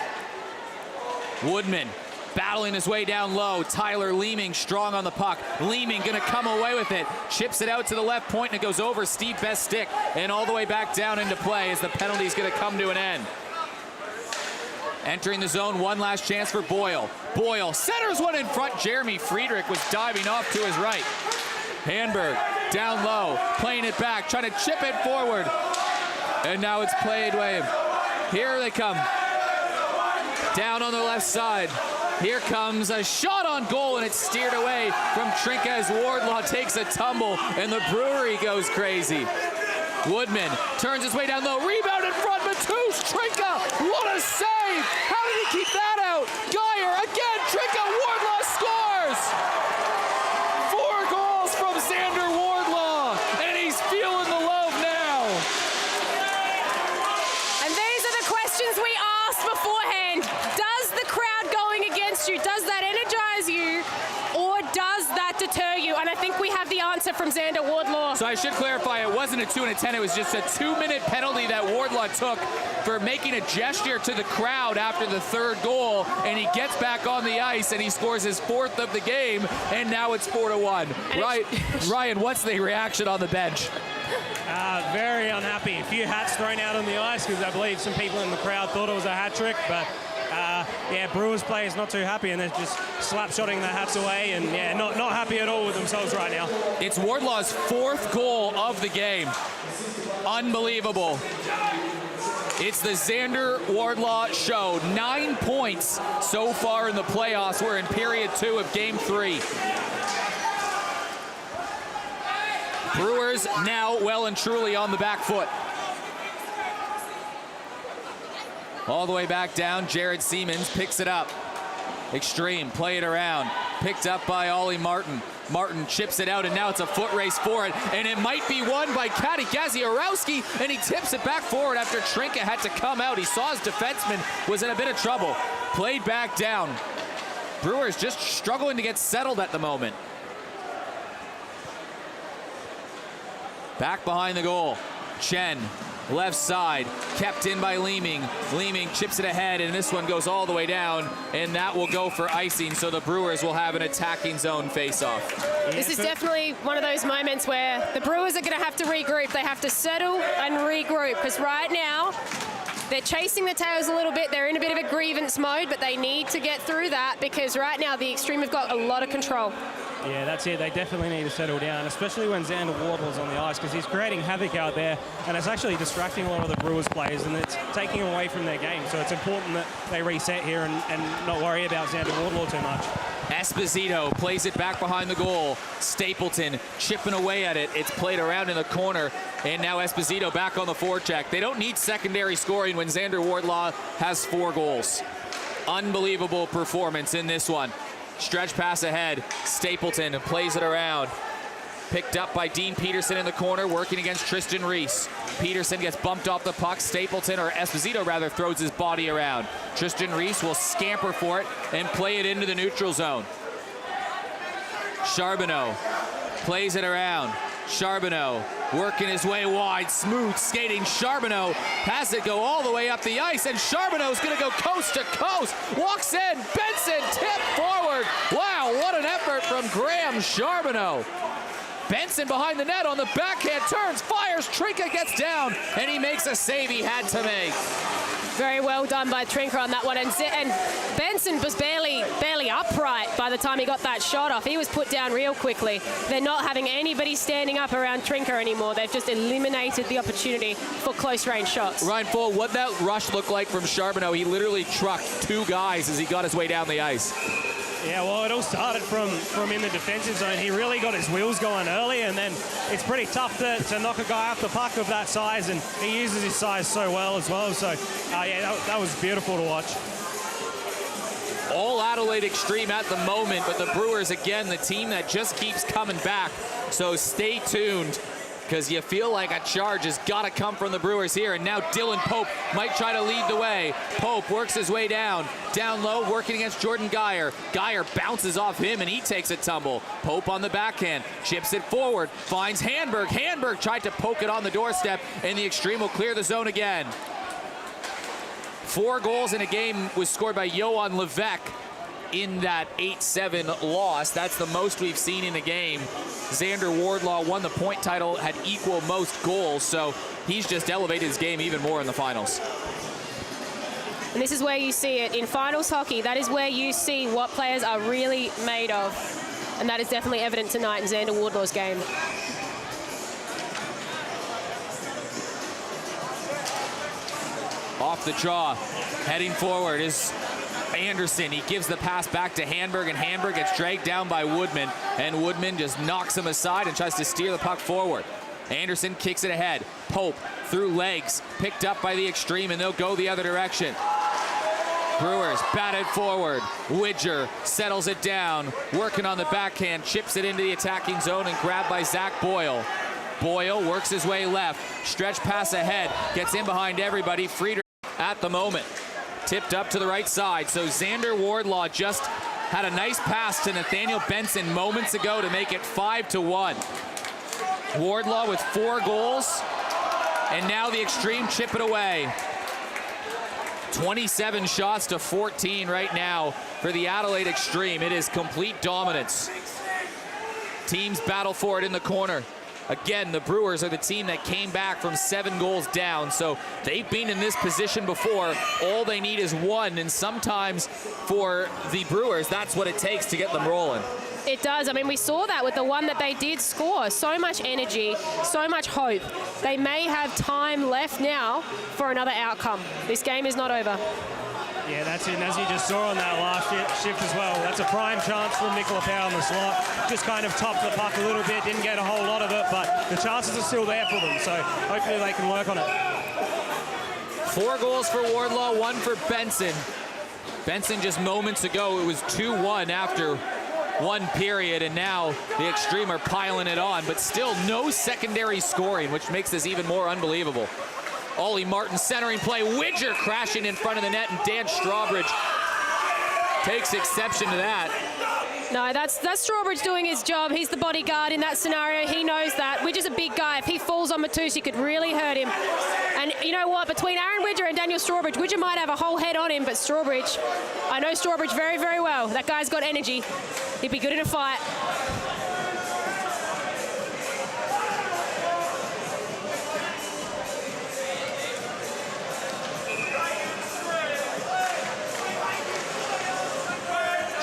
Woodman battling his way down low. Tyler Leeming strong on the puck. Leeming gonna come away with it. Chips it out to the left point and it goes over Steve Best's stick and all the way back down into play as the penalty's gonna come to an end. Entering the zone, one last chance for Boyle. Boyle centers one in front. Jeremy Friedrich was diving off to his right. Hanberg down low, playing it back, trying to chip it forward. And now it's played away. Here they come. Down on the left side. Here comes a shot on goal, and it's steered away from Trinka as Wardlaw takes a tumble, and the Brewery goes crazy. Woodman turns his way down low, rebound in front, Matthews Trinka, what a save! How did he keep that out? Geyer again, Trinka, Wardlaw scores! 4 goals from Xander Wardlaw, and he's feeling the love now. And these are the questions we asked beforehand. Does the crowd going against you, does that energize you, or does that deter you? And I think we have the answer from Xander Wardlaw. So I should clarify, it wasn't a 2 and a 10, it was just a 2-minute penalty that Wardlaw took for making a gesture to the crowd after the 3rd goal, and he gets back on the ice and he scores his 4th of the game, and now it's 4-1. Right, Ryan, what's the reaction on the bench? Very unhappy. A few hats thrown out on the ice because I believe some people in the crowd thought it was a hat trick, but yeah, Brewers players not too happy, and they're just slap-shotting their hats away, and yeah, not happy at all with themselves right now. It's Wardlaw's 4th goal of the game. Unbelievable. It's the Xander Wardlaw show. 9 points so far in the playoffs. We're in period 2 of game 3. Brewers now well and truly on the back foot. All the way back down, Jared Siemens picks it up. Xtreme, play it around. picked up by Ollie Martin. Martin chips it out, and now it's a foot race for it, and it might be won by Kati Gaziorowski, and he tips it back forward after Trinka had to come out. He saw his defenseman was in a bit of trouble. Played back down. Brewers just struggling to get settled at the moment. Back behind the goal. Chen, left side, kept in by Leeming. Leeming chips it ahead, and this one goes all the way down, and that will go for icing, so the Brewers will have an attacking zone face-off. This is definitely one of those moments where the Brewers are going to have to regroup. They have to settle and regroup, because right now they're chasing the tails a little bit. They're in a bit of a grievance mode, but they need to get through that, because right now the Xtreme have got a lot of control. Yeah, that's it. They definitely need to settle down, especially when Xander Wardlaw's on the ice, because he's creating havoc out there, and it's actually distracting a lot of the Brewers players, and it's taking away from their game. So it's important that they reset here and not worry about Xander Wardlaw too much. Esposito plays it back behind the goal. Stapleton chipping away at it. It's played around in the corner, and now Esposito back on the forecheck. They don't need secondary scoring when Xander Wardlaw has 4 goals. Unbelievable performance in this one. Stretch pass ahead. Stapleton plays it around. Picked up by Dean Peterson in the corner, working against Tristan Reese. Peterson gets bumped off the puck. Stapleton, or Esposito rather, throws his body around. Tristan Reese will scamper for it and play it into the neutral zone. Charbonneau plays it around. Charbonneau working his way wide, smooth skating. Charbonneau has it go all the way up the ice, and Charbonneau's going to go coast to coast. Walks in, Benson tipped forward. Wow, what an effort from Graham Charbonneau. Benson behind the net on the backhand, turns, fires, Trinka gets down, and he makes a save he had to make. Very well done by Trinka on that one, and Benson was barely upright by the time he got that shot off. He was put down real quickly. They're not having anybody standing up around Trinka anymore. They've just eliminated the opportunity for close-range shots. Ryan Full, what that rush looked like from Charbonneau, he literally trucked 2 guys as he got his way down the ice. Yeah, well, it all started from in the defensive zone. He really got his wheels going early, and then it's pretty tough to knock a guy off the puck of that size, and he uses his size so well as well. So, yeah, that was beautiful to watch. All Adelaide Xtreme at the moment, but the Brewers, again, the team that just keeps coming back. So stay tuned, because you feel like a charge has got to come from the Brewers here. And now Dylan Pope might try to lead the way. Pope works his way down low, working against Jordan Geyer. Geyer bounces off him, and he takes a tumble. Pope on the backhand, chips it forward, finds Handberg. Handberg tried to poke it on the doorstep, and the Xtreme will clear the zone again. 4 goals in a game was scored by Johan Levesque in that 8-7 loss. That's the most we've seen in a game. Xander Wardlaw won the point title, had equal most goals, so he's just elevated his game even more in the finals. And this is where you see it. In finals hockey, that is where you see what players are really made of. And that is definitely evident tonight in Xander Wardlaw's game. Off the draw, heading forward is Anderson. He gives the pass back to Handberg, and Handberg gets dragged down by Woodman, and Woodman just knocks him aside and tries to steer the puck forward. Anderson kicks it ahead. Pope through legs, picked up by the Xtreme, and they'll go the other direction. Brewers batted forward. Widger settles it down, working on the backhand, chips it into the attacking zone, and grabbed by Zach Boyle. Boyle works his way left, stretch pass ahead, gets in behind everybody. Frieder at the moment, tipped up to the right side. So Xander Wardlaw just had a nice pass to Nathaniel Benson moments ago to make it 5-1. Wardlaw with 4 goals, and now the Xtreme chip it away. 27 shots to 14 right now for the Adelaide Xtreme. It is complete dominance. Teams battle for it in the corner. Again, the Brewers are the team that came back from 7 goals down, so they've been in this position before. All they need is 1, and sometimes for the Brewers, that's what it takes to get them rolling. It does. I mean, we saw that with the one that they did score. So much energy, so much hope. They may have time left now for another outcome. This game is not over. Yeah, that's it. And as you just saw on that last shift as well, that's a prime chance for Mcdougall on the slot. Just kind of topped the puck a little bit, didn't get a whole lot of it, but the chances are still there for them, so hopefully they can work on it. 4 goals for Wardlaw, 1 for Benson. Benson just moments ago, it was 2-1 after one period, and now the Xtreme are piling it on, but still no secondary scoring, which makes this even more unbelievable. Ollie Martin centering play, Widger crashing in front of the net, and Dan Strawbridge takes exception to that. No, that's Strawbridge doing his job. He's the bodyguard in that scenario. He knows that. Widger's a big guy. If he falls on Matusi, could really hurt him. And you know what? Between Aaron Widger and Daniel Strawbridge, Widger might have a whole head on him, but Strawbridge, I know Strawbridge very, very well. That guy's got energy. He'd be good in a fight.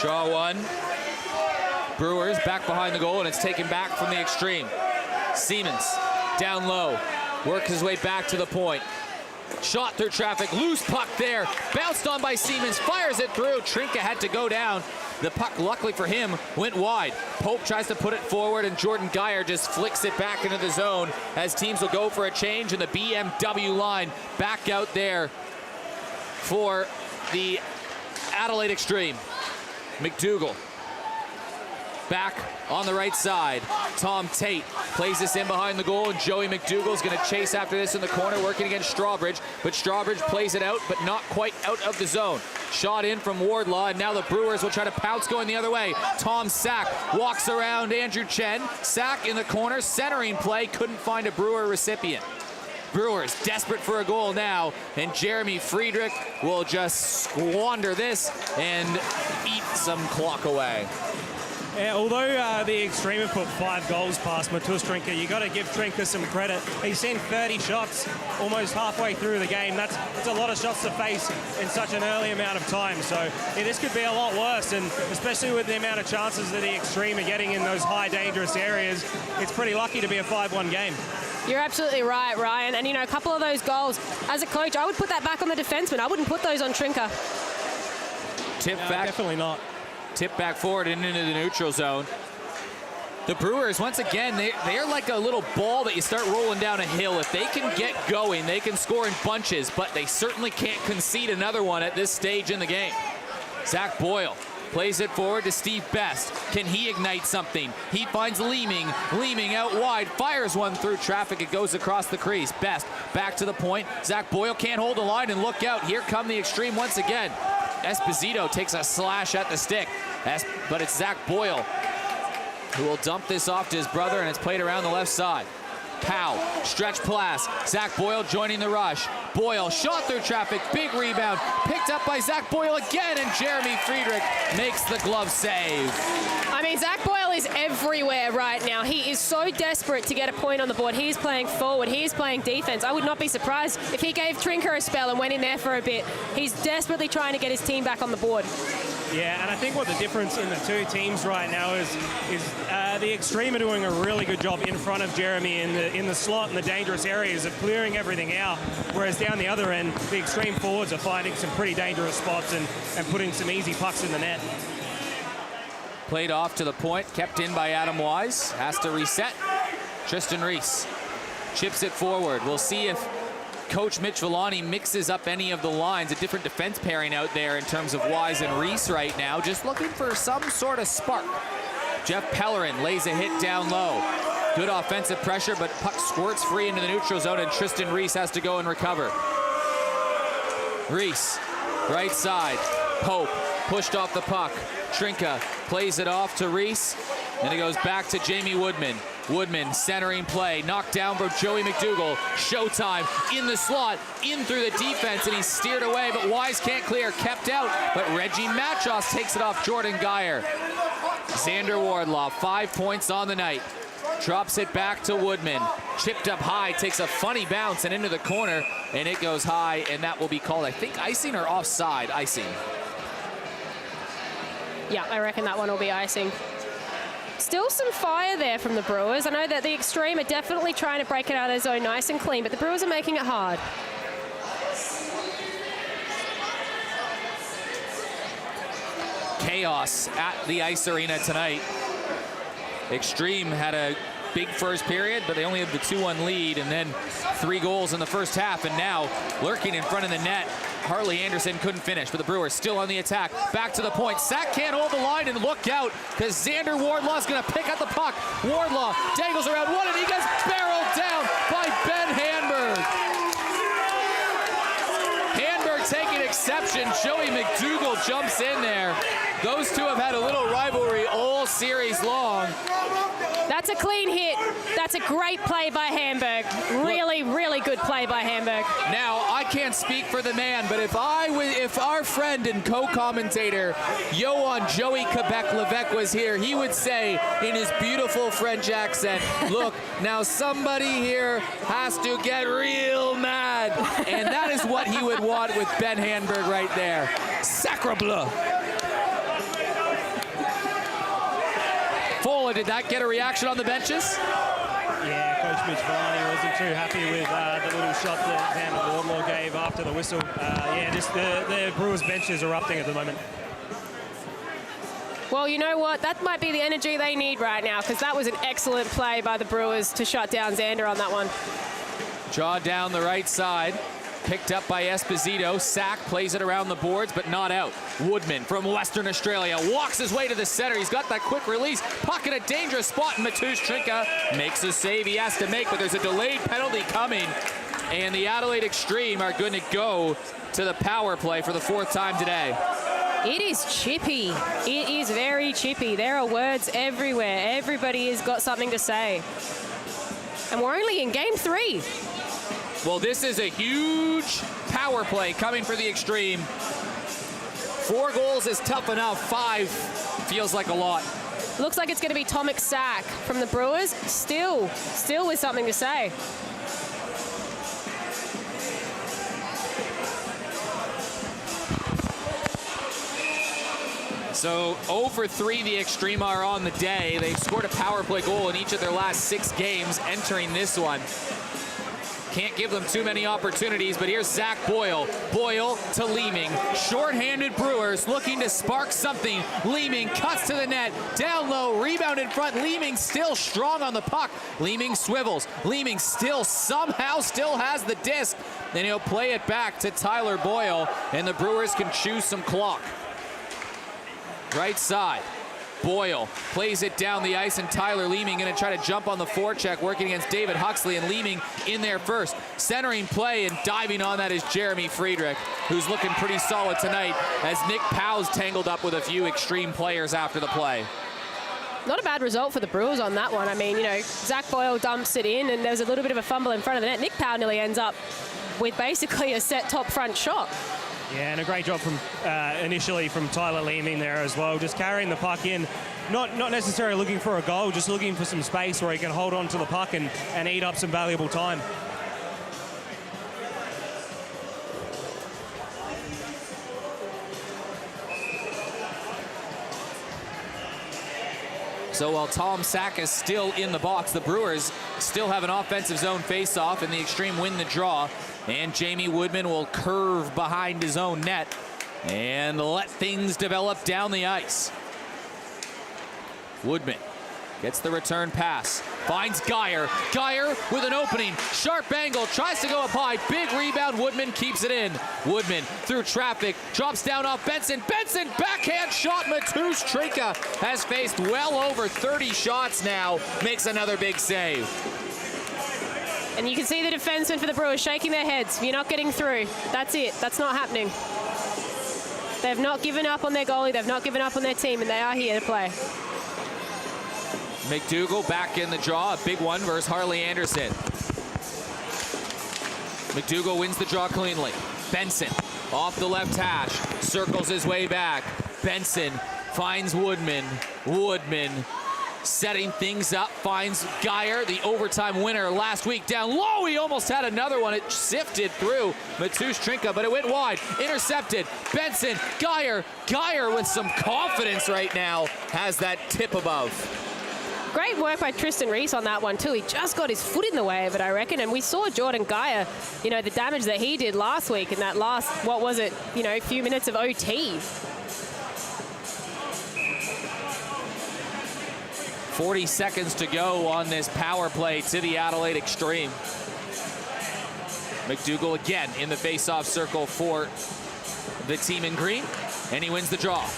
Draw one. Brewers back behind the goal, and it's taken back from the Xtreme. Siemens down low, works his way back to the point. Shot through traffic, loose puck there, bounced on by Siemens, fires it through. Trinka had to go down. The puck, luckily for him, went wide. Pope tries to put it forward, and Jordan Geyer just flicks it back into the zone as teams will go for a change, and the BMW line back out there for the Adelaide Xtreme. Mcdougall back on the right side. Tom Tate plays this in behind the goal, and Joey McDougall's going to chase after this in the corner, working against Strawbridge, but Strawbridge plays it out, but not quite out of the zone. Shot in from Wardlaw, and now the Brewers will try to pounce going the other way. Tom Sack walks around Andrew Chen. Sack in the corner, centering play, couldn't find a Brewer recipient. Brewers desperate for a goal now, and Jeremy Friedrich will just squander this and eat some clock away. Yeah, although the Xtreme have put 5 goals past Matus Trinka, you got to give Trinka some credit. He's seen 30 shots almost halfway through the game. That's a lot of shots to face in such an early amount of time. So yeah, this could be a lot worse, and especially with the amount of chances that the Xtreme are getting in those high dangerous areas, it's pretty lucky to be a 5-1 game. You're absolutely right, Ryan. And, you know, a couple of those goals, as a coach, I would put that back on the defenseman. I wouldn't put those on Trinka. Tip back. Definitely not. Tip back forward and into the neutral zone. The Brewers, once again, they're like a little ball that you start rolling down a hill. If they can get going, they can score in bunches, but they certainly can't concede another one at this stage in the game. Zach Boyle plays it forward to Steve Best. Can he ignite something? He finds Leeming. Leeming out wide, fires one through traffic. It goes across the crease. Best back to the point. Zach Boyle can't hold the line, and look out. Here come the Xtreme once again. Esposito takes a slash at the stick, but it's Zach Boyle who will dump this off to his brother, and it's played around the left side. Powell, stretch pass. Zach Boyle joining the rush. Boyle shot through traffic, big rebound, picked up by Zach Boyle again, and Jeremy Friedrich makes the glove save. I mean, Zach Boyle is everywhere right now. He is so desperate to get a point on the board. He's playing forward. He's playing defense. I would not be surprised if he gave Trinka a spell and went in there for a bit. He's desperately trying to get his team back on the board. Yeah, and I think what the difference in the two teams right now is the Xtreme are doing a really good job in front of Jeremy in the slot and the dangerous areas of clearing everything out, whereas down the other end, the Xtreme forwards are finding some pretty dangerous spots and putting some easy pucks in the net. Played off to the point, kept in by Adam Wise. Has to reset. Tristan Reese chips it forward. We'll see if Coach Mitch Villani mixes up any of the lines. A different defense pairing out there in terms of Wise and Reese right now. Just looking for some sort of spark. Jeff Pellerin lays a hit down low. Good offensive pressure, but puck squirts free into the neutral zone, and Tristan Reese has to go and recover. Reese, right side. Pope pushed off the puck. Trinka plays it off to Reese, and it goes back to Jamie Woodman. Woodman centering play, knocked down by Joey Mcdougall. Showtime in the slot, in through the defense, and he's steered away, but Wise can't clear, kept out, but Reggie Machos takes it off Jordan Geyer. Xander Wardlaw, 5 points on the night. Drops it back to Woodman. Chipped up high, takes a funny bounce and into the corner, and it goes high, and that will be called, I think, icing or offside. Icing. Yeah, I reckon that one will be icing. Still some fire there from the Brewers. I know that the Xtreme are definitely trying to break it out of their zone nice and clean, but the Brewers are making it hard. Chaos at the ice arena tonight. Xtreme had a big first period, but they only had the 2-1 lead, and then 3 goals in the first half, and now lurking in front of the net Harley Anderson couldn't finish, but the Brewers still on the attack. Back to the point. Sack can't hold the line, and look out, because Xander Wardlaw's going to pick up the puck. Wardlaw dangles around one, and he gets barreled down by Ben Handberg. Handberg taking exception. Joey Mcdougall jumps in there. Those two have had a little rivalry all series long. That's a clean hit. That's a great play by Handberg. Really, really good play by Handberg. Now, I can't speak for the man, but if our friend and co-commentator Johan Joey Quebec Levesque was here, he would say in his beautiful French accent, look, now somebody here has to get real mad. And that is what he would want with Ben Handberg right there. Sacre bleu. Fola, did that get a reaction on the benches? Yeah, Coach Mitch Varney wasn't too happy with the little shot that Xander Wardlaw gave after the whistle. Yeah, just the Brewers bench is erupting at the moment. Well, you know what? That might be the energy they need right now, because that was an excellent play by the Brewers to shut down Xander on that one. Draw down the right side. Picked up by Esposito. Sack plays it around the boards, but not out. Woodman from Western Australia walks his way to the center. He's got that quick release. Puck in a dangerous spot, and Trinka makes a save he has to make, but there's a delayed penalty coming. And the Adelaide Xtreme are going to go to the power play for the 4th time today. It is chippy. It is very chippy. There are words everywhere. Everybody has got something to say. And we're only in game 3. Well, this is a huge power play coming for the Xtreme. 4 goals is tough enough. 5 feels like a lot. Looks like it's going to be Tomek Sack from the Brewers. Still with something to say. So 0 for 3 the Xtreme are on the day. They've scored a power play goal in each of their last 6 games entering this one. Can't give them too many opportunities, but here's Zach Boyle. Boyle to Leeming. Short-handed Brewers looking to spark something. Leeming cuts to the net. Down low, rebound in front. Leeming still strong on the puck. Leeming swivels. Leeming somehow still has the disc. Then he'll play it back to Tyler Boyle, and the Brewers can choose some clock. Right side. Boyle plays it down the ice, and Tyler Leeming going to try to jump on the forecheck, working against David Huxley, and Leeming in there first. Centering play and diving on that is Jeremy Friedrich, who's looking pretty solid tonight, as Nick Powell's tangled up with a few Xtreme players after the play. Not a bad result for the Brewers on that one. I mean, you know, Zach Boyle dumps it in, and there was a little bit of a fumble in front of the net. Nick Powell nearly ends up with basically a set top front shot. Yeah, and a great job from initially from Tyler Leeming there as well, just carrying the puck in, not necessarily looking for a goal, just looking for some space where he can hold on to the puck and eat up some valuable time. So while Tom Sack is still in the box, the Brewers still have an offensive zone face-off, and the Xtreme win the draw. And Jamie Woodman will curve behind his own net and let things develop down the ice. Woodman gets the return pass, finds Geyer. Geyer with an opening, sharp angle, tries to go up high, big rebound, Woodman keeps it in. Woodman through traffic, drops down off Benson. Benson, backhand shot, Trinka has faced well over 30 shots now, makes another big save. And you can see the defensemen for the Brewers shaking their heads. You're not getting through. That's it. That's not happening. They've not given up on their goalie. They've not given up on their team, and they are here to play. Mcdougall back in the draw. A big one versus Harley Anderson. Mcdougall wins the draw cleanly. Benson off the left hash. Circles his way back. Benson finds Woodman. Woodman setting things up, finds Geyer, the overtime winner last week. Down low, he almost had another one. It sifted through Trinka, but it went wide. Intercepted. Benson, Geyer with some confidence right now, has that tip above. Great work by Tristan Reese on that one, too. He just got his foot in the way of it, I reckon. And we saw Jordan Geyer, you know, the damage that he did last week in that last, what was it, you know, few minutes of OT. 40 seconds to go on this power play to the Adelaide Xtreme. Mcdougall again in the face-off circle for the team in green, and he wins the draw.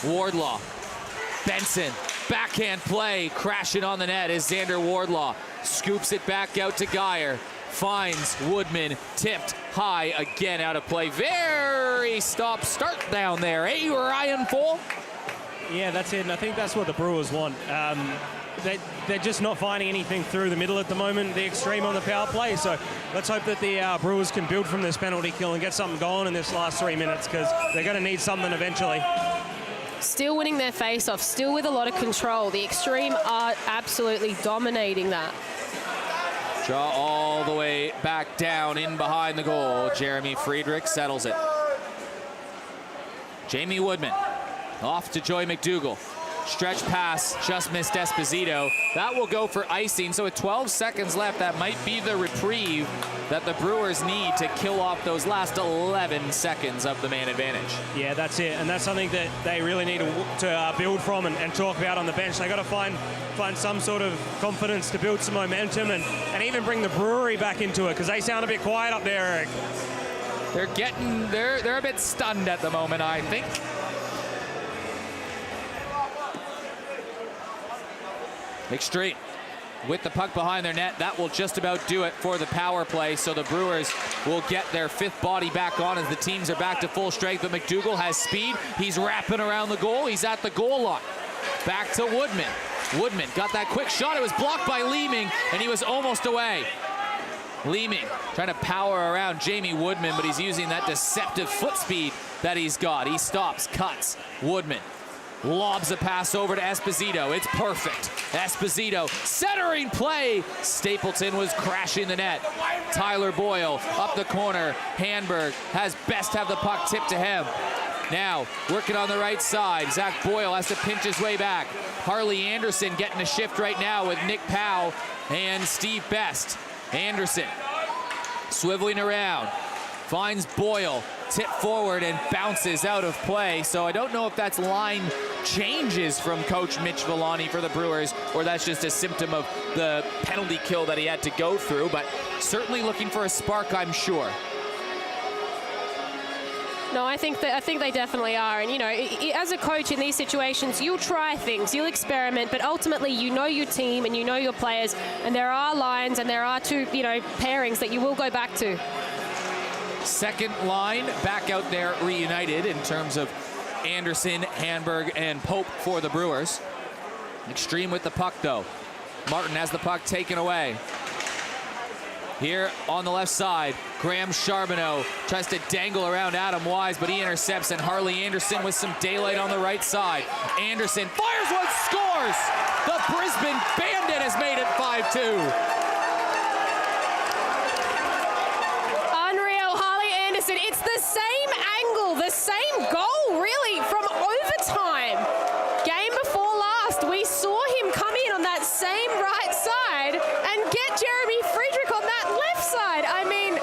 Wardlaw, Benson, backhand play, crashing on the net is Xander Wardlaw. Scoops it back out to Geyer, finds Woodman, tipped high, again out of play. Very stop-start down there, eh, Ryan Full? Yeah, that's it, and I think that's what the Brewers want. They're just not finding anything through the middle at the moment, the Xtreme on the power play, so let's hope that the Brewers can build from this penalty kill and get something going in this last 3 minutes, because they're going to need something eventually. Still winning their face-off, still with a lot of control. The Xtreme are absolutely dominating that. Draw all the way back down in behind the goal. Jeremy Friedrich settles it. Jamie Woodman off to Joey Mcdougall. Stretch pass, just missed Esposito. That will go for icing, so with 12 seconds left, that might be the reprieve that the Brewers need to kill off those last 11 seconds of the man advantage. Yeah, that's it, and that's something that they really need to build from and talk about on the bench. They got to find some sort of confidence to build some momentum and even bring the Brewery back into it, because they sound a bit quiet up there, Eric. They're a bit stunned at the moment, I think. Xtreme with the puck behind their net. That will just about do it for the power play. So the Brewers will get their fifth body back on as the teams are back to full strength. But Mcdougall has speed. He's wrapping around the goal. He's at the goal line. Back to Woodman. Woodman got that quick shot. It was blocked by Leeming, and he was almost away. Leeming trying to power around Jamie Woodman, but he's using that deceptive foot speed that he's got. He stops, cuts. Woodman lobs a pass over to Esposito. It's perfect. Esposito centering play. Stapleton was crashing the net. Tyler Boyle up the corner. Handberg has best have the puck tipped to him. Now working on the right side. Zach Boyle has to pinch his way back. Harley Anderson getting a shift right now with Nick Powell and Steve Best. Anderson swiveling around. Finds Boyle, tip forward and bounces out of play. So I don't know if that's line changes from Coach Mitch Villani for the Brewers, or that's just a symptom of the penalty kill that he had to go through, but certainly looking for a spark, I'm sure. No, I think they definitely are. And, you know, as a coach in these situations, you'll try things, you'll experiment, but ultimately you know your team and you know your players, and there are lines and there are two, you know, pairings that you will go back to. Second line back out there reunited in terms of Anderson, Handberg, and Pope for the Brewers. Xtreme with the puck, though. Martin has the puck taken away. Here on the left side, Graham Charbonneau tries to dangle around Adam Wise, but he intercepts, and Harley Anderson with some daylight on the right side. Anderson fires one, scores! The Brisbane Bandit has made it 5-2. It's the same angle, the same goal, really, from overtime. Game before last, we saw him come in on that same right side and get Jeremy Friedrich on that left side. I mean,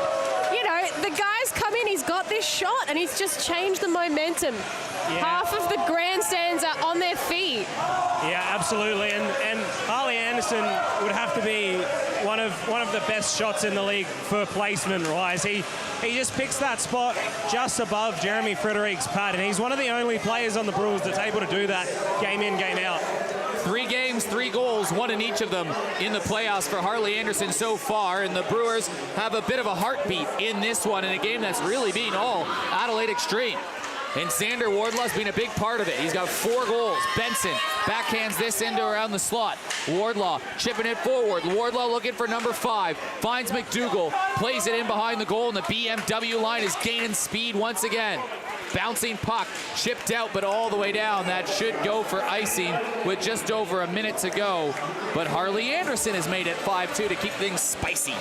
you know, the guy's come in, he's got this shot, and he's just changed the momentum. Yeah. Half of the grandstands are on their feet. Yeah, absolutely, and Harley Anderson would have to be one of the best shots in the league for placement-wise. He just picks that spot just above Jeremy Friedrich's pad, and he's one of the only players on the Brewers that's able to do that game in, game out. 3 games, 3 goals, 1 in each of them in the playoffs for Harley Anderson so far, and the Brewers have a bit of a heartbeat in this one in a game that's really been all Adelaide Xtreme. And Xander Wardlaw's been a big part of it. He's got 4 goals. Benson backhands this into around the slot. Wardlaw chipping it forward. Wardlaw looking for number 5. Finds Mcdougall. Plays it in behind the goal, and the BMW line is gaining speed once again. Bouncing puck, chipped out, but all the way down. That should go for icing with just over a minute to go. But Harley Anderson has made it 5-2 to keep things spicy.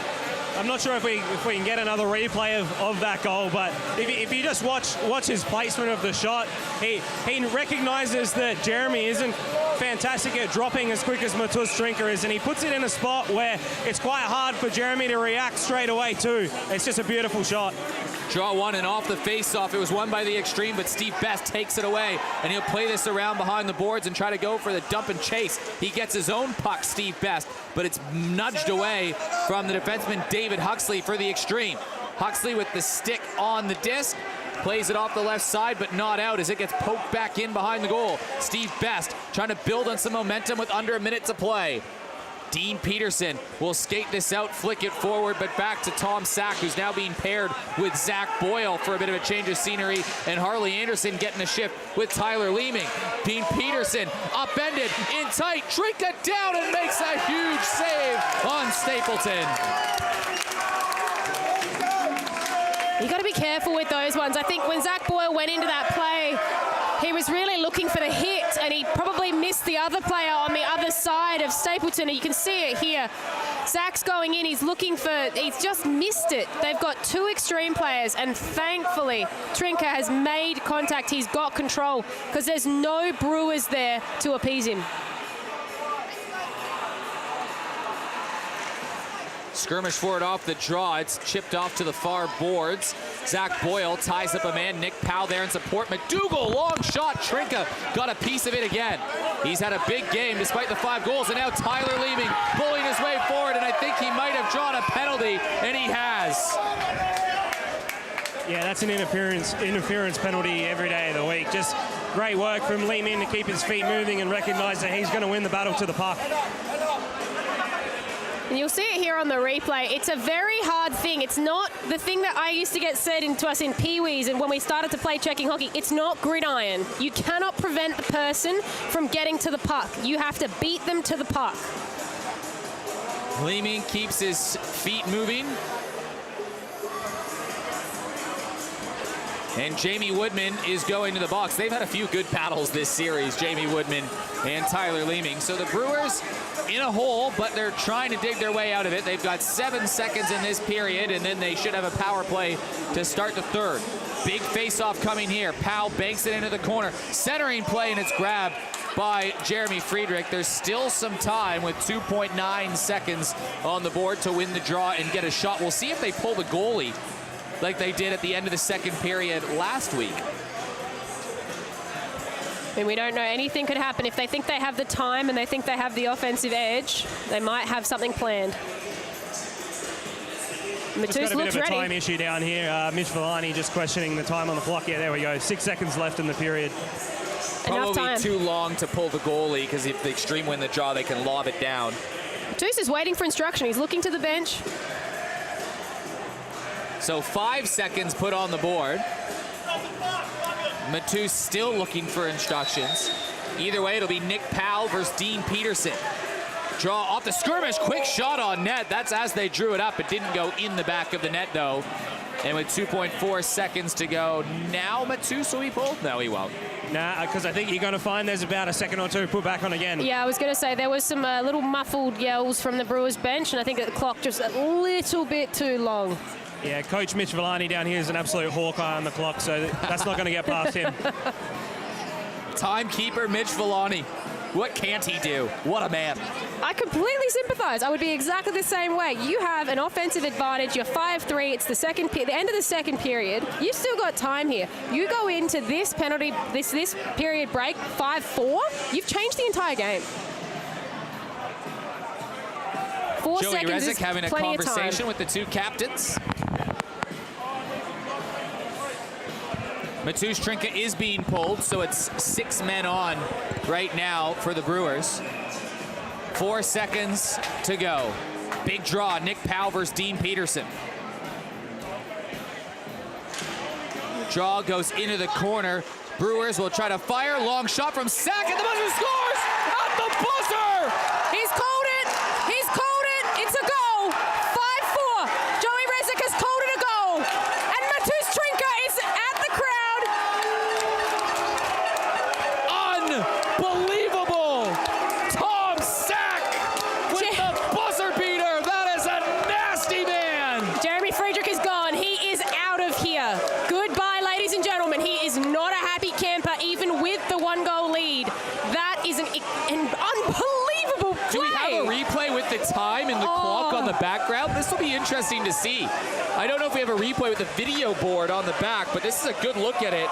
I'm not sure if we can get another replay of that goal, but if you just watch his placement of the shot, he recognizes that Jeremy isn't fantastic at dropping as quick as Matus Trinker is, and he puts it in a spot where it's quite hard for Jeremy to react straight away too. It's just a beautiful shot. Draw one, and off the face-off. It was won by the Xtreme, but Steve Best takes it away, and he'll play this around behind the boards and try to go for the dump and chase. He gets his own puck, Steve Best, but it's nudged away from the defenseman David Huxley for the Xtreme. Huxley with the stick on the disc. Plays it off the left side, but not out as it gets poked back in behind the goal. Steve Best trying to build on some momentum with under a minute to play. Dean Peterson will skate this out, flick it forward, but back to Tom Sack, who's now being paired with Zach Boyle for a bit of a change of scenery, and Harley Anderson getting a shift with Tyler Leeming. Dean Peterson upended in tight, Trinka down and makes a huge save on Stapleton. You got to be careful with those ones. I think when Zach Boyle went into that play, he was really looking for the hit, and he probably missed the other player on the other side of Stapleton. You can see it here. Zach's going in. He's just missed it. They've got two extreme players, and thankfully, Trinka has made contact. He's got control because there's no Brewers there to appease him. Skirmish for it off the draw. It's chipped off to the far boards. Zach Boyle ties up a man. Nick Powell there in support. Mcdougall, long shot. Trinka got a piece of it again. He's had a big game despite the 5 goals. And now Tyler Leeming pulling his way forward. And I think he might have drawn a penalty, and he has. Yeah, that's an interference penalty every day of the week. Just great work from Leeming to keep his feet moving and recognize that he's going to win the battle to the puck. And you'll see it here on the replay. It's a very hard thing. It's not the thing that I used to get said to us in Pee-wees and when we started to play checking hockey. It's not gridiron. You cannot prevent the person from getting to the puck. You have to beat them to the puck. Leeming keeps his feet moving. And Jamie Woodman is going to the box. They've had a few good battles this series, Jamie Woodman and Tyler Leeming. So the Brewers in a hole, but they're trying to dig their way out of it. They've got 7 seconds in this period, and then they should have a power play to start the third. Big face-off coming here. Powell banks it into the corner. Centering play, and it's grabbed by Jeremy Friedrich. There's still some time with 2.9 seconds on the board to win the draw and get a shot. We'll see if they pull the goalie like they did at the end of the second period last week. I mean, we don't know. Anything could happen. If they think they have the time and they think they have the offensive edge, they might have something planned. Just got a bit of a ready. time issue down here. Mitch Villani just questioning the time on the clock. Yeah, there we go. 6 seconds left in the period. Probably too long to pull the goalie, because if the Extreme win the draw, they can lob it down. Matus is waiting for instruction. He's looking to the bench. So 5 seconds put on the board. Matus still looking for instructions. Either way, it'll be Nick Powell versus Dean Peterson. Draw off the skirmish, quick shot on net. That's as they drew it up. It didn't go in the back of the net, though. And with 2.4 seconds to go, now Matus will be pulled? No, he won't. Nah, because I think you're going to find there's about a second or two put back on again. Yeah, I was going to say there was some little muffled yells from the Brewers bench, and I think the clock just a little bit too long. Yeah, Coach Mitch Villani down here is an absolute hawkeye on the clock, so that's not going to get past him. Timekeeper Mitch Villani. What can't he do? What a man. I completely sympathize. I would be exactly the same way. You have an offensive advantage. You're 5-3. It's the end of the second period. You've still got time here. You go into this penalty, this period break, 5-4. You've changed the entire game. 4 Joey seconds Rezick is having a plenty of conversation time. with the two captains. Matus Trinka is being pulled, so it's 6 men on right now for the Brewers. 4 seconds to go. Big draw, Nick Powell versus Dean Peterson. Draw goes into the corner. Brewers will try to fire. Long shot from Sack, and the buzzer scores! At the buzzer! He's called it! He's called it! It's a goal! 5-4. Joey Rezick has called it a goal. And Matus Trinka is at the crowd. Unbelievable! Tom Sack with the buzzer beater. That is a nasty man. Jeremy Friedrich is gone. He is out of here. Goodbye, ladies and gentlemen. He is not a happy camper, even with the 1-goal lead. That is an unbelievable play. Do we have a replay with the time and the clock on the background? This will be interesting to see. I don't know if we have a replay with the video board on the back, but this is a good look at it.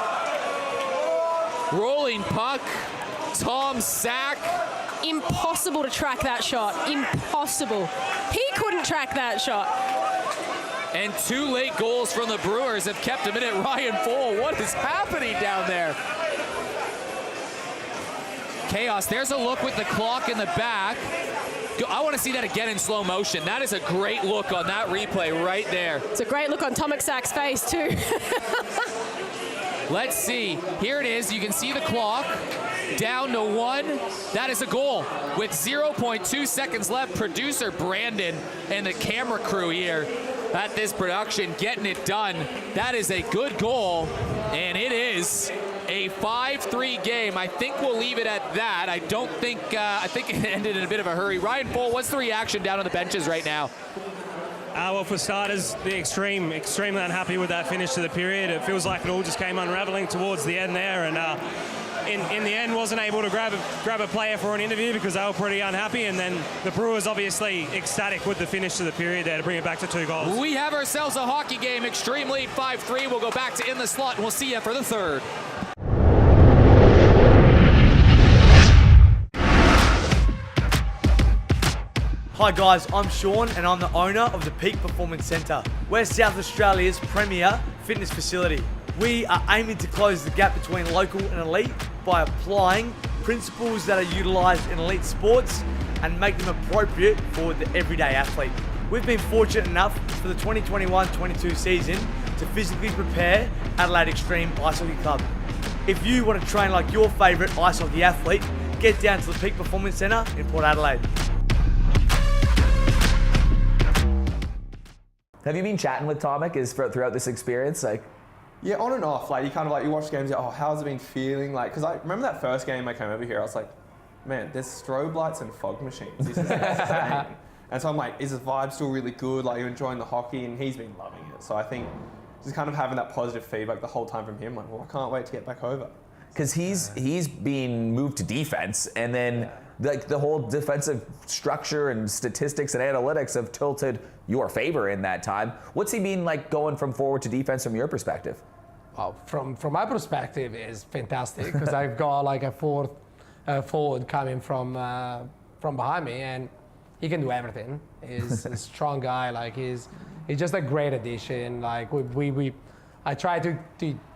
Rolling puck. Tom Sack. Impossible to track that shot. Impossible. He couldn't track that shot. And 2 late goals from the Brewers have kept him in it. Ryan Pohl, what is happening down there? Chaos. There's a look with the clock in the back. I want to see that again in slow motion. That is a great look on that replay right there. It's a great look on Tomacsak's face too. Let's see. Here it is. You can see the clock. Down to 1. That is a goal. With 0.2 seconds left, producer Brandon and the camera crew here at this production getting it done. That is a good goal, and it is a 5-3 game. I think we'll leave it at that. I think it ended in a bit of a hurry. Ryan Pohl, what's the reaction down on the benches right now? Well, for starters, the extremely unhappy with that finish to the period. It feels like it all just came unraveling towards the end there, and in the end wasn't able to grab a player for an interview because they were pretty unhappy, and then the Brewers obviously ecstatic with the finish to the period there to bring it back to 2 goals. We have ourselves a hockey game. Extreme lead 5-3. We'll go back to In the Slot, and we'll see you for the third. Hi guys, I'm Sean and I'm the owner of the Peak Performance Centre. We're South Australia's premier fitness facility. We are aiming to close the gap between local and elite by applying principles that are utilised in elite sports and make them appropriate for the everyday athlete. We've been fortunate enough for the 2021-22 season to physically prepare Adelaide Xtreme Ice Hockey Club. If you want to train like your favourite ice hockey athlete, get down to the Peak Performance Centre in Port Adelaide. Have you been chatting with Tomic throughout this experience? Yeah, on and off. Like, you watch games, you're like, oh, how's it been feeling? Like, because I remember that first game I came over here, I was like, man, there's strobe lights and fog machines. This is insane. And so I'm like, is the vibe still really good? Like, you're enjoying the hockey? And he's been loving it. So I think just kind of having that positive feedback the whole time from him, like, well, I can't wait to get back over. Because he's been moved to defense, and then like the whole defensive structure and statistics and analytics have tilted your favor in that time. What's he been like going from forward to defense from your perspective? Well, from my perspective, it's fantastic because I've got like a fourth forward coming from behind me, and he can do everything. He's a strong guy. Like he's just a great addition. Like I try to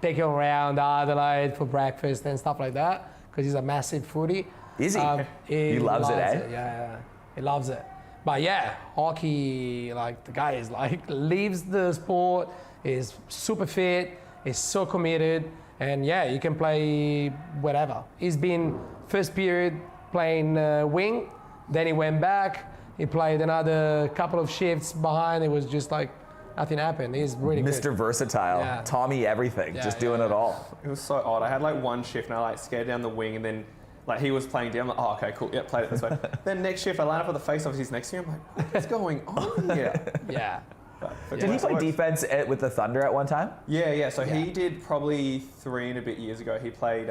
take him around Adelaide for breakfast and stuff like that because he's a massive foodie. Is he? He loves it, eh? Yeah, he loves it. But yeah, hockey, like the guy is like lives the sport, is super fit, is so committed, and yeah, you can play whatever. He's been first period playing wing, then he went back, he played another couple of shifts behind, it was just like nothing happened. He's really Mr. good. Versatile, yeah. Tommy everything, just doing it all. It was so odd. I had like one shift and I like scared down the wing, and then like he was playing down, I'm like, oh, okay, cool, yeah, played it this way. Then next shift, I line up with the face-off, he's next to me, I'm like, what's going on here? Yeah. But did he play defense with the Thunder at one time? Yeah. So he did probably 3 and a bit years ago. He played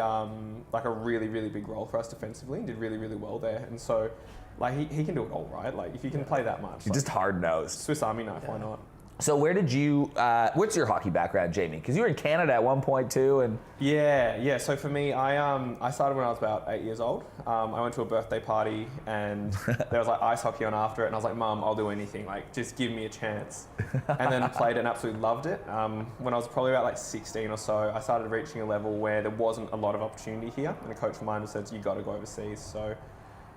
like a really, really big role for us defensively and did really, really well there. And so, like, he can do it all, right? Like, if you can play that much. He's just hard-nosed. Swiss Army knife, why not? So where did you, what's your hockey background, Jamie? Because you were in Canada at one point too, and... Yeah. So for me, I started when I was about 8 years old. I went to a birthday party and there was like ice hockey on after it, and I was like, Mum, I'll do anything. Like, just give me a chance. And then played it and absolutely loved it. When I was probably about like 16 or so, I started reaching a level where there wasn't a lot of opportunity here, and a coach of mine just said, you got to go overseas. So.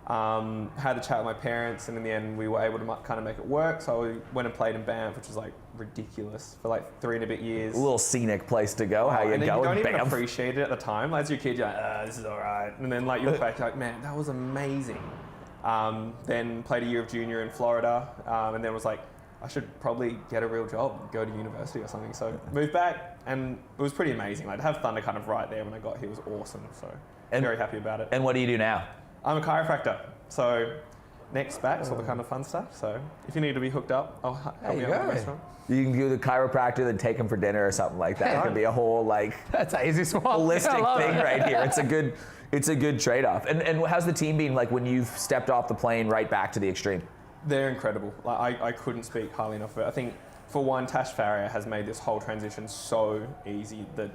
Had a chat with my parents, and in the end we were able to kind of make it work. So I went and played in Banff, which was like ridiculous for like 3 and a bit years. A little scenic place to go. How you and go? You don't in even Banff? appreciate it at the time. Like, as your kid, you're like, this is all right. And then like you look back, you're like, man, that was amazing. Then played a year of junior in Florida, and then was like, I should probably get a real job, go to university or something. So moved back, and it was pretty amazing. Like to have Thunder kind of right there when I got here was awesome. So very happy about it. And what do you do now? I'm a chiropractor, so neck's back, all the kind of fun stuff. So if you need to be hooked up, I'll help you out at the restaurant. You can do the chiropractor, then take him for dinner or something like that. It could be a whole like that's an easy swap. Holistic thing right here. It's a good trade-off. And how's the team been like when you've stepped off the plane right back to the Extreme? They're incredible. Like I couldn't speak highly enough of it. I think for one, Tash Farrier has made this whole transition so easy that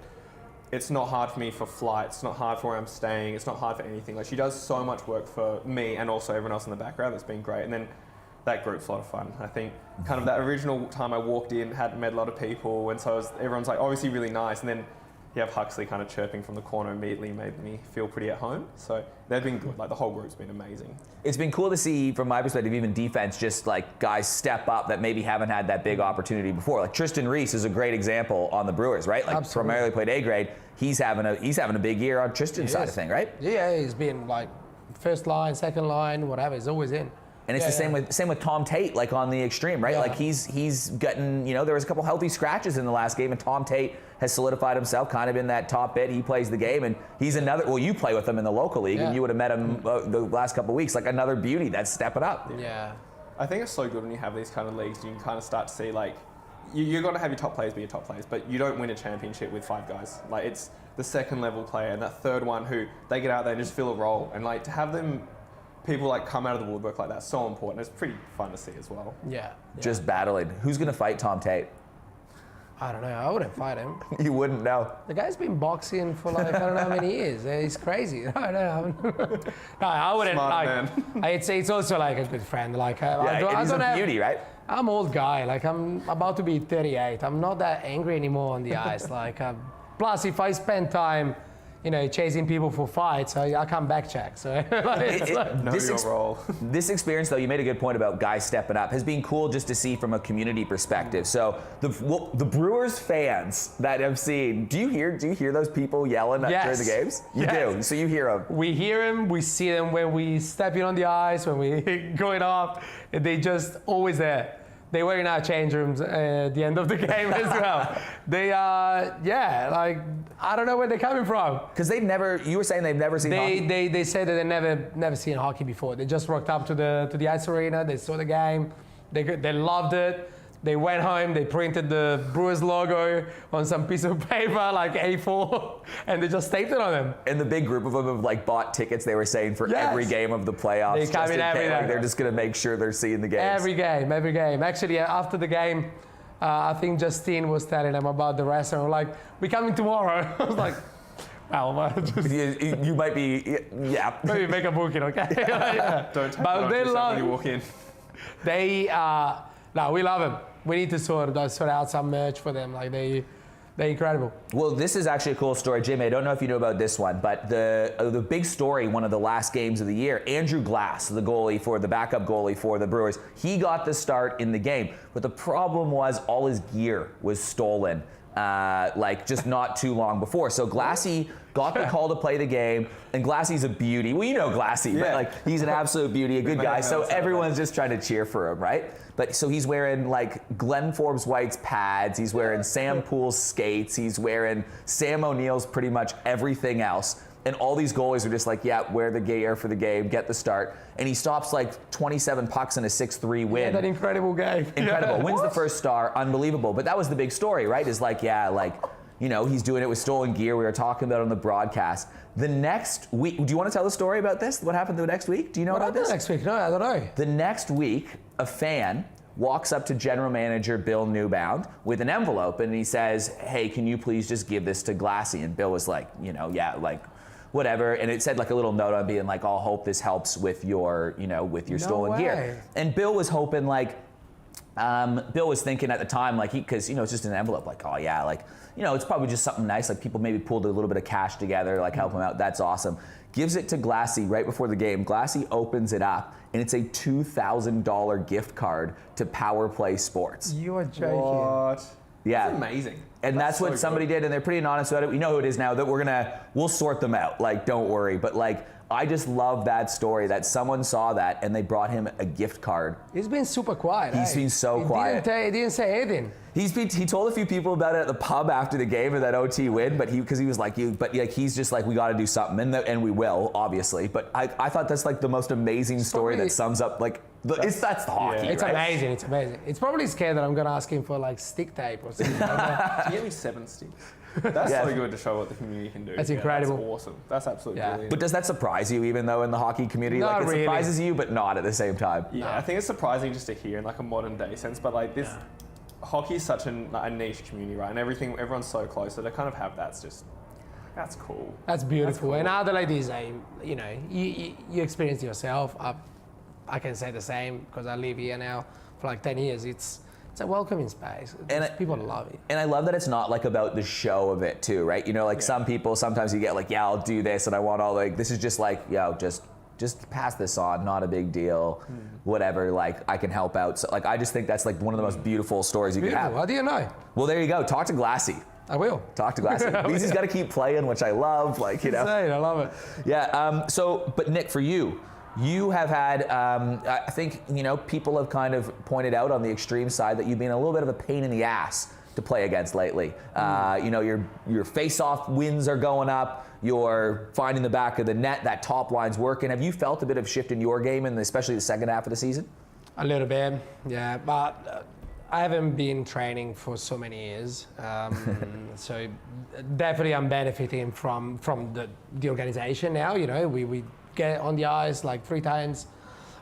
it's not hard for me for flights, it's not hard for where I'm staying, it's not hard for anything. Like, she does so much work for me and also everyone else in the background that's been great. And then that group's a lot of fun. I think kind of that original time I walked in, hadn't met a lot of people, and so everyone's like obviously really nice, and then you have Huxley kind of chirping from the corner immediately made me feel pretty at home. So they've been good. Like the whole group's been amazing. It's been cool to see, from my perspective, even defense, just like guys step up that maybe haven't had that big opportunity before. Like Tristan Reese is a great example on the Brewers, right? Like Absolutely. primarily played A grade. He's having a big year on Tristan's side of thing, right? Yeah, he's been like first line, second line, whatever. He's always in. And it's the same with Tom Tate, like on the Xtreme, right? Yeah. Like he's gotten, there was a couple healthy scratches in the last game, and Tom Tate has solidified himself kind of in that top bit. He plays the game, and he's another. Well, you play with him in the local league, and you would have met him the last couple of weeks. Like another beauty that's stepping up. Yeah. I think it's so good when you have these kind of leagues. You can kind of start to see like you're going to have your top players be your top players, but you don't win a championship with 5 guys. Like it's the second level player and that third one who they get out there and just fill a role, and like to have them. People like come out of the woodwork like that, so important. It's pretty fun to see as well. Yeah. Just battling. Who's going to fight Tom Tate? I don't know. I wouldn't fight him. You wouldn't know. The guy's been boxing for like I don't know how many years. He's crazy. I don't know. No, I wouldn't. Smart like, man. It's also like a good friend. Like He's a beauty, right? I'm old guy. Like I'm about to be 38. I'm not that angry anymore on the ice. Like plus, if I spend time, chasing people for fights, I can't back check. So this experience, though, you made a good point about guys stepping up, has been cool just to see from a community perspective. So the Brewers fans that have seen, do you hear those people yelling during the games? You do. So you hear them. We hear them. We see them when we step in on the ice, when we going off. They just always there. They were in our change rooms at the end of the game as well. They like I don't know where they're coming from. Because you were saying they've never seen hockey? They said that they never seen hockey before. They just rocked up to the ice arena. They saw the game. They loved it. They went home. They printed the Brewers logo on some piece of paper, like A4, and they just taped it on them. And the big group of them have like bought tickets. They were saying for every game of the playoffs. They come in every day. They're just going to make sure they're seeing the games. Every game. Actually, after the game, I think Justine was telling them about the restaurant. Like, we're coming tomorrow. I was like, well, you might be, yeah. Maybe make a booking, okay? Don't take it when you walk in. No, we love them. We need to sort out some merch for them. Like they're incredible. Well, this is actually a cool story, Jimmy. I don't know if you know about this one, but the big story, one of the last games of the year, Andrew Glass, the backup goalie for the Brewers, he got the start in the game. But the problem was all his gear was stolen, just not too long before. So Glassy got the call to play the game, and Glassy's a beauty. Well, you know Glassy, but he's an absolute beauty, a good guy. So everyone's just trying to cheer for him, right? But so he's wearing like Glenn Forbes White's pads, he's wearing Sam Poole's skates, he's wearing Sam O'Neill's pretty much everything else. And all these goalies are just like, yeah, wear the gear for the game, get the start. And he stops like 27 pucks in a 6-3 win. Yeah, that incredible game. Incredible. Wins the first star, unbelievable. But that was the big story, right? Is like, he's doing it with stolen gear. We were talking about it on the broadcast. The next week, do you want to tell the story about this? What happened the next week? Do you know about this? Next week? No, I don't know. The next week, a fan walks up to general manager Bill Newbound with an envelope, and he says, hey, can you please just give this to Glassy? And Bill was like, whatever. And it said like a little note on being like, I'll hope this helps with your stolen gear. And Bill was hoping Bill was thinking at the time, because it's just an envelope, it's probably just something nice, like people maybe pulled a little bit of cash together, like help him out. That's awesome. Gives it to Glassy right before the game. Glassy opens it up, and it's a $2,000 gift card to Power Play Sports. You are joking. What? Yeah. That's amazing. And that's what somebody did, and they're pretty honest about it. We know who it is now, that we'll sort them out. Don't worry. But I just love that story that someone saw that and they brought him a gift card. He's been super quiet. He's been so quiet. He didn't say anything. He told a few people about it at the pub after the game of that OT win, but he's just like, we got to do something, and we will, obviously. But I thought that's like the most amazing story that sums up that's the hockey. It's right? amazing. It's amazing. It's probably scared that I'm gonna ask him for stick tape or something. Can you give me 7 sticks? That's so good to show what the community can do. That's incredible. That's awesome. That's absolutely brilliant. But does that surprise you, even though in the hockey community, Not it really. surprises you, but not at the same time? Yeah, I think it's surprising just to hear in a modern day sense, but this hockey is such a niche community, right? And everyone's so close, so to kind of have that's cool. That's beautiful. That's cool. And Adelaide is you experience it yourself. I can say the same because I live here now for like 10 years. It's a welcoming space. People love it. And I love that it's not like about the show of it too, right? You know, like some people, sometimes you get like, yeah, I'll do this and I want all like, this is just like, yo, just pass this on, not a big deal, whatever, like I can help out. So like, I just think that's like one of the most beautiful stories you can have. How do you know? Well, there you go. Talk to Glassy. I will. Talk to Glassy. He's got to keep playing, which I love, like, you know. Insane, I love it. Yeah, but Nick, for you have had, I think, you know, people have kind of pointed out on the extreme side that you've been a little bit of a pain in the ass to play against lately. You know, your face-off wins are going up. You're finding the back of the net. That top line's working. Have you felt a bit of shift in your game, and especially the second half of the season? A little bit, yeah. But I haven't been training for so many years, so definitely I'm benefiting from the organization now. You know, we get on the ice like 3 times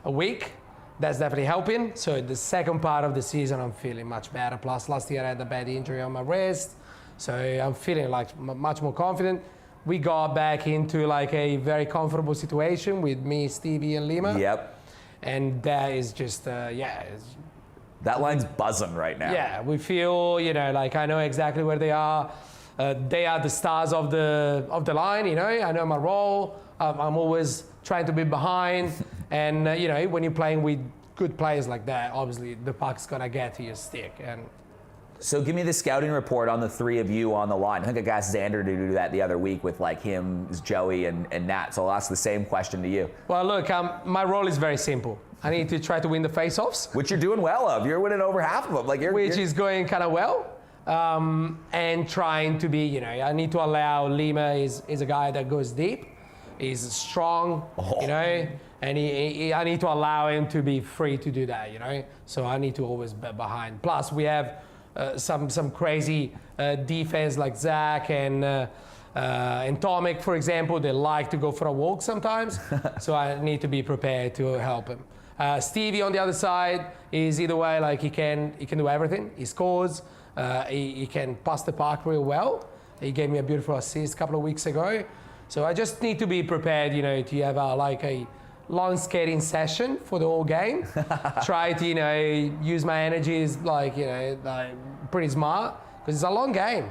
a week. That's definitely helping. So the second part of the season, I'm feeling much better. Plus, last year I had a bad injury on my wrist, so I'm feeling like much more confident. We got back into like a very comfortable situation with me, Stevie, and Lima. Yep. And that is just, that line's buzzing right now. Yeah, we feel, you know, like I know exactly where they are. They are the stars of the line, you know. I know my role. I'm always trying to be behind. And, you know, when you're playing with good players like that, obviously the puck's going to get to your stick. And so give me the scouting report on the 3 of you on the line. I think I asked Xander to do that the other week with like him, Joey, and Nat. So I'll ask the same question to you. Well, look, my role is very simple. I need to try to win the face-offs. Which you're doing well of. You're winning over half of them. Like Which is going kind of well. And trying to be, you know, I need to allow Lima is a guy that goes deep. He's strong, you know, and I need to allow him to be free to do that, you know. So I need to always be behind. Plus, we have some crazy defense like Zach and Tomic, for example. They like to go for a walk sometimes, so I need to be prepared to help him. Stevie on the other side is either way, like he can do everything. He scores. He can pass the puck real well. He gave me a beautiful assist a couple of weeks ago. So I just need to be prepared, you know, to have like a long skating session for the whole game. Try to, you know, use my energies like, you know, like pretty smart because it's a long game.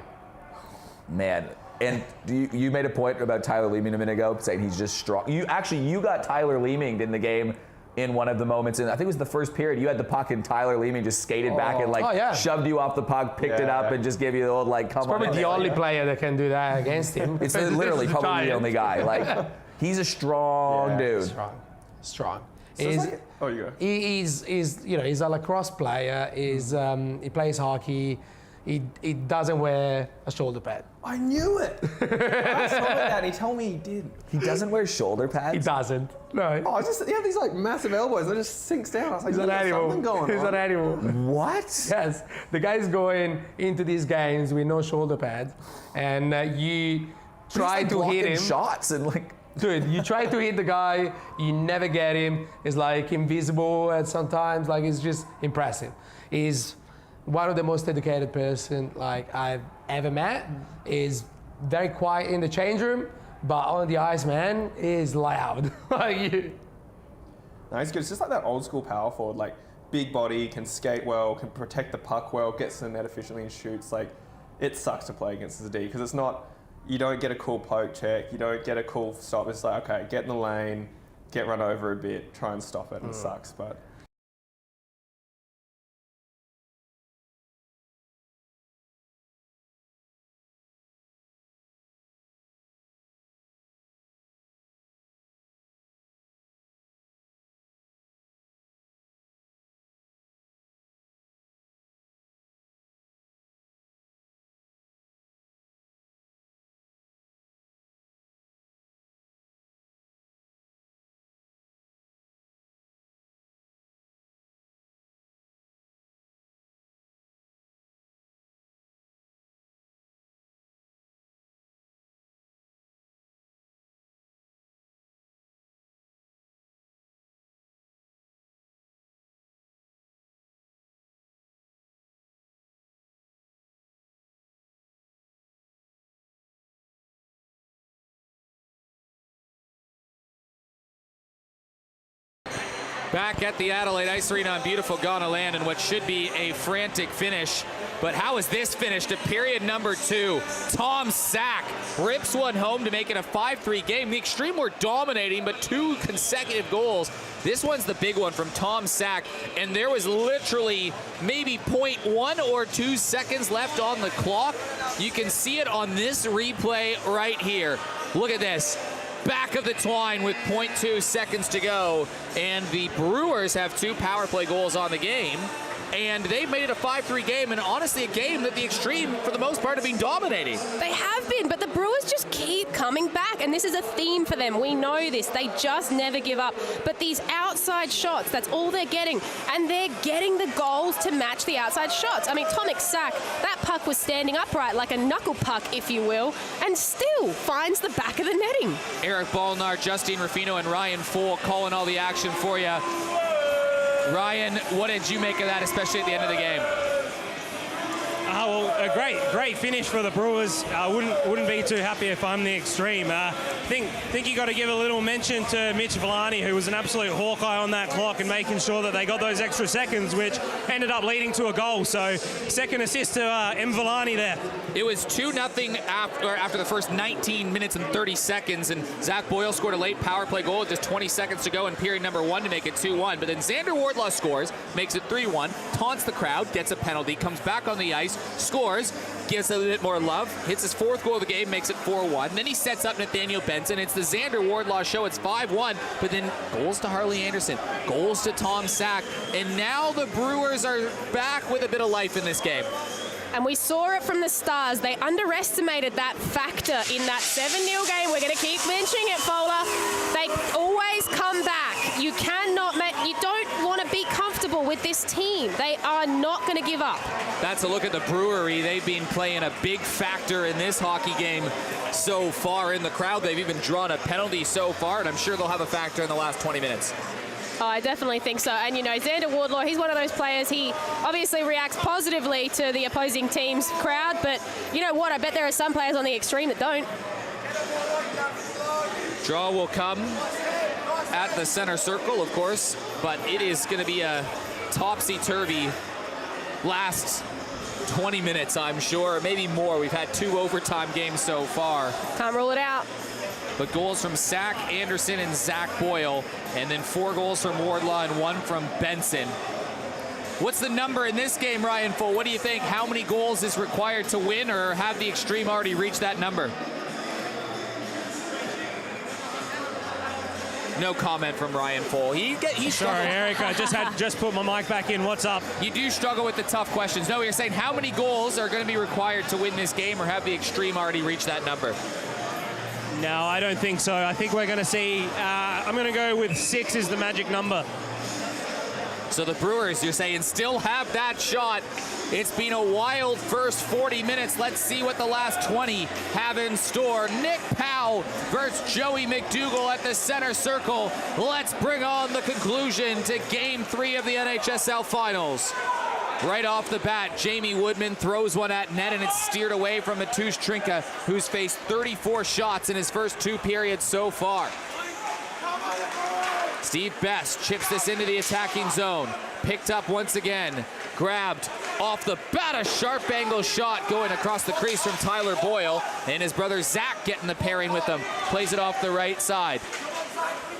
Man, and you made a point about Tyler Leeming a minute ago, saying he's just strong. You got Tyler Leeming in the game in one of the moments, and I think it was the first period. You had the puck and Tyler Leeming just skated back and like shoved you off the puck, picked it up, and just gave you the old like come on. Probably the only player that can do that against him. It's literally probably the only guy. Like he's a strong dude. Strong. So you go. He's you know, he's a lacrosse player. He plays hockey. He doesn't wear a shoulder pad. I knew it. I saw that and he told me he did. He doesn't wear shoulder pads? He doesn't. No. Oh, he had these like massive elbows that just sinks down. I was like, he's an animal. Something going on. He's an animal. What? Yes. The guy's going into these games with no shoulder pads, and you try to hit him. Shots and like. Dude, you try to hit the guy, you never get him. He's like invisible at sometimes. Like it's just impressive. He's one of the most dedicated person like I've ever met. Is very quiet in the change room, but on the ice, man, is loud. Like you. No, he's good. It's just like that old school power forward, like big body, can skate well, can protect the puck well, gets to the net efficiently and shoots. Like it sucks to play against the D because it's not. You don't get a cool poke check. You don't get a cool stop. It's like, okay, get in the lane, get run over a bit, try and stop it, and it sucks. But Back at the Adelaide Ice Arena on beautiful Ghana land and what should be a frantic finish. But how is this finished? To period number 2. Tom Sack rips one home to make it a 5-3 game. The Xtreme were dominating, but 2 consecutive goals. This one's the big one from Tom Sack, and there was literally maybe 0.1 or 2 seconds left on the clock. You can see it on this replay right here. Look at this. Back of the twine with 0.2 seconds to go, and the Brewers have 2 power play goals on the game, and they've made it a 5-3 game, and honestly a game that the Xtreme, for the most part, have been dominating. They have been, but the Brewers just keep coming back, and this is a theme for them. We know this. They just never give up. But these outside shots, that's all they're getting, and they're getting the goals to match the outside shots. I mean, Tomic Sack, that puck was standing upright like a knuckle puck, if you will, and still finds the back of the netting. Eric Balnar, Justine Ruffino, and Ryan Foll calling all the action for you. Ryan, what did you make of that, especially at the end of the game? Well, a great finish for the Brewers. I wouldn't be too happy if I'm the Xtreme. Think you got to give a little mention to Mitch Villani, who was an absolute hawkeye on that clock and making sure that they got those extra seconds, which ended up leading to a goal. So second assist to M. Villani there. It was 2-0 after the first 19 minutes and 30 seconds, and Zach Boyle scored a late power play goal with just 20 seconds to go in period number 1 to make it 2-1. But then Xander Wardlaw scores, makes it 3-1, taunts the crowd, gets a penalty, comes back on the ice, scores, gives a little bit more love, hits his 4th goal of the game, makes it 4-1. Then he sets up Nathaniel Benson. It's the Xander Wardlaw show. It's 5-1, but then goals to Harley Anderson, goals to Tom Sack, and now the Brewers are back with a bit of life in this game. And we saw it from the Stars. They underestimated that factor in that 7-0 game. We're going to keep mentioning it, Fowler. They always come back. You don't want to be comfortable with this team. They are not going to give up. That's a look at the Brewery. They've been playing a big factor in this hockey game so far in the crowd. They've even drawn a penalty so far, and I'm sure they'll have a factor in the last 20 minutes. Oh, I definitely think so. And, you know, Xander Wardlaw, he's one of those players, he obviously reacts positively to the opposing team's crowd, but you know what? I bet there are some players on the Xtreme that don't. Draw will come at the center circle, of course, but it is going to be a topsy-turvy last 20 minutes, I'm sure, maybe more. We've had 2 overtime games so far. Can't rule it out. But goals from Sack, Anderson, and Zach Boyle, and then 4 goals from Wardlaw and 1 from Benson. What's the number in this game, Ryan Foll? What do you think? How many goals is required to win, or have the Xtreme already reached that number? No comment from Ryan Foll. Sorry, Eric, I just put my mic back in. What's up? You do struggle with the tough questions. No, you're saying how many goals are going to be required to win this game, or have the Xtreme already reached that number? No, I don't think so. I think we're going to see, I'm going to go with 6 is the magic number. So the Brewers, you're saying, still have that shot. It's been a wild first 40 minutes. Let's see what the last 20 have in store. Nick Powell versus Joey Mcdougall at the center circle. Let's bring on the conclusion to Game 3 of the NHSL Finals. Right off the bat, Jamie Woodman throws one at net, and it's steered away from Matusz Trinka, who's faced 34 shots in his first 2 periods so far. Steve Best chips this into the attacking zone. Picked up once again. Grabbed off the bat, a sharp angle shot going across the crease from Tyler Boyle, and his brother Zach getting the pairing with him. Plays it off the right side.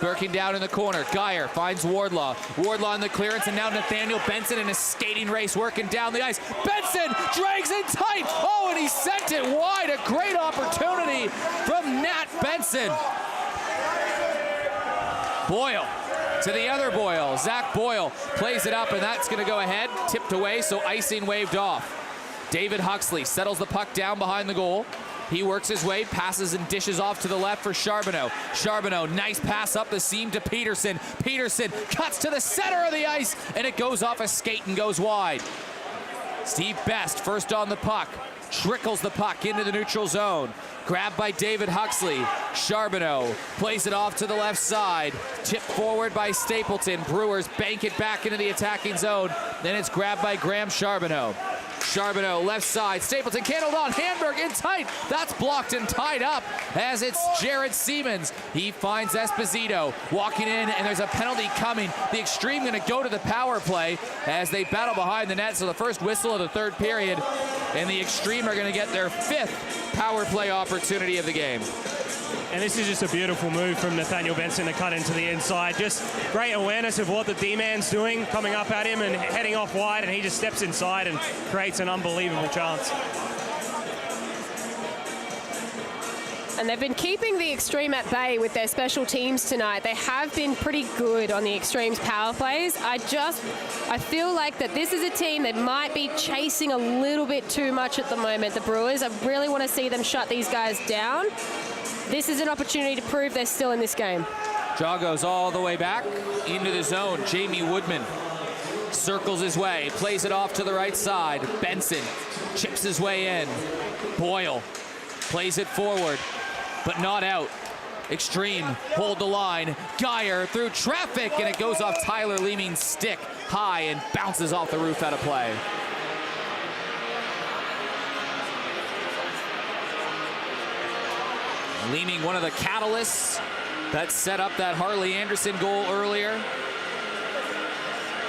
Working down in the corner, Geyer finds Wardlaw. Wardlaw in the clearance, and now Nathaniel Benson in a skating race working down the ice. Benson drags it tight. Oh, and he sent it wide. A great opportunity from Nat Benson. Boyle to the other Boyle. Zach Boyle plays it up, and that's going to go ahead. Tipped away, so icing waved off. David Huxley settles the puck down behind the goal. He works his way, passes and dishes off to the left for Charbonneau. Charbonneau, nice pass up the seam to Peterson. Peterson cuts to the center of the ice, and it goes off a skate and goes wide. Steve Best first on the puck. Trickles the puck into the neutral zone. Grabbed by David Huxley. Charbonneau plays it off to the left side. Tipped forward by Stapleton. Brewers bank it back into the attacking zone. Then it's grabbed by Graham Charbonneau. Charbonneau, left side. Stapleton can't hold on. Hamburg in tight. That's blocked and tied up as it's Jared Siemens. He finds Esposito walking in, and there's a penalty coming. The Extreme going to go to the power play as they battle behind the net. So the first whistle of the third period, and the Extreme are going to get their 5th power play opportunity of the game. And this is just a beautiful move from Nathaniel Benson to cut into the inside. Just great awareness of what the D-man's doing, coming up at him and heading off wide, and he just steps inside and creates an unbelievable chance. And they've been keeping the Extreme at bay with their special teams tonight. They have been pretty good on the Extreme's power plays. I feel like that this is a team that might be chasing a little bit too much at the moment, the Brewers. I really want to see them shut these guys down. This is an opportunity to prove they're still in this game. Draw goes all the way back into the zone. Jamie Woodman circles his way, plays it off to the right side. Benson chips his way in. Boyle plays it forward, but not out. Extreme hold the line. Geyer through traffic, and it goes off Tyler Leeming's stick high and bounces off the roof out of play. Leeming, one of the catalysts that set up that Harley Anderson goal earlier.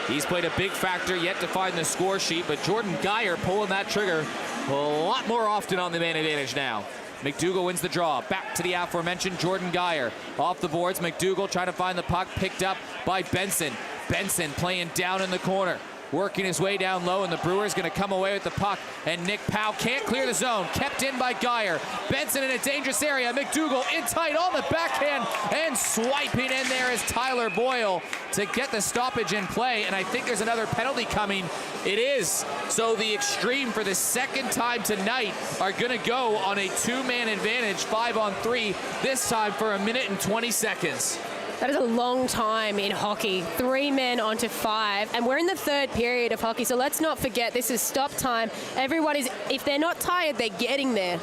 He's played a big factor, yet to find the score sheet, but Jordan Geyer pulling that trigger a lot more often on the man advantage now. Mcdougall wins the draw. Back to the aforementioned Jordan Geyer. Off the boards, Mcdougall trying to find the puck, picked up by Benson. Benson playing down in the corner, working his way down low, and the Brewers going to come away with the puck, and Nick Powell can't clear the zone. Kept in by Geyer. Benson in a dangerous area. Mcdougall in tight on the backhand, and swiping in there is Tyler Boyle to get the stoppage in play, and I think there's another penalty coming. It is. So the Extreme, for the second time tonight, are going to go on a 2-man advantage, 5-on-3, this time for 1 minute and 20 seconds. That is a long time in hockey. 3 men onto 5, and we're in the third period of hockey, so let's not forget this is stop time. Everyone is, if they're not tired, they're getting there.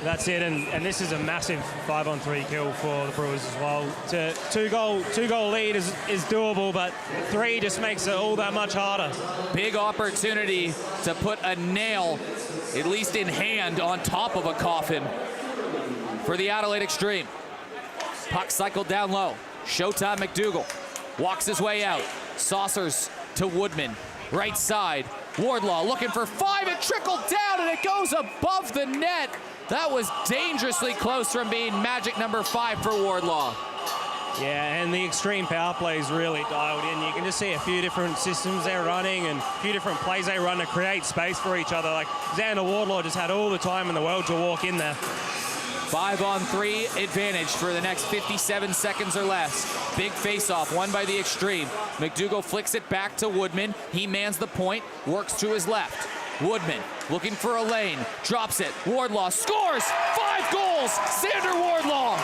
That's it, and this is a massive 5-on-3 kill for the Brewers as well. Two goal lead is doable, but 3 just makes it all that much harder. Big opportunity to put a nail, at least in hand, on top of a coffin for the Adelaide Extreme. Puck cycled down low. Showtime Mcdougall walks his way out. Saucers to Woodman. Right side. Wardlaw looking for 5. It trickled down and it goes above the net. That was dangerously close from being magic number 5 for Wardlaw. Yeah, and the Extreme power play is really dialed in. You can just see a few different systems they're running and a few different plays they run to create space for each other. Like Xander Wardlaw just had all the time in the world to walk in there. 5-on-3 advantage for the next 57 seconds or less. Big face-off, won by the Extreme. Mcdougall flicks it back to Woodman. He mans the point, works to his left. Woodman looking for a lane, drops it. Wardlaw scores! 5 goals! Xander Wardlaw!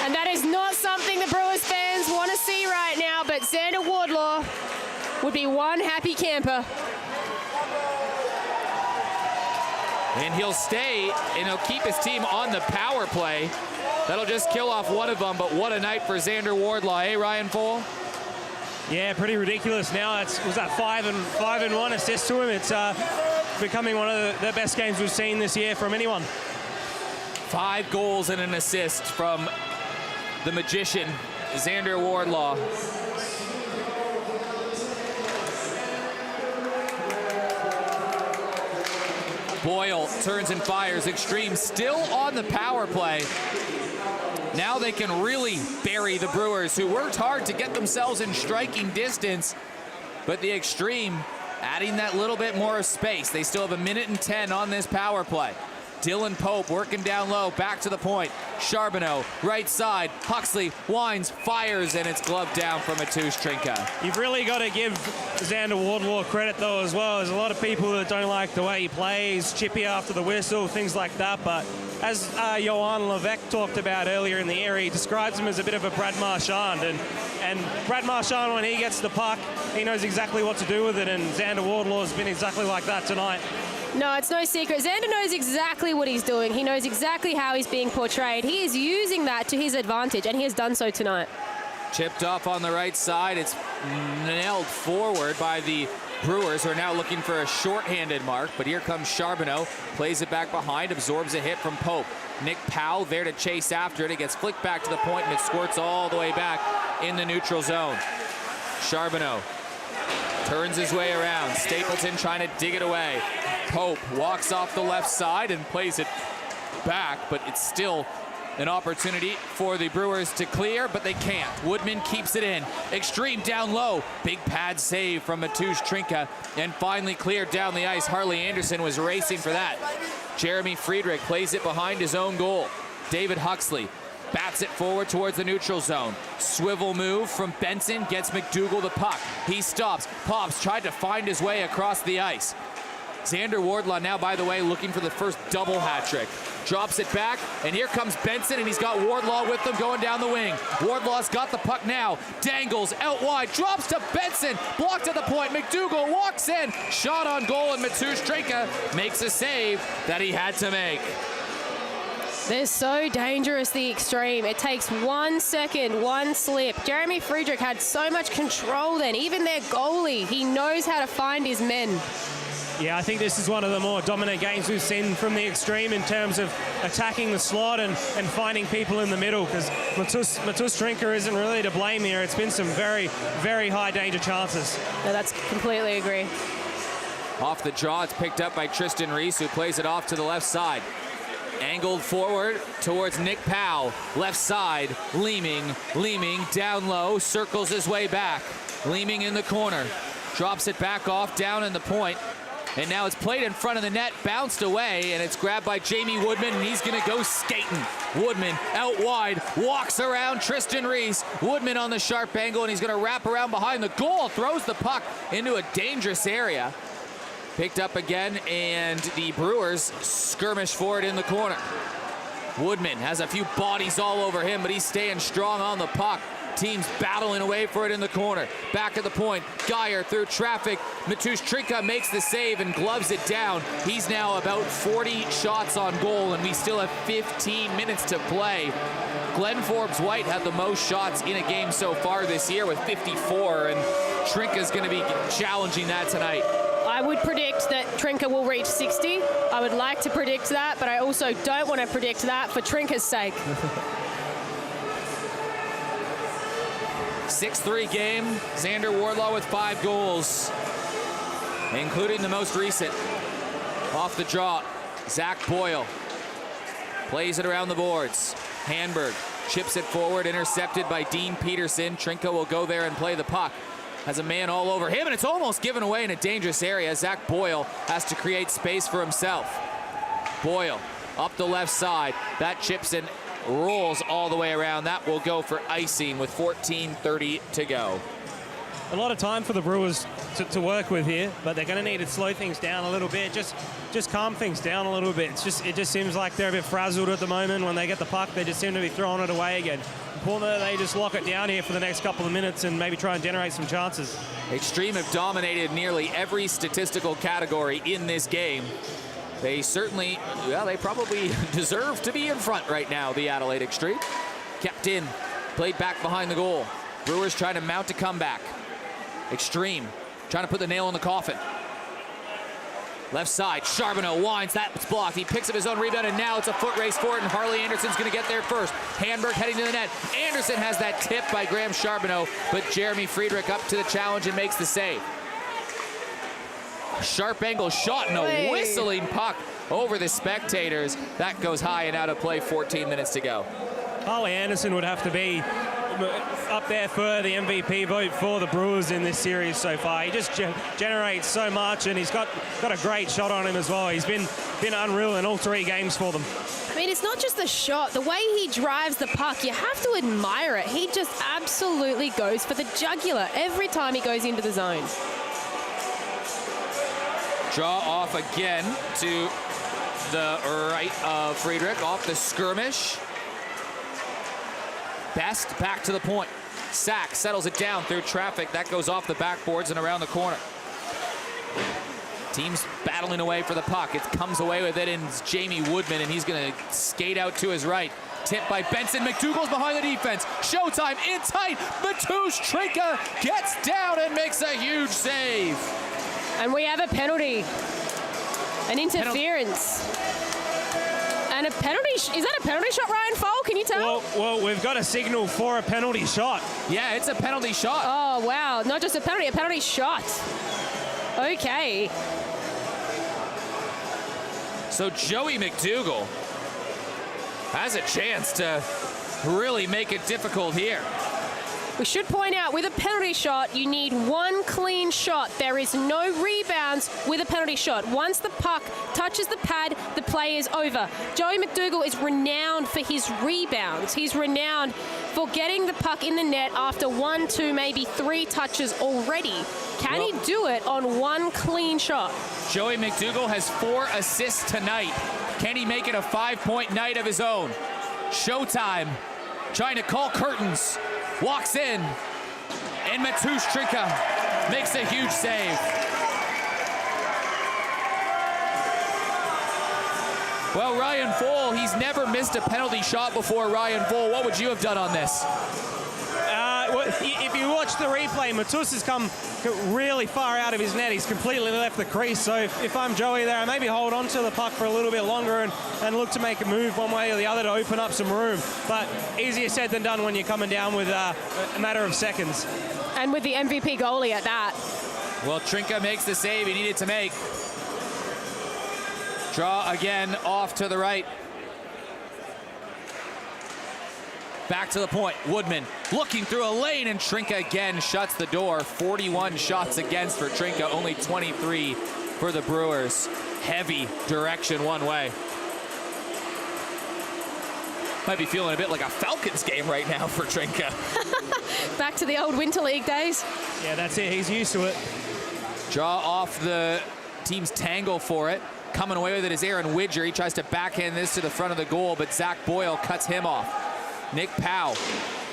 And that is not something the Brewers fans want to see right now, but Xander Wardlaw would be one happy camper. And he'll stay, and he'll keep his team on the power play. That'll just kill off one of them, but what a night for Xander Wardlaw, eh, Ryan Fole? Yeah, pretty ridiculous now. Was that 5 and 1 assists to him? It's becoming one of the best games we've seen this year from anyone. 5 goals and an assist from the magician, Xander Wardlaw. Boyle turns and fires. Extreme still on the power play. Now they can really bury the Brewers, who worked hard to get themselves in striking distance, but the Extreme adding that little bit more space. They still have 1 minute and 10 on this power play. Dylan Pope working down low, back to the point. Charbonneau, right side. Huxley winds, fires, and it's gloved down from Mateusz Trinka. You've really got to give Xander Wardlaw credit, though, as well. There's a lot of people that don't like the way he plays, chippy after the whistle, things like that. But as Johan Levesque talked about earlier in the air, he describes him as a bit of a Brad Marchand. And Brad Marchand, when he gets the puck, he knows exactly what to do with it, and Xander Wardlaw has been exactly like that tonight. No, it's no secret. Xander knows exactly what he's doing. He knows exactly how he's being portrayed. He is using that to his advantage, and he has done so tonight. Tipped off on the right side. It's nailed forward by the Brewers, who are now looking for a shorthanded mark, but here comes Charbonneau, plays it back behind, absorbs a hit from Pope. Nick Powell there to chase after it. It gets flicked back to the point, and it squirts all the way back in the neutral zone. Charbonneau turns his way around. Stapleton trying to dig it away. Pope walks off the left side and plays it back, but it's still an opportunity for the Brewers to clear, but they can't. Woodman keeps it in. Xtreme down low. Big pad save from Mateusz Trinka, and finally cleared down the ice. Harley Anderson was racing for that. Jeremy Friedrich plays it behind his own goal. David Huxley bats it forward towards the neutral zone. Swivel move from Benson, gets Mcdougall the puck. He stops. Pops tried to find his way across the ice. Xander Wardlaw now, by the way, looking for the first double hat trick. Drops it back, and here comes Benson, and he's got Wardlaw with him going down the wing. Wardlaw's got the puck now, dangles out wide, drops to Benson, blocked at the point. Mcdougall walks in, shot on goal, and Mateusz Trinka makes a save that he had to make. They're so dangerous, the Xtreme. It takes 1 second, one slip. Jeremy Friedrich had so much control then. Even their goalie, he knows how to find his men. Yeah, I think this is one of the more dominant games we've seen from the Xtreme in terms of attacking the slot and finding people in the middle, because Mateusz Trinka isn't really to blame here. It's been some very, very high danger chances. No, that's completely agree. Off the draw, it's picked up by Tristan Reese, who plays it off to the left side. Angled forward towards Nick Powell. Left side, Leeming down low, circles his way back. Leeming in the corner, drops it back off, down in the point. And now it's played in front of the net, bounced away, and it's grabbed by Jamie Woodman, and he's gonna go skating. Woodman out wide, walks around Tristan Reese. Woodman on the sharp angle, and he's gonna wrap around behind the goal, throws the puck into a dangerous area. Picked up again, and the Brewers skirmish for it in the corner. Woodman has a few bodies all over him, but he's staying strong on the puck. Teams battling away for it in the corner. Back at the point, Geyer through traffic. Mateusz Trinka makes the save and gloves it down. He's now about 40 shots on goal, and we still have 15 minutes to play. Glenn Forbes-White had the most shots in a game so far this year with 54, and Trinka's going to be challenging that tonight. I would predict that Trinka will reach 60. I would like to predict that, but I also don't want to predict that for Trinka's sake. 6-3 game. Xander Wardlaw with 5 goals, including the most recent. Off the draw, Zach Boyle plays it around the boards. Hanberg chips it forward, intercepted by Dean Peterson. Trinka will go there and play the puck. Has a man all over him, and it's almost given away in a dangerous area. Zach Boyle has to create space for himself. Boyle up the left side. That chips in, rolls all the way around. That will go for icing with 14:30 to go. A lot of time for the Brewers to work with here, but they're going to need to slow things down a little bit, just calm things down a little bit. It just seems like they're a bit frazzled at the moment. When they get the puck, they just seem to be throwing it away again. Important that they just lock it down here for the next couple of minutes and maybe try and generate some chances. Xtreme have dominated nearly every statistical category in this game. They certainly, well, they probably deserve to be in front right now, the Adelaide Xtreme. Kept in, played back behind the goal. Brewers trying to mount a comeback. Xtreme trying to put the nail in the coffin. Left side, Charbonneau winds, that's blocked. He picks up his own rebound, and now it's a foot race for it, and Harley Anderson's gonna get there first. Hanberg heading to the net. Anderson has that tip by Graham Charbonneau, but Jeremy Friedrich up to the challenge and makes the save. Sharp angle shot and a whistling puck over the spectators. That goes high and out of play, 14 minutes to go. Harley Anderson would have to be up there for the MVP vote for the Brewers in this series so far. He just generates so much, and he's got a great shot on him as well. He's been unreal in all 3 games for them. I mean, it's not just the shot. The way he drives the puck, you have to admire it. He just absolutely goes for the jugular every time he goes into the zone. Draw off again to the right of Friedrich, off the skirmish. Best back to the point. Sack settles it down through traffic. That goes off the backboards and around the corner. Teams battling away for the puck. It comes away with it, and it's Jamie Woodman, and he's going to skate out to his right. Tip by Benson. Mcdougall's behind the defense. Showtime in tight. Matusz Trinka gets down and makes a huge save. And we have a penalty. An interference. And a penalty. Is that a penalty shot, Ryan Fole? Can you tell? Well, we've got a signal for a penalty shot. Yeah, it's a penalty shot. Oh, wow. Not just a penalty shot. Okay. So Joey Mcdougall has a chance to really make it difficult here. We should point out, with a penalty shot, you need one clean shot. There is no rebounds with a penalty shot. Once the puck touches the pad, the play is over. Joey Mcdougall is renowned for his rebounds. He's renowned for getting the puck in the net after 1, 2, maybe 3 touches already. Can he do it on one clean shot? Joey Mcdougall has 4 assists tonight. Can he make it a 5-point night of his own? Showtime, trying to call curtains. Walks in, and Matusz Trinka makes a huge save. Well, Ryan Fole, he's never missed a penalty shot before. Ryan Fole, what would you have done on this? If you watch the replay, Matusz has come really far out of his net. He's completely left the crease. So if I'm Joey there, I maybe hold on to the puck for a little bit longer and look to make a move one way or the other to open up some room. But easier said than done when you're coming down with a matter of seconds. And with the MVP goalie at that. Well, Trinka makes the save he needed to make. Draw again off to the right. Back to the point, Woodman looking through a lane, and Trinka again shuts the door. 41 shots against for Trinka, only 23 for the Brewers. Heavy direction one way. Might be feeling a bit like a Falcons game right now for Trinka. Back to the old Winter League days. Yeah, that's it. He's used to it. Draw off the team's tangle for it. Coming away with it is Aaron Widger. He tries to backhand this to the front of the goal, but Zach Boyle cuts him off. Nick Powell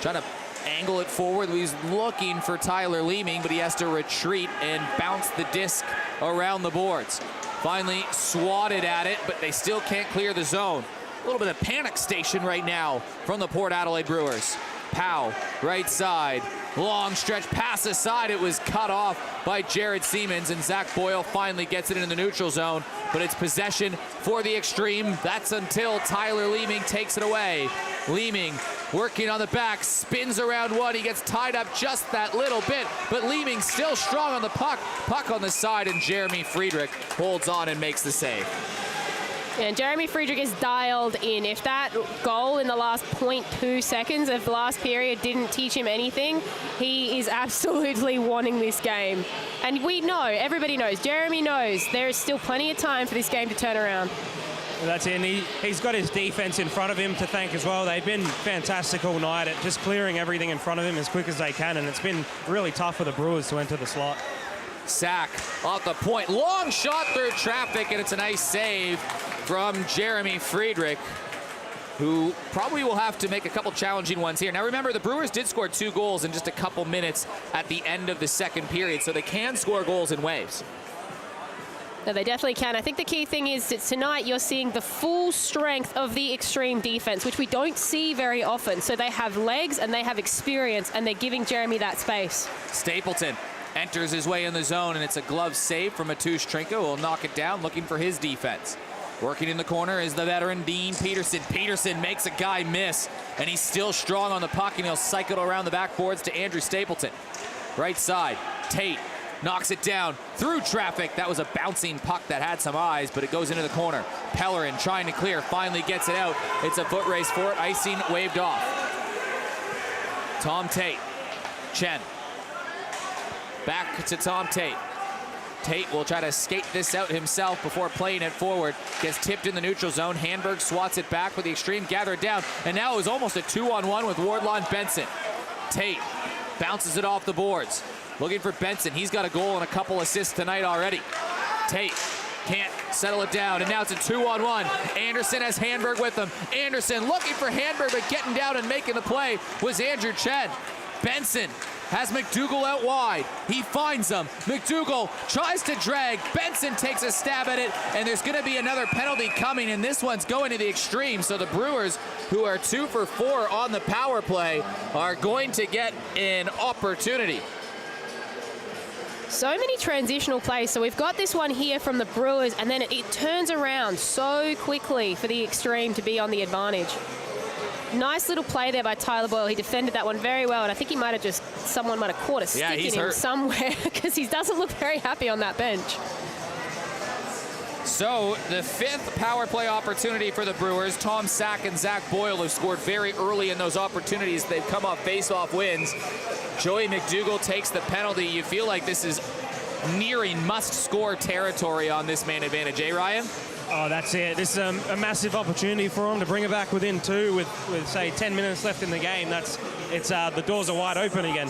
trying to angle it forward. He's looking for Tyler Leeming, but he has to retreat and bounce the disc around the boards. Finally swatted at it, but they still can't clear the zone. A little bit of panic station right now from the Port Adelaide Brewers. Powell, right side, long stretch pass aside. It was cut off by Jared Siemens, and Zach Boyle finally gets it in the neutral zone, but it's possession for the Extreme. That's until Tyler Leeming takes it away. Leeming working on the back, spins around one. He gets tied up just that little bit, but Leeming still strong on the puck. Puck on the side, and Jeremy Friedrich holds on and makes the save. And Jeremy Friedrich is dialed in. If that goal in the last 0.2 seconds of the last period didn't teach him anything, he is absolutely wanting this game. And we know, everybody knows, Jeremy knows there is still plenty of time for this game to turn around. That's it. And he's got his defense in front of him to thank as well. They've been fantastic all night at just clearing everything in front of him as quick as they can, and it's been really tough for the Brewers to enter the slot. Sack off the point, long shot through traffic, and it's a nice save from Jeremy Friedrich, who probably will have to make a couple challenging ones here. Now remember, the Brewers did score 2 goals in just a couple minutes at the end of the second period, so they can score goals in waves. No, they definitely can. I think the key thing is that tonight you're seeing the full strength of the Extreme defense, which we don't see very often. So they have legs and they have experience, and they're giving Jeremy that space. Stapleton enters his way in the zone, and it's a glove save from Matusz Trinka, who will knock it down, looking for his defense. Working in the corner is the veteran Dean Peterson. Peterson makes a guy miss, and he's still strong on the puck, and he'll cycle around the backboards to Andrew Stapleton. Right side, Tate knocks it down through traffic. That was a bouncing puck that had some eyes, but it goes into the corner. Pellerin trying to clear, finally gets it out. It's a foot race for it, icing waved off. Tom Tate, Chen. Back to Tom Tate. Tate will try to skate this out himself before playing it forward. Gets tipped in the neutral zone. Handberg swats it back with the Extreme gathered down. And now it was almost a 2-on-1 with Wardlaw Benson. Tate bounces it off the boards. Looking for Benson. He's got a goal and a couple assists tonight already. Tate can't settle it down, and now it's a 2-on-1. Anderson has Handberg with him. Anderson looking for Handberg, but getting down and making the play was Andrew Chen. Benson has Mcdougall out wide. He finds him. Mcdougall tries to drag. Benson takes a stab at it, and there's going to be another penalty coming, and this one's going to the extreme. So the Brewers, who are 2 for 4 on the power play, are going to get an opportunity. So many transitional plays. So we've got this one here from the Brewers, and then it turns around so quickly for the Extreme to be on the advantage. Nice little play there by Tyler Boyle. He defended that one very well, and I think someone might have caught a stick in him somewhere because he doesn't look very happy on that bench. So the 5th power play opportunity for the Brewers. Tom Sack and Zach Boyle have scored very early in those opportunities. They've come off face-off wins. Joey Mcdougall takes the penalty. You feel like this is nearing must-score territory on this man advantage, eh, Ryan? Oh, that's it. This is a massive opportunity for him to bring it back within 2 with say, 10 minutes left in the game. The doors are wide open again.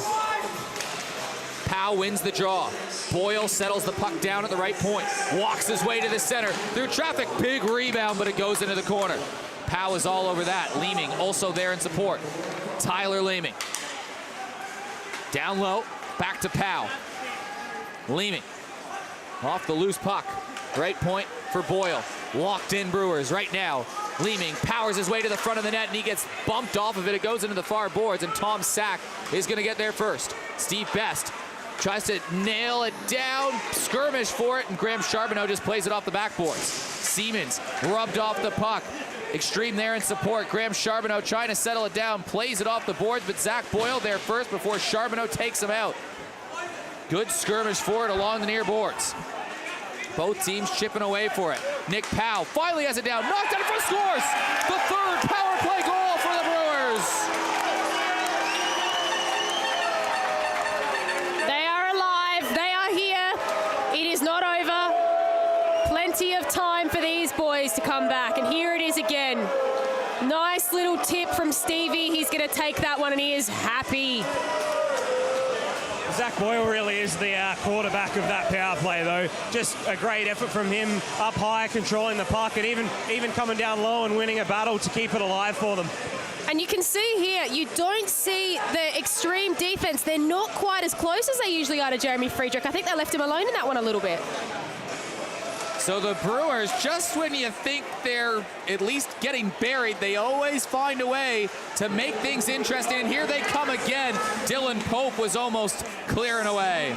Powell wins the draw. Boyle settles the puck down at the right point. Walks his way to the center. Through traffic, big rebound, but it goes into the corner. Powell is all over that. Leeming also there in support. Tyler Leeming. Down low, back to Powell. Leeming. Off the loose puck. Right point for Boyle. Locked in Brewers right now. Leeming powers his way to the front of the net, and he gets bumped off of it. It goes into the far boards, and Tom Sack is going to get there first. Steve Best tries to nail it down, skirmish for it, and Graham Charbonneau just plays it off the backboards. Siemens rubbed off the puck. Extreme there in support. Graham Charbonneau trying to settle it down, plays it off the boards, but Zach Boyle there first before Charbonneau takes him out. Good skirmish for it along the near boards. Both teams chipping away for it. Nick Powell finally has it down, knocked out for scores! The 3rd power play goal for the Brewers! They are alive, they are here. It is not over. Plenty of time for these boys to come back, and here it is again. Nice little tip from Stevie. He's going to take that one, and he is happy. Zach Boyle really is the quarterback of that power play, though. Just a great effort from him, up high, controlling the puck, and even coming down low and winning a battle to keep it alive for them. And you can see here, you don't see the Extreme defense. They're not quite as close as they usually are to Jeremy Friedrich. I think they left him alone in that one a little bit. So the Brewers, just when you think they're at least getting buried, they always find a way to make things interesting. And here they come again. Dylan Pope was almost clearing away.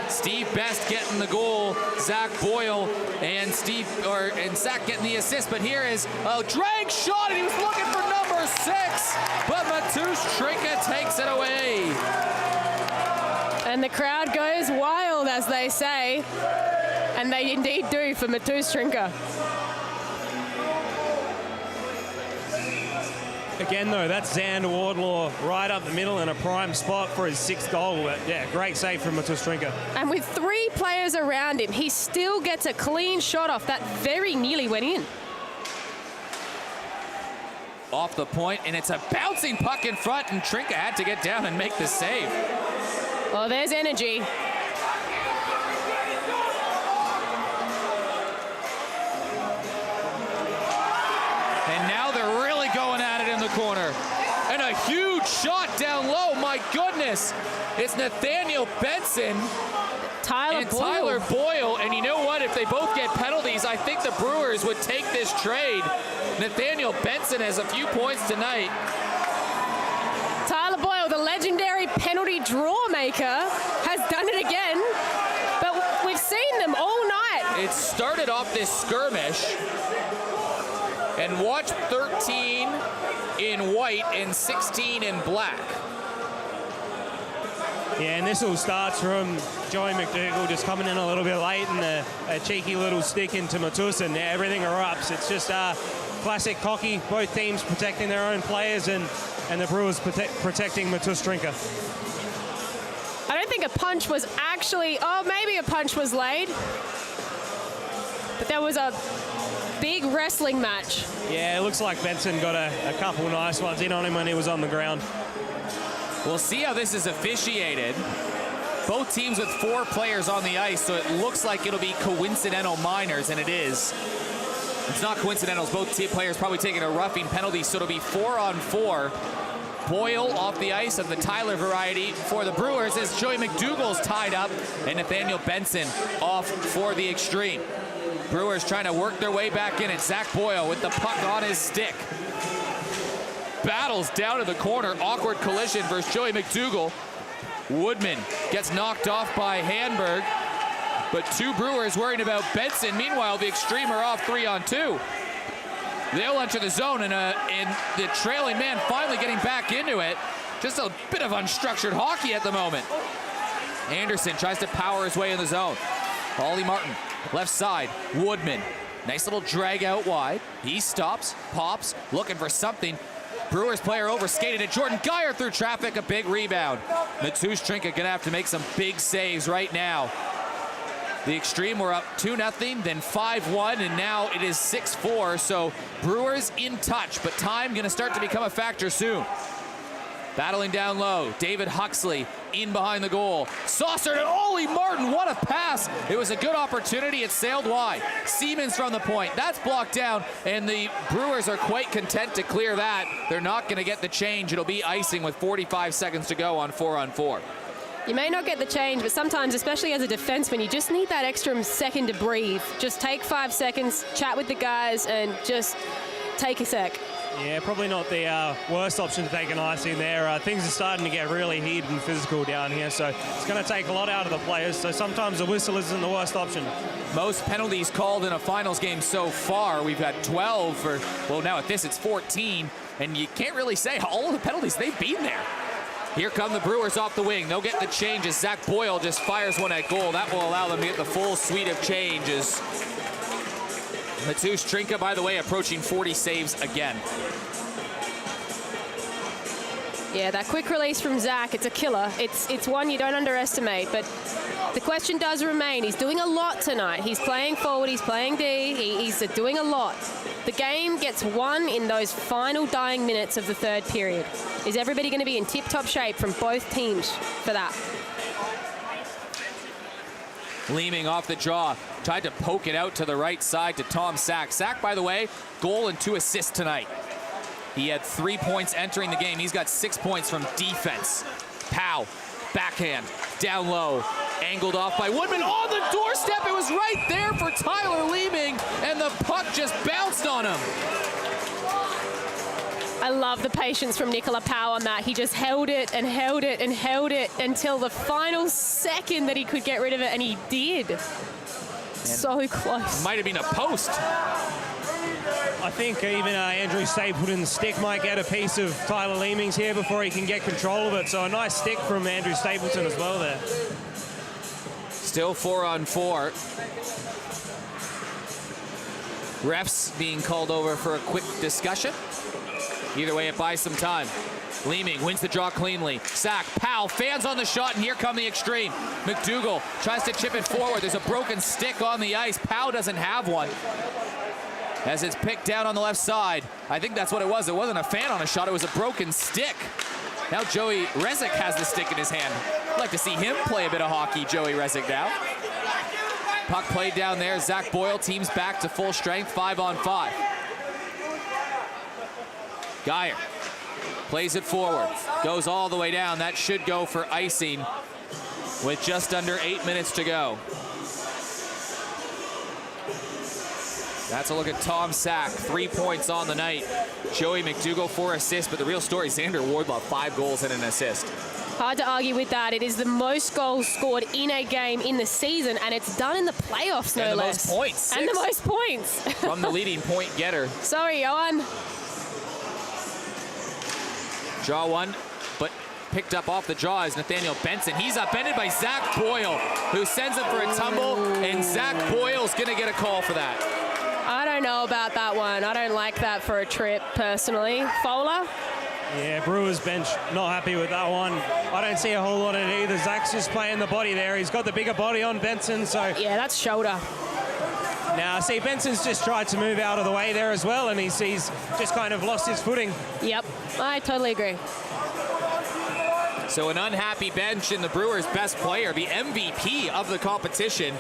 Steve Best getting the goal. Zach Boyle and Zach getting the assist. But here is a drag shot, and he was looking for number 6. But Matusz Trinka takes it away. And the crowd goes wild, as they say. And they indeed do for Matusz Trinka. Again, though, that's Xander Wardlaw right up the middle in a prime spot for his 6th goal. But, yeah, great save from Matusz Trinka. And with 3 players around him, he still gets a clean shot off. That very nearly went in. Off the point, and it's a bouncing puck in front, and Trinka had to get down and make the save. Well, there's energy. And now they're really going at it in the corner. And a huge shot down low, my goodness. It's Nathaniel Benson and Tyler Boyle. And you know what? If they both get penalties, I think the Brewers would take this trade. Nathaniel Benson has a few points tonight. Tyler Boyle, the legendary penalty draw maker, has done it again. But we've seen them all night. It started off this skirmish. And watch 13 in white and 16 in black. Yeah, and this all starts from Joey Mcdougall just coming in a little bit late and a cheeky little stick into Matusz, and everything erupts. It's just classic hockey, both teams protecting their own players and the Brewers protecting Matusz Trinka. I don't think a punch was actually, maybe a punch was laid. But there was a big wrestling match. Yeah, it looks like Benson got a couple nice ones in on him when he was on the ground. We'll see how this is officiated. Both teams with 4 players on the ice, so it looks like it'll be coincidental minors, and it is. It's not coincidental. Both team players probably taking a roughing penalty, so it'll be 4-on-4. Boyle off the ice of the Tyler variety for the Brewers as Joey Mcdougall's tied up and Nathaniel Benson off for the Extreme. Brewers trying to work their way back in. It's Zach Boyle with the puck on his stick. Battles down to the corner. Awkward collision versus Joey Mcdougall. Woodman gets knocked off by Handberg, but 2 Brewers worried about Benson. Meanwhile, the Extreme are off 3-on-2. They'll enter the zone, and the trailing man finally getting back into it. Just a bit of unstructured hockey at the moment. Anderson tries to power his way in the zone. Ollie Martin, left side. Woodman, nice little drag out wide. He stops, pops, looking for something. Brewers player overskated it. Jordan Geyer through traffic, a big rebound. Mateusz Trinka gonna have to make some big saves right now. The Extreme were up 2-0, then 5-1, and now it is 6-4. So Brewers in touch, but time gonna start to become a factor soon. Battling down low, David Huxley in behind the goal. Saucer to Ollie Martin, what a pass. It was a good opportunity, it sailed wide. Siemens from the point, that's blocked down, and the Brewers are quite content to clear that. They're not gonna get the change. It'll be icing with 45 seconds to go on 4-on-4. You may not get the change, but sometimes, especially as a defenseman, you just need that extra second to breathe. Just take 5 seconds, chat with the guys, and just take a sec. Yeah, probably not the worst option to take an icing there. Things are starting to get really heated and physical down here, so it's going to take a lot out of the players. So sometimes a whistle isn't the worst option. Most penalties called in a finals game so far. We've had 12 for, well, now at this it's 14, and you can't really say all of the penalties, they've been there. Here come the Brewers off the wing. They'll get the changes. Zach Boyle just fires one at goal. That will allow them to get the full suite of changes. Mateusz Trinka, by the way, approaching 40 saves again. Yeah, that quick release from Zach, it's a killer. It's one you don't underestimate, but the question does remain. He's doing a lot tonight. He's playing forward, he's playing D, he's doing a lot. The game gets won in those final dying minutes of the third period. Is everybody going to be in tip-top shape from both teams for that? Leeming off the draw, tried to poke it out to the right side to Tom Sack. Sack, by the way, goal and 2 assists tonight. He had 3 points entering the game. He's got 6 points from defense. Pow, backhand, down low, angled off by Woodman on the doorstep. It was right there for Tyler Leeming, and the puck just bounced on him. I love the patience from Nicola Powell on that. He just held it and held it and held it until the final second that he could get rid of it, and he did. And so close. Might have been a post. I think even Andrew Stapleton's stick might get a piece of Tyler Leeming's here before he can get control of it. So a nice stick from Andrew Stapleton as well there. Still 4-on-4. Refs being called over for a quick discussion. Either way, it buys some time. Leeming wins the draw cleanly. Sack, Powell, fans on the shot, and here come the Extreme. Mcdougall tries to chip it forward. There's a broken stick on the ice. Powell doesn't have one. As it's picked down on the left side. I think that's what it was. It wasn't a fan on a shot, it was a broken stick. Now Joey Rezick has the stick in his hand. I'd like to see him play a bit of hockey, Joey Rezick now. Puck played down there. Zach Boyle teams back to full strength, 5-on-5. Geyer plays it forward, goes all the way down. That should go for icing with just under 8 minutes to go. That's a look at Tom Sack, 3 points on the night. Joey Mcdougall 4 assists, but the real story, Xander Wardlaw 5 goals and an assist. Hard to argue with that. It is the most goals scored in a game in the season, and it's done in the playoffs, no less. And the most points. 6. And the most points. From the leading point getter. Sorry, Johan. Draw one, but picked up off the draw is Nathaniel Benson. He's upended by Zach Boyle, who sends him for a tumble, and Zach Boyle's gonna get a call for that. I don't know about that one. I don't like that for a trip, personally. Fowler? Yeah, Brewers bench not happy with that one. I don't see a whole lot in it either. Zach's just playing the body there. He's got the bigger body on Benson, so... Yeah, that's shoulder. Now, see, Benson's just tried to move out of the way there as well, and he's just kind of lost his footing. Yep, I totally agree. So an unhappy bench, and the Brewers' best player, the MVP of the competition,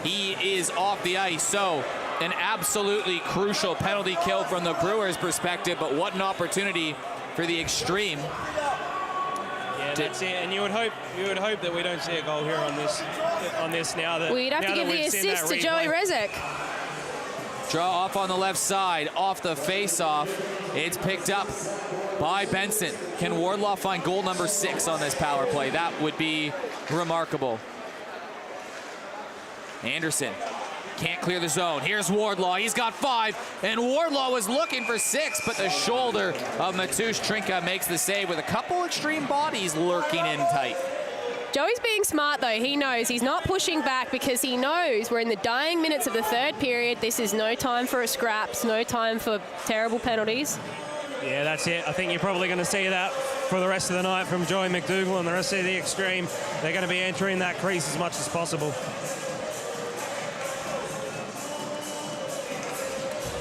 he is off the ice. So an absolutely crucial penalty kill from the Brewers' perspective, but what an opportunity for the Xtreme. Yeah, that's it. And you would hope that we don't see a goal here on this now that We'd have to give the assist to Joey Rezek. Draw off on the left side, off the face-off. It's picked up by Benson. Can Wardlaw find goal number 6 on this power play? That would be remarkable. Anderson can't clear the zone. Here's Wardlaw. He's got 5, and Wardlaw was looking for 6, but the shoulder of Mateusz Trinka makes the save with a couple Xtreme bodies lurking in tight. Joey's being smart, though. He knows he's not pushing back because he knows we're in the dying minutes of the 3rd period. This is no time for a scraps, no time for terrible penalties. Yeah, that's it. I think you're probably going to see that for the rest of the night from Joey Mcdougall and the rest of the Xtreme. They're going to be entering that crease as much as possible.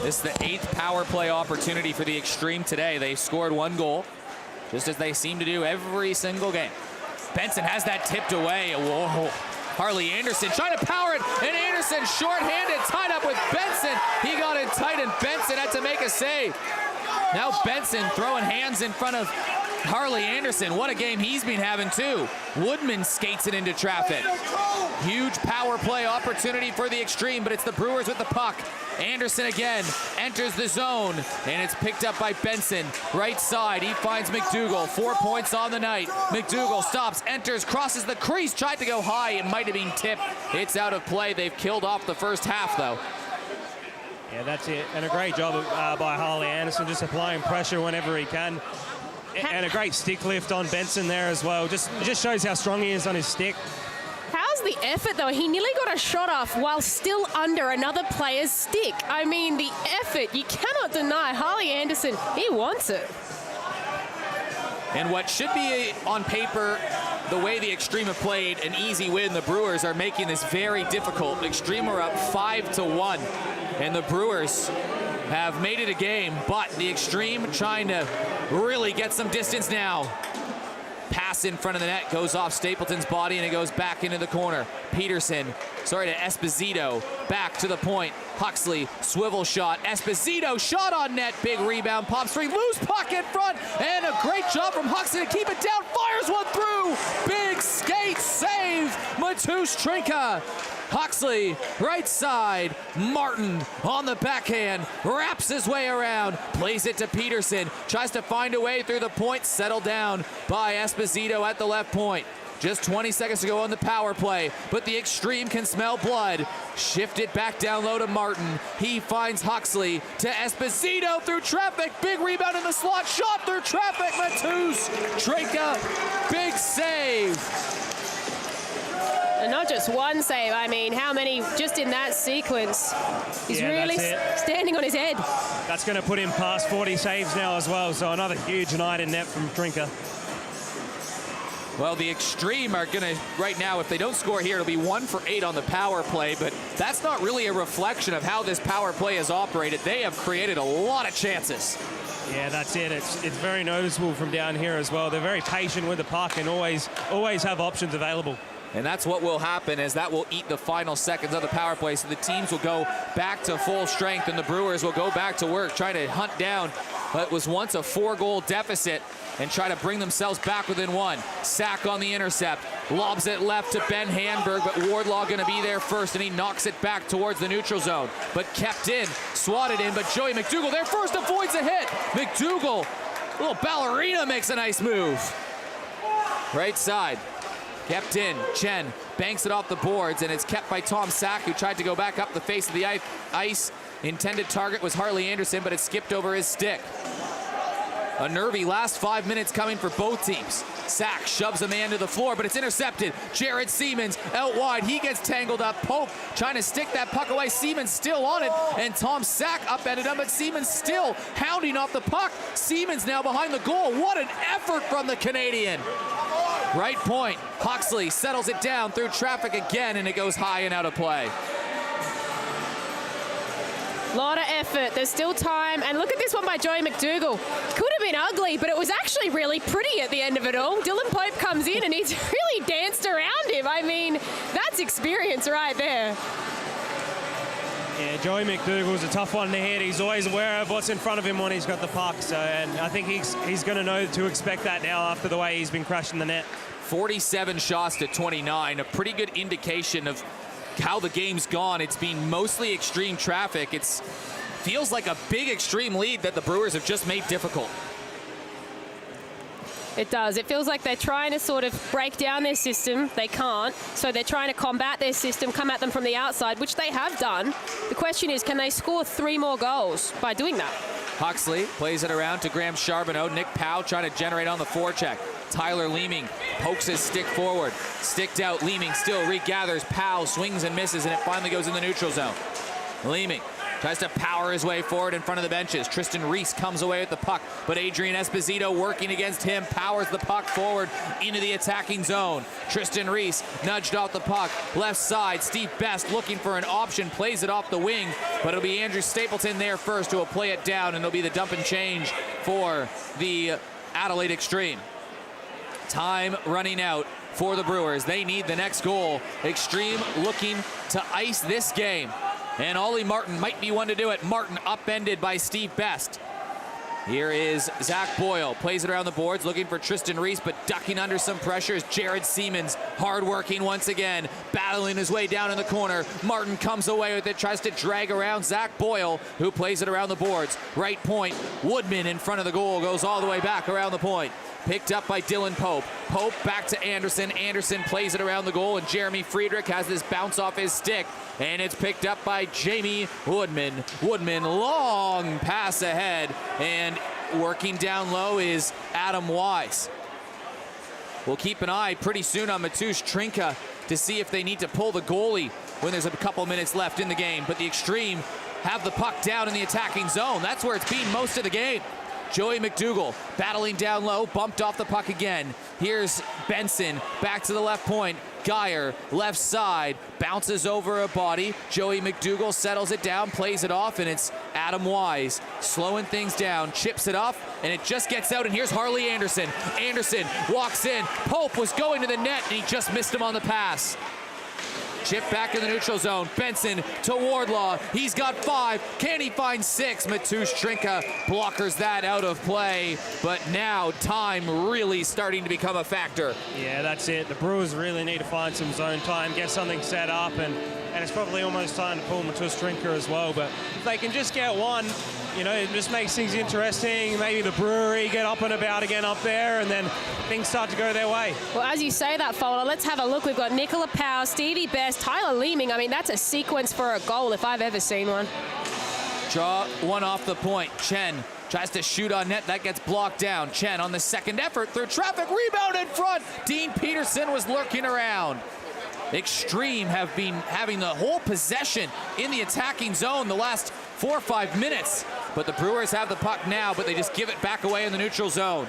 This is the 8th power play opportunity for the Xtreme today. They scored 1 goal, just as they seem to do every single game. Benson has that tipped away. Whoa. Harley Anderson trying to power it, and Anderson short-handed, tied up with Benson. He got it tight, and Benson had to make a save. Now Benson throwing hands in front of Harley Anderson. What a game he's been having, too. Woodman skates it into traffic. Huge power play opportunity for the Xtreme, but it's the Brewers with the puck. Anderson again enters the zone, and it's picked up by Benson. Right side, he finds Mcdougall. 4 points on the night. Mcdougall stops, enters, crosses the crease, tried to go high. It might have been tipped. It's out of play. They've killed off the first half, though. Yeah, that's it. And a great job by Harley Anderson, just applying pressure whenever he can. And a great stick lift on Benson there as well. It just shows how strong he is on his stick. How's the effort, though? He nearly got a shot off while still under another player's stick. I mean, the effort, you cannot deny. Harley Anderson, he wants it. And what should be on paper, the way the Xtreme have played, an easy win, the Brewers are making this very difficult. Xtreme are up 5-1, and the Brewers have made it a game, but the Xtreme trying to really get some distance now. Pass in front of the net, goes off Stapleton's body, and it goes back into the corner. Peterson, to Esposito, back to the point. Huxley, swivel shot. Esposito, shot on net, big rebound, pops free, loose puck in front, and a great job from Huxley to keep it down, fires one through. Big skate save, Mateusz Trinka. Huxley, right side. Martin on the backhand, wraps his way around, plays it to Peterson, tries to find a way through the point, settled down by Esposito at the left point. Just 20 seconds to go on the power play, but the Xtreme can smell blood. Shift it back down low to Martin. He finds Huxley to Esposito through traffic. Big rebound in the slot, shot through traffic. Mateusz Trinka, big save. And not just one save, I mean, how many just in that sequence? He's really standing on his head. That's going to put him past 40 saves now as well, so another huge night in net from Trinka. Well, the Xtreme are going to, right now, if they don't score here, it'll be 1 for 8 on the power play, but that's not really a reflection of how this power play is operated. They have created a lot of chances. Yeah, that's it. It's very noticeable from down here as well. They're very patient with the puck and always have options available. And that's what will happen, is that will eat the final seconds of the power play. So the teams will go back to full strength, and the Brewers will go back to work, trying to hunt down what was once a 4-goal deficit and try to bring themselves back within 1. Sack on the intercept, lobs it left to Ben Handberg, but Wardlaw going to be there first, and he knocks it back towards the neutral zone. But kept in, swatted in, but Joey Mcdougall there first, avoids a hit. Mcdougall, little ballerina, makes a nice move. Right side. Kept in, Chen banks it off the boards, and it's kept by Tom Sack, who tried to go back up the face of the ice. Intended target was Harley Anderson, but it skipped over his stick. A nervy last 5 minutes coming for both teams. Sack shoves a man to the floor, but it's intercepted. Jared Siemens out wide. He gets tangled up. Pope trying to stick that puck away. Siemens still on it, and Tom Sack upended him, but Siemens still hounding off the puck. Siemens now behind the goal. What an effort from the Canadian. Right point. Huxley settles it down through traffic again, and it goes high and out of play. Lot of effort. There's still time. And look at this one by Joey Mcdougall. Could have been ugly, but it was actually really pretty at the end of it all. Dylan Pope comes in, and he's really danced around him. I mean, that's experience right there. Yeah, Joey Mcdougall's a tough one to hit. He's always aware of what's in front of him when he's got the puck. So, and I think he's going to know to expect that now after the way he's been crashing the net. 47 shots to 29, a pretty good indication of how the game's gone. It's been mostly extreme traffic. It feels like a big extreme lead that the Brewers have just made difficult. It does. It feels like they're trying to sort of break down their system. They can't. So they're trying to combat their system, come at them from the outside, which they have done. The question is, can they score 3 more goals by doing that? Huxley plays it around to Graham Charbonneau. Nick Powell trying to generate on the forecheck. Tyler Leeming pokes his stick forward. Sticked out. Leeming still regathers. Powell swings and misses, and it finally goes in the neutral zone. Leeming tries to power his way forward in front of the benches. Tristan Reese comes away with the puck, but Adrian Esposito working against him, powers the puck forward into the attacking zone. Tristan Reese nudged off the puck, left side. Steve Best looking for an option, plays it off the wing, but it'll be Andrew Stapleton there first who will play it down, and it'll be the dump and change for the Adelaide Xtreme. Time running out for the Brewers. They need the next goal. Xtreme looking to ice this game. And Ollie Martin might be one to do it. Martin upended by Steve Best. Here is Zach Boyle. Plays it around the boards, looking for Tristan Reese, but ducking under some pressure is Jared Siemens. Hard-working once again, battling his way down in the corner. Martin comes away with it, tries to drag around Zach Boyle, who plays it around the boards. Right point, Woodman in front of the goal, goes all the way back around the point. Picked up by Dylan Pope. Pope back to Anderson. Anderson plays it around the goal, and Jeremy Friedrich has this bounce off his stick, and it's picked up by Jamie Woodman. Woodman, long pass ahead, and working down low is Adam Wise. We'll keep an eye pretty soon on Matusz Trinka to see if they need to pull the goalie when there's a couple minutes left in the game, but the Xtreme have the puck down in the attacking zone. That's where it's been most of the game. Joey Mcdougall battling down low, bumped off the puck again. Here's Benson back to the left point. Geyer, left side, bounces over a body. Joey Mcdougall settles it down, plays it off, and it's Adam Wise slowing things down, chips it off, and it just gets out, and here's Harley Anderson. Anderson walks in. Pope was going to the net, and he just missed him on the pass. Chip back in the neutral zone. Benson to Wardlaw. He's got 5. Can he find 6? Matusz Trinka blockers that out of play. But now time really starting to become a factor. Yeah, that's it. The Brewers really need to find some zone time, get something set up, and it's probably almost time to pull Matusz Trinka as well. But if they can just get one, you know, it just makes things interesting. Maybe the Brewery get up and about again up there, and then things start to go their way. Well, as you say that, Fowler, let's have a look. We've got Nicola Powell, Stevie Best, Tyler Leeming. I mean, that's a sequence for a goal if I've ever seen one. Draw one off the point. Chen tries to shoot on net. That gets blocked down. Chen on the second effort through traffic. Rebound in front. Dean Peterson was lurking around. Xtreme have been having the whole possession in the attacking zone the last 4 or 5 minutes. But the Brewers have the puck now, but they just give it back away in the neutral zone.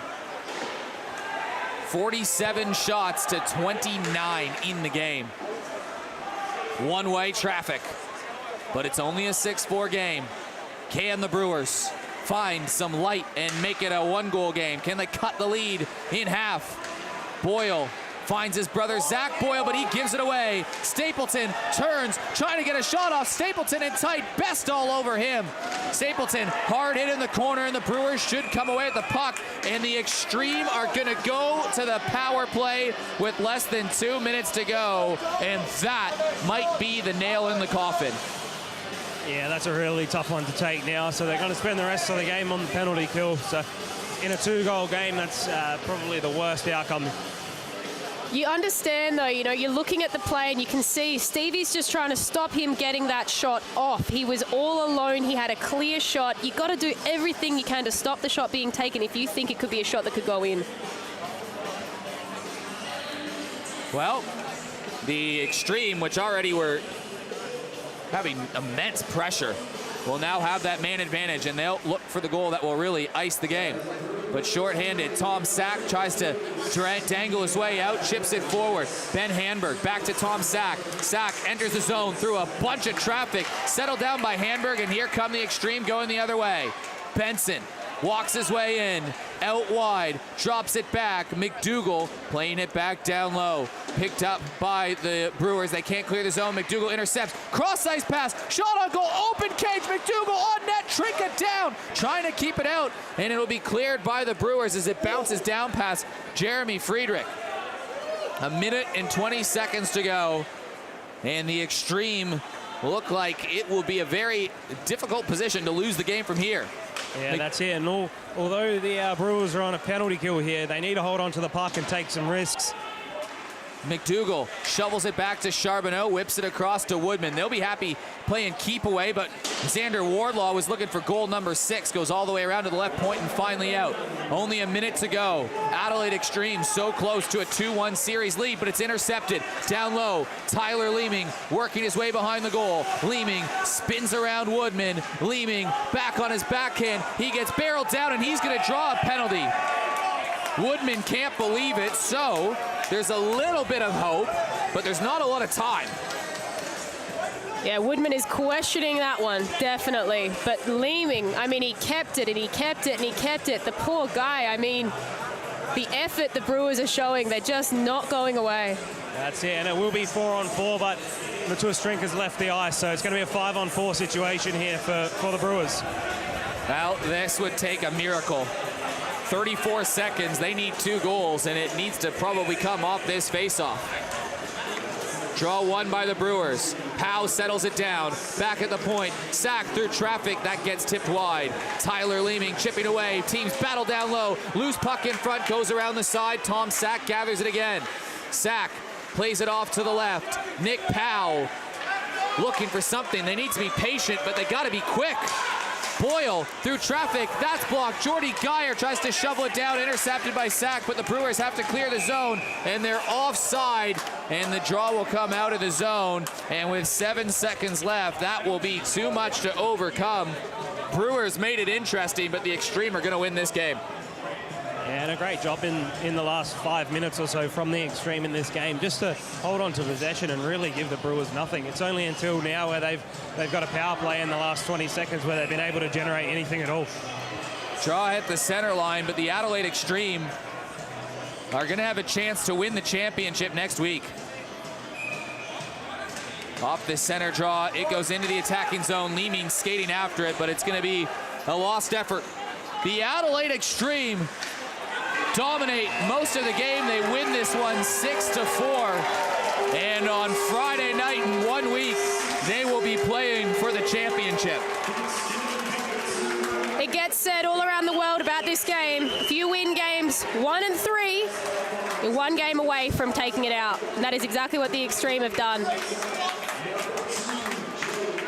47 shots to 29 in the game. One-way traffic, but it's only a 6-4 game. Can the Brewers find some light and make it a 1-goal game? Can they cut the lead in half? Boyle finds his brother Zach Boyle, but he gives it away. Stapleton turns, trying to get a shot off. Stapleton in tight, Best all over him. Stapleton hard hit in the corner, and the Brewers should come away with the puck, and the Xtreme are gonna go to the power play with less than 2 minutes to go, and that might be the nail in the coffin. Yeah, that's a really tough one to take now, so they're going to spend the rest of the game on the penalty kill. So in a 2-goal game, that's probably the worst outcome. You understand, though, you know, you're looking at the play and you can see Stevie's just trying to stop him getting that shot off. He was all alone. He had a clear shot. You got to do everything you can to stop the shot being taken if you think it could be a shot that could go in. Well, the Xtreme, which already were having immense pressure, will now have that man advantage, and they'll look for the goal that will really ice the game. But shorthanded, Tom Sack tries to dangle his way out, chips it forward. Ben Hanberg back to Tom Sack. Sack enters the zone through a bunch of traffic, settled down by Hanberg, and here come the Xtreme going the other way. Benson walks his way in, out wide, drops it back. Mcdougall playing it back down low. picked up by the Brewers. They can't clear the zone. Mcdougall intercepts. Cross-ice pass. Shot on goal. Open cage. Mcdougall on net. Trinket down. Trying to keep it out. And it'll be cleared by the Brewers as it bounces down past Jeremy Friedrich. A minute and 20 seconds to go. And the Xtreme look like it will be a very difficult position to lose the game from here. Yeah, that's it. And although the Brewers are on a penalty kill here, they need to hold on to the puck and take some risks. Mcdougall shovels it back to Charbonneau, whips it across to Woodman. They'll be happy playing keep away, but Xander Wardlaw was looking for goal number 6, goes all the way around to the left point and finally out. Only a minute to go. Adelaide Xtreme so close to a 2-1 series lead, but it's intercepted. Down low, Tyler Leeming working his way behind the goal. Leeming spins around Woodman. Leeming back on his backhand. He gets barreled down and he's going to draw a penalty. Woodman can't believe it, so there's a little bit of hope, but there's not a lot of time. Yeah, Woodman is questioning that one, definitely. But Leeming, I mean, he kept it and he kept it and he kept it. The poor guy, I mean, the effort the Brewers are showing, they're just not going away. That's it, and it will be 4-on-4, but Matuistrinka has left the ice, so it's going to be a 5-on-4 situation here for the Brewers. Well, this would take a miracle. 34 seconds, they need 2 goals, and it needs to probably come off this faceoff. Draw one by the Brewers. Powell settles it down. Back at the point. Sack through traffic. That gets tipped wide. Tyler Leeming chipping away. Teams battle down low. Loose puck in front. Goes around the side. Tom Sack gathers it again. Sack plays it off to the left. Nick Powell looking for something. They need to be patient, but they got to be quick. Boyle through traffic, that's blocked. Jordy Geyer tries to shovel it down, intercepted by Sack, but the Brewers have to clear the zone, and they're offside, and the draw will come out of the zone, and with 7 seconds left, that will be too much to overcome. Brewers made it interesting, but the Xtreme are going to win this game. Yeah, and a great job in the last 5 minutes or so from the Xtreme in this game, just to hold on to possession and really give the Brewers nothing. It's only until now where they've got a power play in the last 20 seconds where they've been able to generate anything at all. Draw at the center line, but the Adelaide Xtreme are going to have a chance to win the championship next week. Off the center draw, it goes into the attacking zone. Leeming skating after it, but it's going to be a lost effort. The Adelaide Xtreme dominate most of the game. They win this one 6-4. And on Friday night in 1 week, they will be playing for the championship. It gets said all around the world about this game. If you win games 1 and 3, you're 1 game away from taking it out. And that is exactly what the Xtreme have done.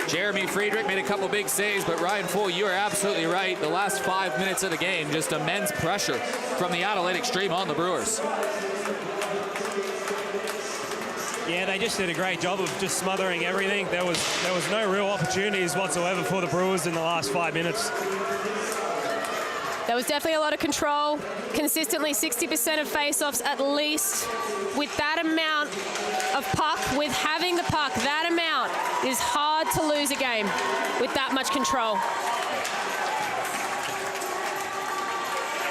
Jeremy Friedrich made a couple big saves, but Ryan Full, you are absolutely right. The last 5 minutes of the game, just immense pressure from the Adelaide Xtreme on the Brewers. Yeah, they just did a great job of just smothering everything. There was no real opportunities whatsoever for the Brewers in the last 5 minutes. There was definitely a lot of control, consistently 60% of face-offs at least. With that amount of puck, with having the puck, that amount is hard to lose a game with that much control.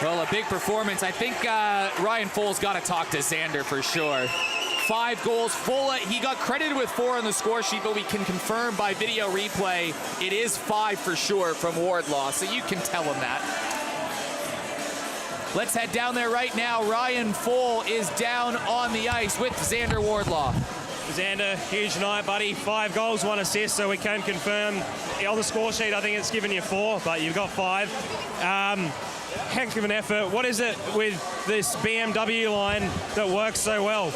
Well, a big performance. I think Ryan Full's got to talk to Xander for sure. 5 goals. Full, he got credited with 4 on the score sheet, but we can confirm by video replay it is 5 for sure from Wardlaw, so you can tell him that. Let's head down there right now. Ryan Full is down on the ice with Xander Wardlaw. Xander, huge night, buddy. 5 goals, 1 assist, so we can confirm. On the score sheet, I think it's given you 4, but you've got 5. Heck of an effort. What is it with this BMW line that works so well?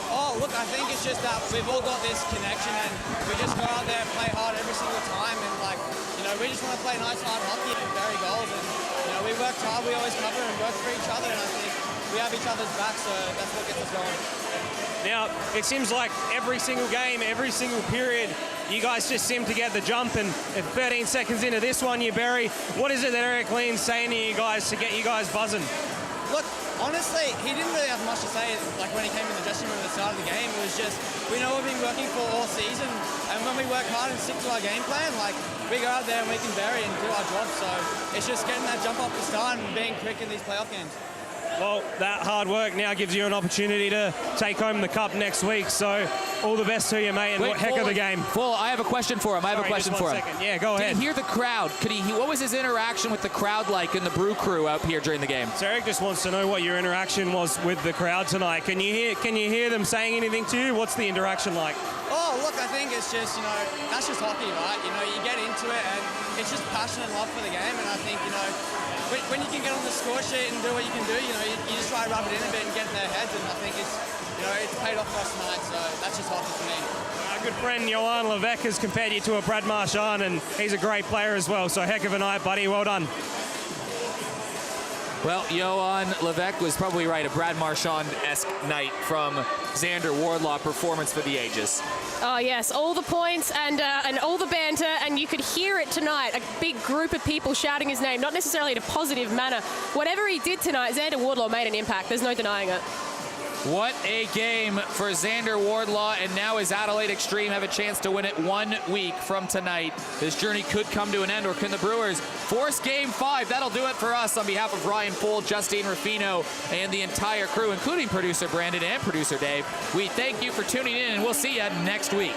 Oh, look, I think it's just that we've all got this connection and we just go out there and play hard every single time and, like, you know, we just want to play nice, hard hockey and bury goals and, you know, we work hard, we always cover and work for each other and I think we have each other's back, so that's what gets us going. Now, it seems like every single game, every single period, you guys just seem to get the jump, and at 13 seconds into this one, you bury. What is it that Eric Lean's saying to you guys to get you guys buzzing? Look, honestly, he didn't really have much to say, like when he came in the dressing room at the start of the game. It was just, we know we've been working for all season, and when we work hard and stick to our game plan, like, we go out there and we can bury and do our job, so it's just getting that jump off the start and being quick in these playoff games. Well, that hard work now gives you an opportunity to take home the cup next week. So all the best to you, mate, and heck of the game. Full, I have a question for him. Yeah, go ahead. Did he hear the crowd? What was his interaction with the crowd like in the Brew Crew out here during the game? So Eric just wants to know what your interaction was with the crowd tonight. Can you hear them saying anything to you? What's the interaction like? Oh, look, I think it's just, that's just hockey, right? You get into it and it's just passion and love for the game. And I think, when you can get on the score sheet and do what you can do, you just try to rub it in a bit and get in their heads. And I think it's paid off for us tonight. So that's just hockey for me. Our good friend Johan Levesque has compared you to a Brad Marchand, and he's a great player as well. So heck of a night, buddy. Well done. Well, Johan Levesque was probably right. A Brad Marchand-esque night from Xander Wardlaw, performance for the ages. Oh, yes, all the points and all the banter, and you could hear it tonight. A big group of people shouting his name, not necessarily in a positive manner. Whatever he did tonight, Xander Wardlaw made an impact. There's no denying it. What a game for Xander Wardlaw, and now his Adelaide Xtreme have a chance to win it 1 week from tonight. This journey could come to an end, or can the Brewers force Game 5? That'll do it for us. On behalf of Ryan Pohl, Justine Ruffino, and the entire crew, including producer Brandon and producer Dave, we thank you for tuning in, and we'll see you next week.